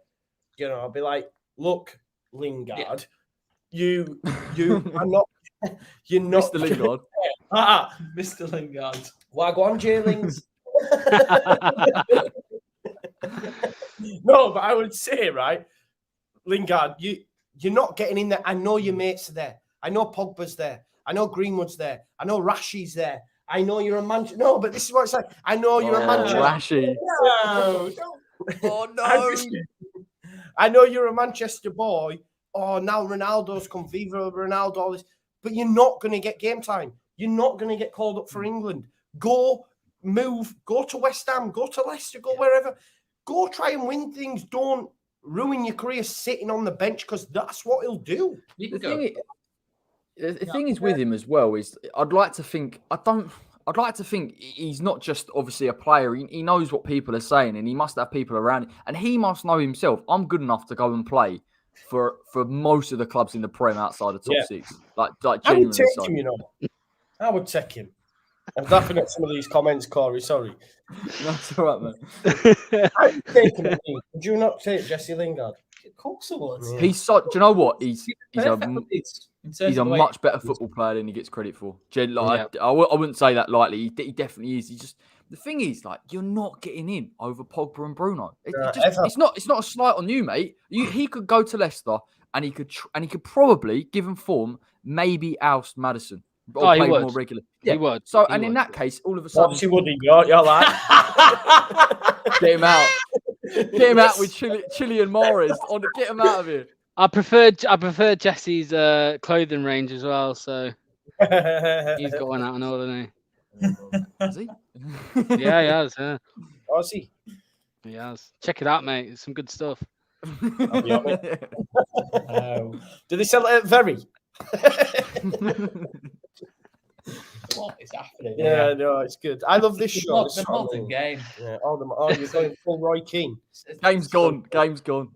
Speaker 1: I'd be like, look, Lingard, you are not. You're not
Speaker 3: Mr. Lingard.
Speaker 2: Mr. Lingard.
Speaker 1: Wagwan J Lings. No, but I would say, right, Lingard, you're not getting in there. I know your mates are there. I know Pogba's there. I know Greenwood's there. I know Rashi's there. I know you're a Manchester. No, but this is what it's like. I know you're a Manchester.
Speaker 3: Rashi.
Speaker 1: No.
Speaker 3: Oh no.
Speaker 1: I know you're a Manchester boy. Oh, now Ronaldo's come. Viva Ronaldo, all this. But you're not going to get game time. You're not going to get called up for England. Go to West Ham, go to Leicester, go wherever. Go try and win things. Don't ruin your career sitting on the bench because that's what he'll do.
Speaker 3: The thing is with him as well is I'd like to think he's not just obviously a player. He knows what people are saying and he must have people around him. And he must know himself, I'm good enough to go and play for most of the clubs in the Prem outside the top six. Like
Speaker 1: I would
Speaker 3: genuinely.
Speaker 1: take him, I would take him. I'm laughing at some of these comments, Corey. Sorry.
Speaker 3: That's all right, man.
Speaker 1: I'd take him. Would you not take Jesse Lingard?
Speaker 2: Of course I would.
Speaker 1: Yeah.
Speaker 3: He's so. Do you know what? He's a
Speaker 2: a
Speaker 3: much better football player than he gets credit for. I wouldn't say that lightly. He definitely is. The thing is, you're not getting in over Pogba and Bruno. It's not a slight on you, mate. He could go to Leicester and he could probably, given form, maybe oust Maddison. Or play more regularly. Yeah.
Speaker 4: He would.
Speaker 3: So, in that case, all of a sudden,
Speaker 1: Obviously, would he? You're like,
Speaker 3: get him out. Get him out with Chile and Morris. Get him out of here.
Speaker 4: I prefer Jesse's clothing range as well. So he's got one out and all, hasn't
Speaker 3: he? Has he?
Speaker 4: Yeah, he has. Yeah.
Speaker 1: Oh, is he?
Speaker 4: He has. Check it out, mate. It's some good stuff.
Speaker 1: I'll be on it.
Speaker 2: Oh,
Speaker 1: Do they sell it at Very?
Speaker 2: what is happening?
Speaker 1: Yeah,
Speaker 2: here?
Speaker 1: no, it's good. I love this
Speaker 2: The
Speaker 1: show.
Speaker 2: the modern game.
Speaker 1: Yeah, you're going full Roy Keane.
Speaker 3: Game's gone. Game's gone.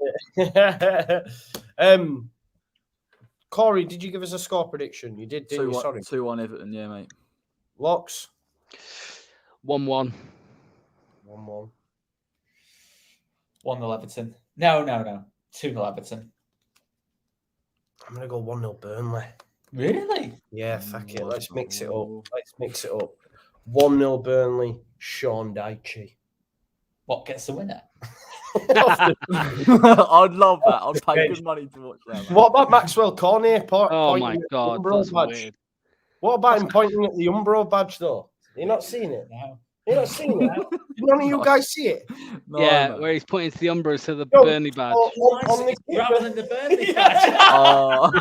Speaker 1: Corey, did you give us a score prediction? You did, didn't you? Sorry.
Speaker 3: 2-1 Everton, yeah, mate.
Speaker 1: Locks?
Speaker 4: 1-1.
Speaker 1: 1-1.
Speaker 2: 1-0 Everton. No. 2-0 Everton.
Speaker 1: I'm going to go 1-0 Burnley.
Speaker 2: Really?
Speaker 1: Yeah, fuck it. Let's mix it up. 1-0 Burnley, Sean Dyche.
Speaker 2: What gets the winner?
Speaker 3: I'd love that. I'd pay good money to watch that. Mate.
Speaker 1: What about Maxwell Cornet?
Speaker 4: Oh my God, that's weird.
Speaker 1: What about him pointing at the Umbro badge, though? You not seen it?
Speaker 2: No.
Speaker 1: You not seen it? Did none of you guys see it?
Speaker 3: No,
Speaker 4: Yeah,
Speaker 3: mate.
Speaker 4: where he's pointing to the Umbro to the Burnley badge.
Speaker 2: Rather than the Burnley badge.
Speaker 3: Oh.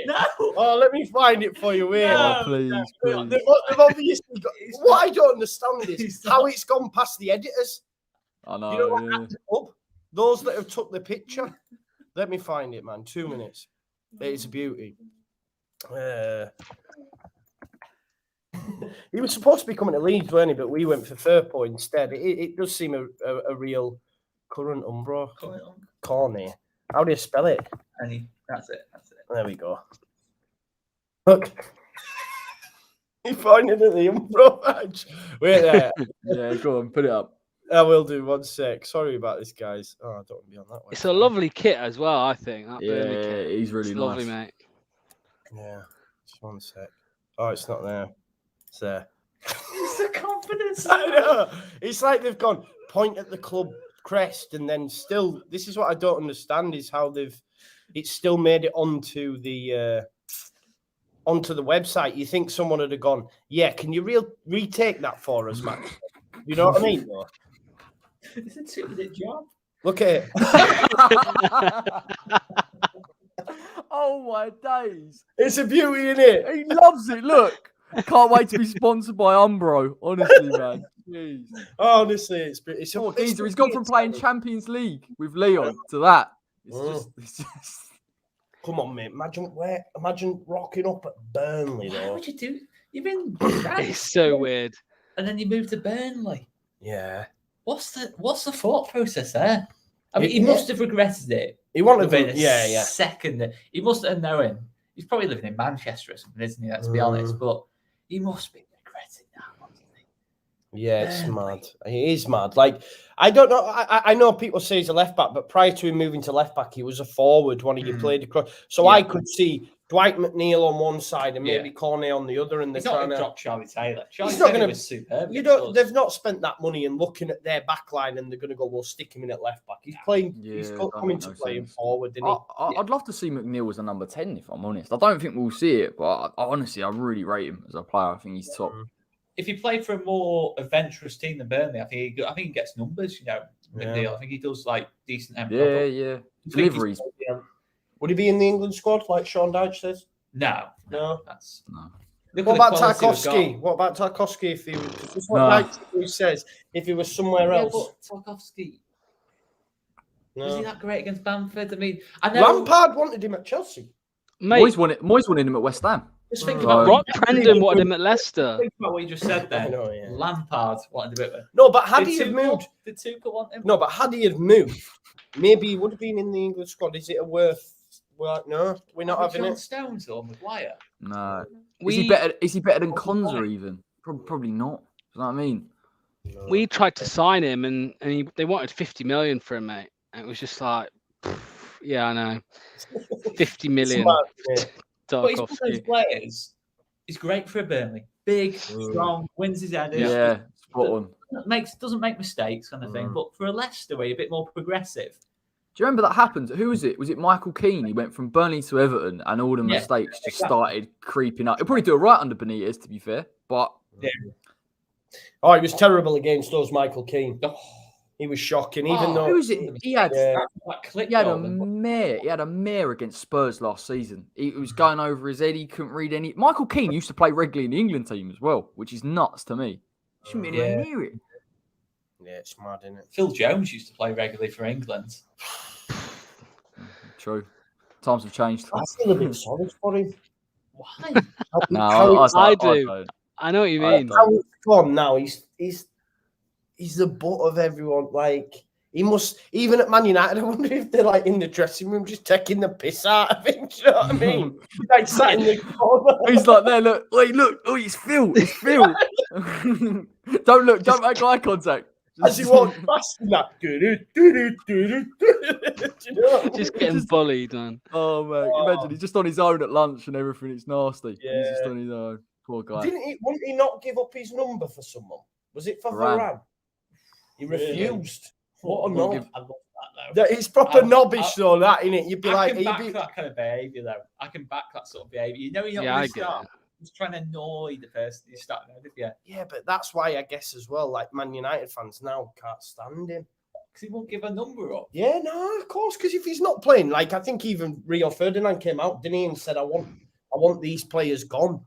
Speaker 2: No.
Speaker 1: Oh, let me find it for you. Wait.
Speaker 2: No.
Speaker 3: Oh, please.
Speaker 1: They've obviously got, what I don't understand is how it's gone past the editors.
Speaker 3: I know.
Speaker 1: You know what
Speaker 3: yeah.
Speaker 1: adds it up? Those that have took the picture. Let me find it, man. 2 minutes. It's a beauty. He was supposed to be coming to Leeds, weren't he? But we went for Firpo instead. It does seem a real current Umbro. Corny. How do you spell it?
Speaker 2: That's it.
Speaker 1: There we go. Look. He pointed at the Umbro badge. Wait there.
Speaker 3: Yeah, go on, put it up.
Speaker 1: I will do 1 sec. Sorry about this, guys. Oh, I don't want to be on that way.
Speaker 4: It's a lovely kit as well, I think. That Burnley kit.
Speaker 3: Yeah, he's really
Speaker 4: It's
Speaker 3: nice.
Speaker 4: lovely, mate.
Speaker 1: Yeah. Just 1 sec. Oh, it's not there. It's there.
Speaker 2: It's the confidence.
Speaker 1: I know. It's like they've gone point at the club crest and then still. This is what I don't understand is how it's still made it onto the website. You think someone would have gone, yeah, can you retake that for us, man? You know what I mean? Though?
Speaker 2: It's a 2-minute job.
Speaker 1: Look at it.
Speaker 3: Oh my days.
Speaker 1: It's a beauty, isn't it?
Speaker 3: He loves it. Look. Can't wait to be sponsored by Umbro. Honestly, man. Jeez.
Speaker 1: Honestly, it's
Speaker 3: Oh, geezer, he's gone from playing Champions League with Leon to that. It's just...
Speaker 1: Come on, mate. Imagine rocking up at Burnley,
Speaker 2: Why
Speaker 1: though.
Speaker 2: would you do? You've been
Speaker 4: It's so weird.
Speaker 2: and then you move to Burnley.
Speaker 1: Yeah.
Speaker 2: What's the thought process there? I mean, he must have regretted it.
Speaker 1: He wanted
Speaker 2: within
Speaker 1: to,
Speaker 2: a second. He must have known. He's probably living in Manchester or something, isn't he? Let's be honest. But he must be regretting that, mustn't he?
Speaker 1: Yeah, it's mad. He is mad. Like, I don't know. I know people say he's a left back, but prior to him moving to left back, he was a forward when he played across. So I could see Dwight McNeil on one side and maybe Cornet on the other, and they're
Speaker 2: He's not
Speaker 1: trying
Speaker 2: going to
Speaker 1: to
Speaker 2: drop Charlie Taylor. Charlie
Speaker 1: not
Speaker 2: Taylor
Speaker 1: gonna-
Speaker 2: was superb.
Speaker 1: They've not spent that money and looking at their back line, and they're going to go, we'll stick him in at left back. He's playing. He's coming to play him forward, isn't he?
Speaker 3: I'd love to see McNeil as a number 10, if I'm honest. I don't think we'll see it, but honestly, I really rate him as a player. I think he's top.
Speaker 2: If he played for a more adventurous team than Burnley, I think he gets numbers. McNeil. I think he does like decent.
Speaker 3: Yeah. Deliveries.
Speaker 1: Would he be in the England squad like Sean Dyche says?
Speaker 2: No.
Speaker 3: No.
Speaker 1: What about Tarkowski? What about Tarkowski if he was? This is what Dyche says. If he was somewhere else.
Speaker 2: But Tarkowski. Was he that great against Bamford? I mean, I know
Speaker 1: Lampard wanted him at Chelsea.
Speaker 4: Mate,
Speaker 3: Moyes wanted him at West Ham.
Speaker 2: Just think about
Speaker 4: Rob Brendan wanted him at Leicester.
Speaker 2: Think about what you just said there.
Speaker 1: I know, yeah.
Speaker 2: Lampard wanted a bit of.
Speaker 1: No, but had he have moved,
Speaker 2: did Tuchel want him?
Speaker 1: no, but had he have moved, maybe he would have been in the England squad. Is it a worth? Well, no, we're not having it.
Speaker 2: Stones or Maguire.
Speaker 3: No. Is he better than Konza even? Probably not. You know what I mean?
Speaker 1: No.
Speaker 4: We tried to sign him, and they wanted 50 million for him, mate. And it was just like, yeah, I know, 50 million.
Speaker 1: Smart,
Speaker 2: But he's one of those players. He's great for a Burnley. Big, strong, wins his headers.
Speaker 3: Yeah, spot on.
Speaker 2: Doesn't make mistakes, kind of thing. But for a Leicester, where you're a bit more progressive.
Speaker 3: Do you remember that happened? Who was it? Was it Michael Keane? He went from Burnley to Everton, and all the mistakes just started creeping up. He'll probably do it right under Benitez, to be fair. But
Speaker 1: oh, he was terrible against us, Michael Keane. He was shocking, even though.
Speaker 3: Who was it? He had a mare. He had a mare against Spurs last season. He was going over his head. He couldn't read any. Michael Keane used to play regularly in the England team as well, which is nuts to me. Shouldn't be anywhere near it.
Speaker 1: Yeah, it's mad, isn't it?
Speaker 2: Phil Jones used to play regularly for England.
Speaker 3: True. Times have changed.
Speaker 1: I feel a bit sorry for him.
Speaker 2: Why?
Speaker 4: I do. I know what you mean.
Speaker 1: How it's gone now? He's the butt of everyone. Like he must, even at Man United. I wonder if they're like in the dressing room just taking the piss out of him. Do you know what I mean? Like sat in the corner.
Speaker 3: He's like there. Look, wait, look. Oh, it's Phil. It's Phil. Don't look. Don't make eye contact.
Speaker 1: As he walks past him, that
Speaker 4: just getting bullied, man.
Speaker 3: Oh man, imagine he's just on his own at lunch and everything. It's nasty.
Speaker 1: Yeah.
Speaker 3: He's just on his own. Poor guy.
Speaker 1: Wouldn't he not give up his number for someone? Was it for Varane? He refused. What a knob.
Speaker 2: I love that though.
Speaker 1: It's proper knobbish though, that, innit? You'd be
Speaker 2: I
Speaker 1: like,
Speaker 2: can back that kind of behaviour though. I can back that sort of behaviour. You know, you're not going to start. He's trying to annoy the person you're starting with, yeah.
Speaker 1: Yeah, but that's why I guess as well, like Man United fans now can't stand him.
Speaker 2: Because he won't give a number up.
Speaker 1: Yeah, no, of course. Because if he's not playing, like I think even Rio Ferdinand came out, didn't he, and said, I want these players gone.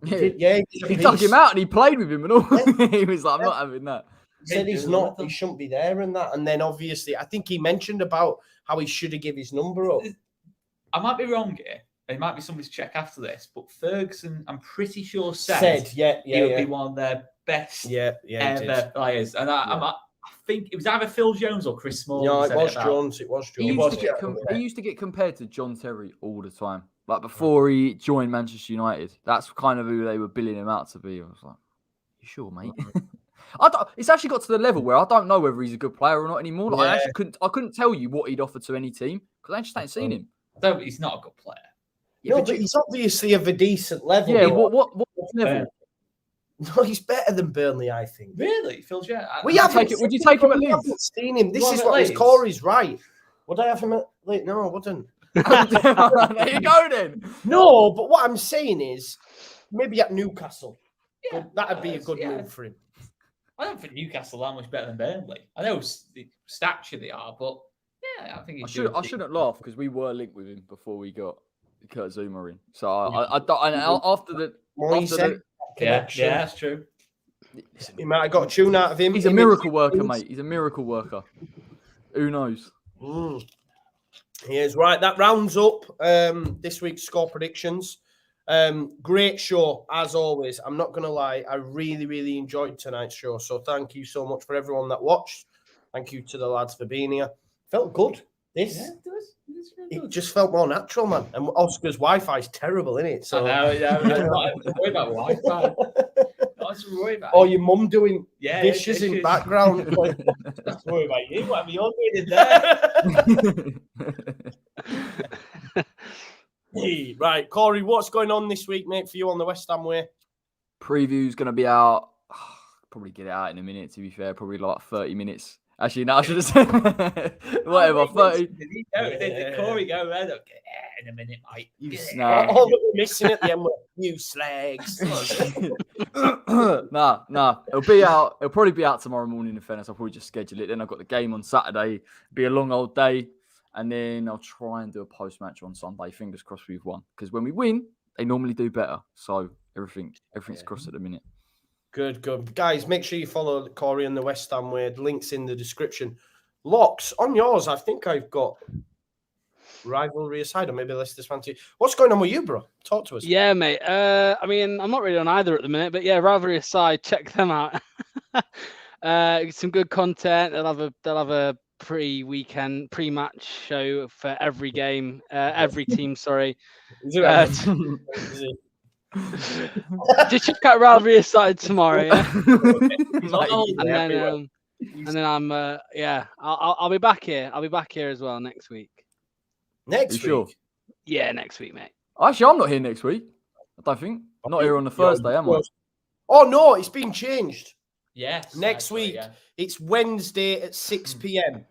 Speaker 3: Yeah, he took him out and he played with him and all. Yeah. He was like, I'm not having that.
Speaker 1: He said he shouldn't be there and that. And then obviously, I think he mentioned about how he should have given his number up.
Speaker 2: I might be wrong here. It might be somebody to check after this, but Ferguson, I'm pretty sure said he would be one of their best ever players. And I think it was either Phil Jones or Chris Smalling.
Speaker 1: No, it was Jones. It was Jones.
Speaker 3: He used to get compared to John Terry all the time. Like before he joined Manchester United, that's kind of who they were billing him out to be. I was like, you sure, mate? It's actually got to the level where I don't know whether he's a good player or not anymore. Like, I couldn't tell you what he'd offer to any team because I just ain't seen him.
Speaker 2: No, he's not a good player.
Speaker 1: Yeah, but he's obviously of a decent level.
Speaker 3: Yeah, what level?
Speaker 1: No, he's better than Burnley, I think.
Speaker 2: Really? Phil Jones?
Speaker 3: Would you take him at Leeds?
Speaker 1: I haven't seen him. This is what Corey's right. Would I have him at Leeds? No, I wouldn't.
Speaker 3: There you go then.
Speaker 1: No, but what I'm saying is maybe at Newcastle. Yeah, that'd be a good move for him.
Speaker 2: I don't think Newcastle are much better than Burnley. I know the stature they are, but yeah, I think
Speaker 3: I shouldn't laugh because we were linked with him before we got Kurt Zuma in. So after the
Speaker 2: that's true.
Speaker 1: He might have got a tune out of him.
Speaker 3: He's a miracle worker, mate. He's a miracle worker. Who knows?
Speaker 1: He is right. That rounds up this week's score predictions. Great show as always. I'm not gonna lie, I really, really enjoyed tonight's show. So thank you so much for everyone that watched. Thank you to the lads for being here. Felt good. It just felt more natural, man. And Oscar's Wi-Fi is terrible, isn't it? So
Speaker 2: I know. Don't worry about Wi-Fi. Not to worry about.
Speaker 1: Or your mum doing dishes in background.
Speaker 2: Don't worry about you. Whatever you're doing in there.
Speaker 1: Hey, right, Corey, what's going on this week, mate, for you on the West Ham way?
Speaker 3: Preview's going to be out. Probably get it out in a minute, to be fair. Probably like 30 minutes. Actually, no, I should have said whatever. 30.
Speaker 2: Did Corey go there? Okay, in a minute, mate.
Speaker 1: All that we're missing at the end were new slags.
Speaker 3: Nah. It'll be out. It'll probably be out tomorrow morning. In fairness, I'll probably just schedule it. Then I've got the game on Saturday. It'll be a long old day. And then I'll try and do a post-match on Sunday. Fingers crossed we've won. Because when we win, they normally do better. So everything's crossed at the minute.
Speaker 1: Good. Guys, make sure you follow Corey and the West Ham Way. Links in the description. Locks, on yours, I think I've got rivalry aside, or maybe Leicester's fancy. What's going on with you, bro? Talk to us.
Speaker 4: Yeah, mate. I mean, I'm not really on either at the minute, but yeah, rivalry aside, check them out. Some good content. They'll have a pre-match show for every game, every team. Sorry. Just check out rivalry aside tomorrow. Yeah. And then I'm I'll be back here. I'll be back here as well next week.
Speaker 1: Next week?
Speaker 3: Sure?
Speaker 4: Yeah, next week, mate.
Speaker 3: Actually, I'm not here next week. I don't think. I'm not here on the Thursday, am I?
Speaker 1: Oh no, it's been changed.
Speaker 2: Yes.
Speaker 1: Next week, it's Wednesday at 6 p.m.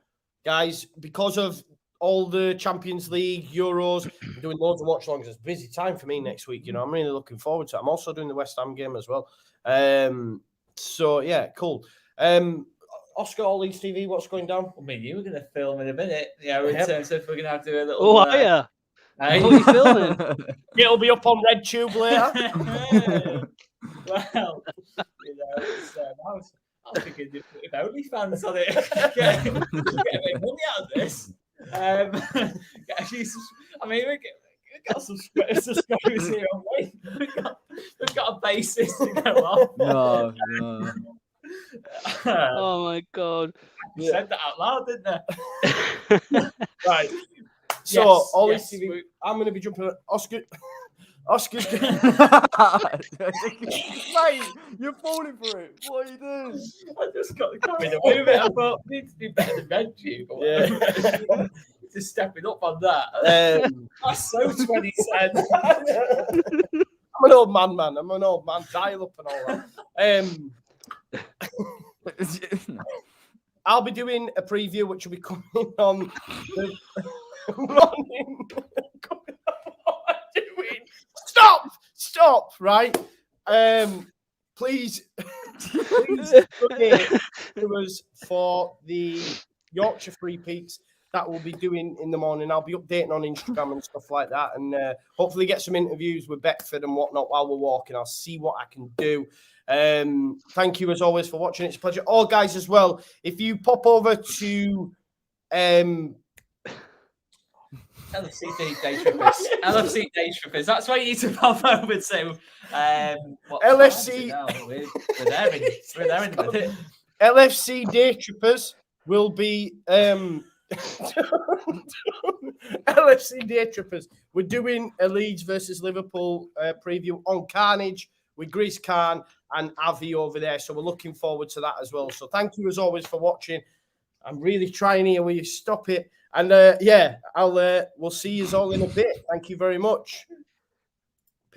Speaker 1: Guys, because of all the Champions League, Euros, I'm doing loads of watch-alongs. It's a busy time for me next week. You know, I'm really looking forward to it. I'm also doing the West Ham game as well. So, yeah, cool. Oscar, All Leeds TV, what's going down?
Speaker 2: I mean, you were going to film in a minute. Yeah, in terms of we're going to have to do a little...
Speaker 4: Oh, are you?
Speaker 2: Hey.
Speaker 4: What are you filming?
Speaker 1: It'll be up on RedTube later.
Speaker 2: Well, you know, I'm thinking if OnlyFans on it, get a bit of money out of this. I mean, we've got some subscribers here, haven't we? We've got a basis to go off.
Speaker 3: No.
Speaker 4: Oh my God!
Speaker 2: I said that out loud, didn't I?
Speaker 1: Right. So, always TV, I'm going to be jumping. Oscar's going
Speaker 3: Mate, you're falling for it. What are you doing?
Speaker 2: I just got the carried away with it. I thought, we need to do better than Reggie. Yeah. Just stepping up on that. That's so 20 cents.
Speaker 1: I'm an old man, man. I'm an old man. Dial up and all that. I'll be doing a preview, which will be coming on the morning. What am I doing? Stop, right? Please donate to us for the Yorkshire Free Peaks that we'll be doing in the morning. I'll be updating on Instagram and stuff like that, and hopefully get some interviews with Beckford and whatnot while we're walking. I'll see what I can do. Thank you as always for watching. It's a pleasure. Oh, guys, as well, if you pop over to
Speaker 2: LFC Day Trippers. LFC Day Trippers. That's what you need to pop over to.
Speaker 1: LFC.
Speaker 2: We're there in a minute.
Speaker 1: LFC Day Trippers will be LFC Day Trippers. We're doing a Leeds versus Liverpool preview on Carnage with Grease Khan and Avi over there. So we're looking forward to that as well. So thank you as always for watching. I'm really trying here. Will you stop it? And we'll see you all in a bit. Thank you very much.